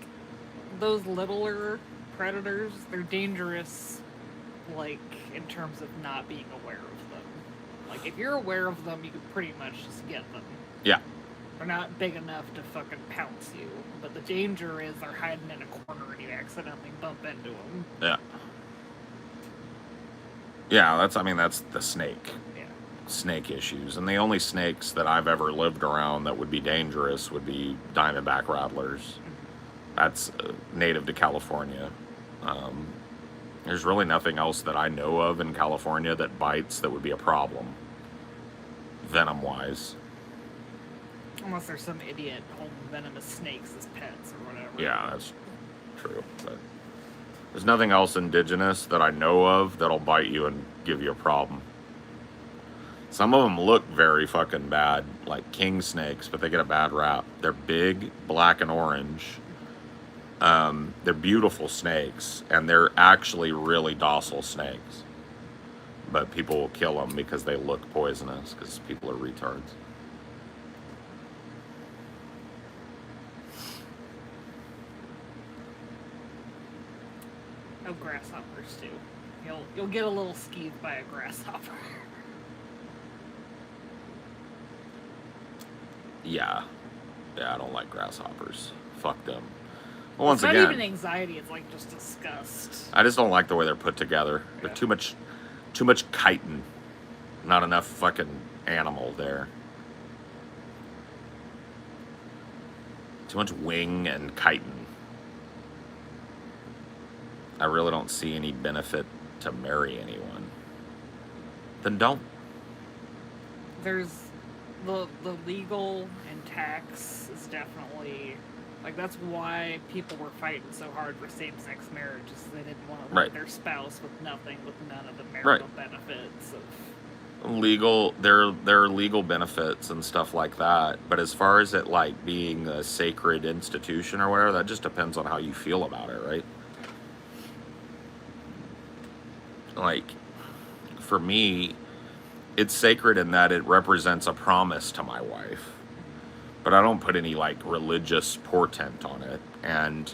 those littler predators, they're dangerous, like, in terms of not being aware of them. Like, if you're aware of them, you can pretty much just get them. Yeah. They're not big enough to fucking pounce you. But the danger is they're hiding in a corner and you accidentally bump into them. Yeah. Yeah, that's the snake. Yeah. Snake issues. And the only snakes that I've ever lived around that would be dangerous would be diamondback rattlers. That's native to California. There's really nothing else that I know of in California that bites that would be a problem, venom-wise. Unless there's some idiot holding venomous snakes as pets or whatever. Yeah, that's true. But there's nothing else indigenous that I know of that'll bite you and give you a problem. Some of them look very fucking bad, like king snakes, but they get a bad rap. They're big, black and orange. They're beautiful snakes, and they're actually really docile snakes. But people will kill them because they look poisonous, because people are retards. Oh, grasshoppers too. You'll get a little skeeved by a grasshopper. Yeah. Yeah, I don't like grasshoppers. Fuck them. Well, once It's not again, even anxiety, it's like just disgust. I just don't like the way they're put together. They're Yeah. too much chitin. Not enough fucking animal there. Too much wing and chitin. I really don't see any benefit to marry anyone. Then don't. There's the legal and tax is definitely like that's why people were fighting so hard for same-sex marriages. They didn't want to Right. leave their spouse with nothing, with none of the marital Right. benefits of. There are legal benefits and stuff like that, but as far as it like being a sacred institution or whatever, that just depends on how you feel about it, right? Like, for me, it's sacred in that it represents a promise to my wife, but I don't put any like religious portent on it. And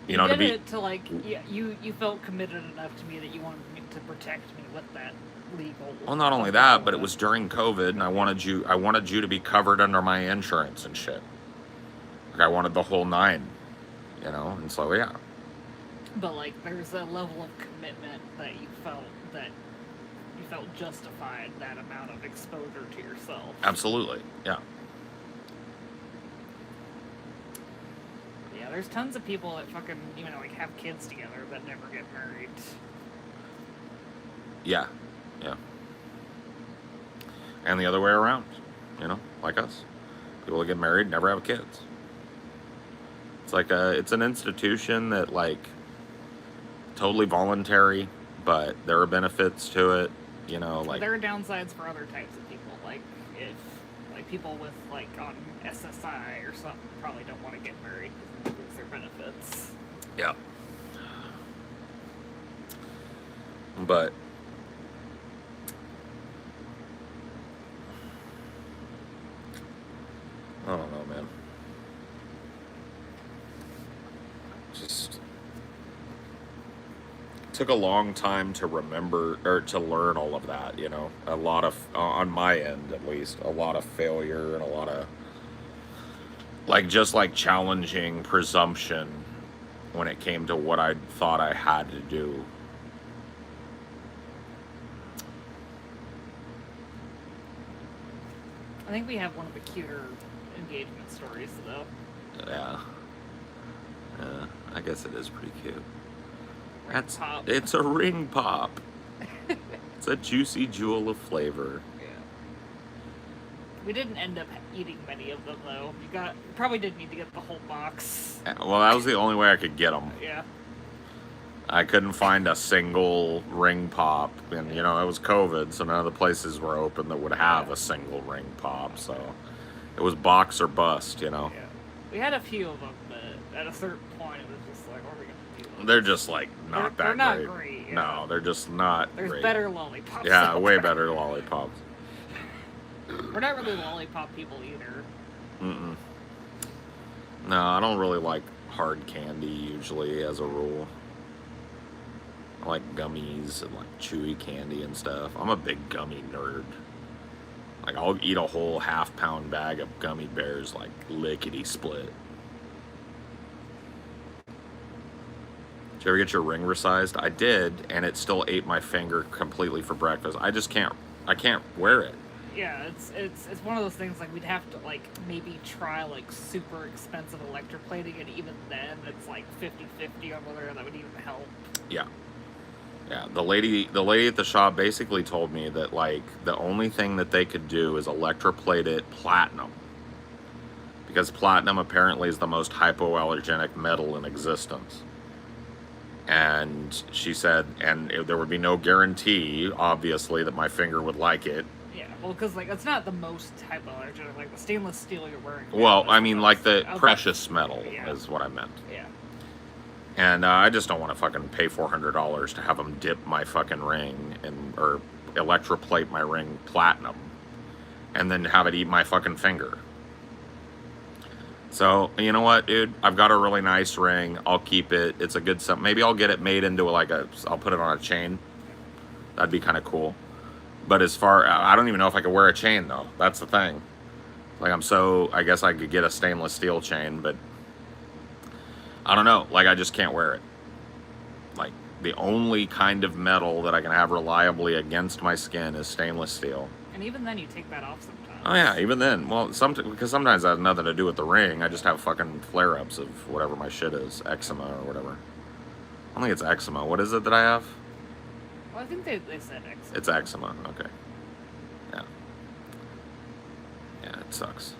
you know, to did be it to like you felt committed enough to me that you wanted me to protect me with that legal. well, not only that, but it was during COVID, and I wanted you to be covered under my insurance and shit. Like I wanted the whole nine, you know. And so yeah, But like, there's a level of commitment that you felt justified that amount of exposure to yourself. absolutely, yeah. Yeah, there's tons of people that fucking like have kids together that never get married. Yeah, yeah. And the other way around, you know, like us. People that get married never have kids. It's like it's an institution that like totally voluntary, but there are benefits to it, you know, like There are downsides for other types of people, like if like people with like on SSI or something probably don't want to get married because they lose their benefits. yeah. But I don't know, man. Just took a long time to remember or to learn all of that, you know. A lot of on my end at least, a lot of failure and a lot of just like challenging presumption when it came to what I thought I had to do. I think we have one of the cuter engagement stories though. Yeah. Yeah, I guess it is pretty cute. Ring pop. It's a ring pop. It's a juicy jewel of flavor. Yeah. We didn't end up eating many of them though. You probably did need to get the whole box. Well, that was the only way I could get them. Yeah. I couldn't find a single ring pop, and you know it was COVID, so none of the places were open that would have a single ring pop. So it was box or bust, you know. Yeah. We had a few of them, but at a certain point it was just like, what are we gonna do? They're just like not They're that not great. great, yeah. No, they're just not. There's great. better lollipops. Yeah, out way there. better lollipops. We're not really lollipop people either. Mm-mm. No, I don't really like hard candy usually as a rule. I like gummies and like chewy candy and stuff. I'm a big gummy nerd. Like I'll eat a whole half-pound bag of gummy bears like lickety split. Did you ever get your ring resized? I did, and it still ate my finger completely for breakfast. I can't wear it. Yeah, it's one of those things like we'd have to like maybe try like super expensive electroplating, and even then it's like 50-50 on whether that would even help. Yeah. Yeah, the lady at the shop basically told me that like the only thing that they could do is electroplate it platinum. Because platinum apparently is the most hypoallergenic metal in existence. And she said, and there would be no guarantee, obviously, that my finger would like it, well, because like it's not the most hypoallergenic. Like the stainless steel you're wearing. now Well, is I mean, like the most- precious metal Yeah. is what I meant. Yeah. And I just don't want to fucking pay $400 to have them dip my fucking ring or electroplate my ring platinum, and then have it eat my fucking finger. So you know what, dude? I've got a really nice ring. I'll keep it. It's a good something. Maybe I'll get it made into I'll put it on a chain. That'd be kind of cool. But I don't even know if I could wear a chain though. That's the thing. Like I guess I could get a stainless steel chain, but I don't know. Like I just can't wear it. Like the only kind of metal that I can have reliably against my skin is stainless steel. And even then, you take that off sometimes. Oh yeah, even then. Well, because sometimes that has nothing to do with the ring. I just have fucking flare-ups of whatever my shit is, eczema or whatever. I don't think it's eczema. What is it that I have? Well, I think they said X. It's eczema. Okay. Yeah. Yeah, it sucks,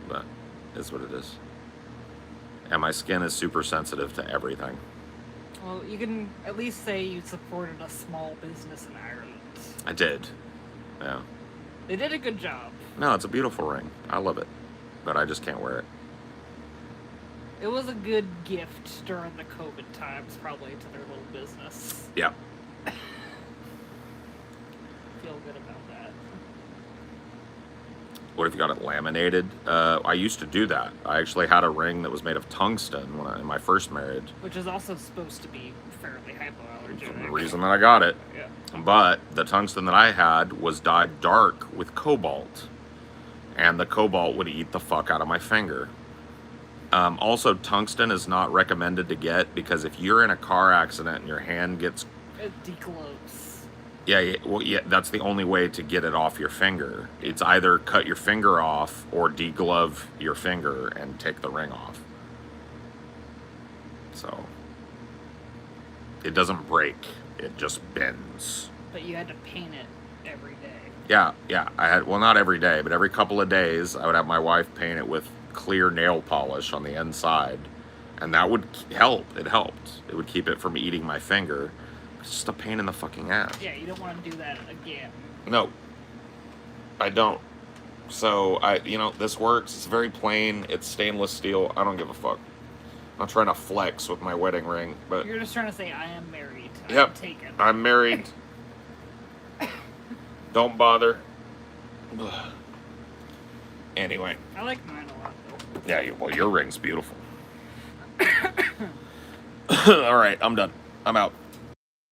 but it's what it is. And my skin is super sensitive to everything. Well, you can at least say you supported a small business in Ireland. I did. Yeah. They did a good job. No, it's a beautiful ring. I love it, but I just can't wear it. It was a good gift during the COVID times, probably, to their little business. Yeah. Feel good about that. What if you got it laminated? I used to do that. I actually had a ring that was made of tungsten in my first marriage. Which is also supposed to be fairly From hypoallergenic. the reason that I got it. Yeah. But the tungsten that I had was dyed dark with cobalt. And the cobalt would eat the fuck out of my finger. Also, tungsten is not recommended to get because if you're in a car accident and your hand gets... It decloves. Yeah, that's the only way to get it off your finger. It's either cut your finger off or deglove your finger and take the ring off. So, it doesn't break. It just bends. But you had to paint it every day. Yeah, I had, well, not every day, but every couple of days, I would have my wife paint it with clear nail polish on the inside, and that would help. It helped. It would keep it from eating my finger. It's just a pain in the fucking ass. Yeah, you don't want to do that again. No, I don't. So, this works. It's very plain. It's stainless steel. I don't give a fuck. I'm not trying to flex with my wedding ring, but You're just trying to say, I am married. Yep. I'm taken. I'm married. Don't bother. Anyway. I like mine a lot, though. Yeah, well, your ring's beautiful. All right, I'm done. I'm out.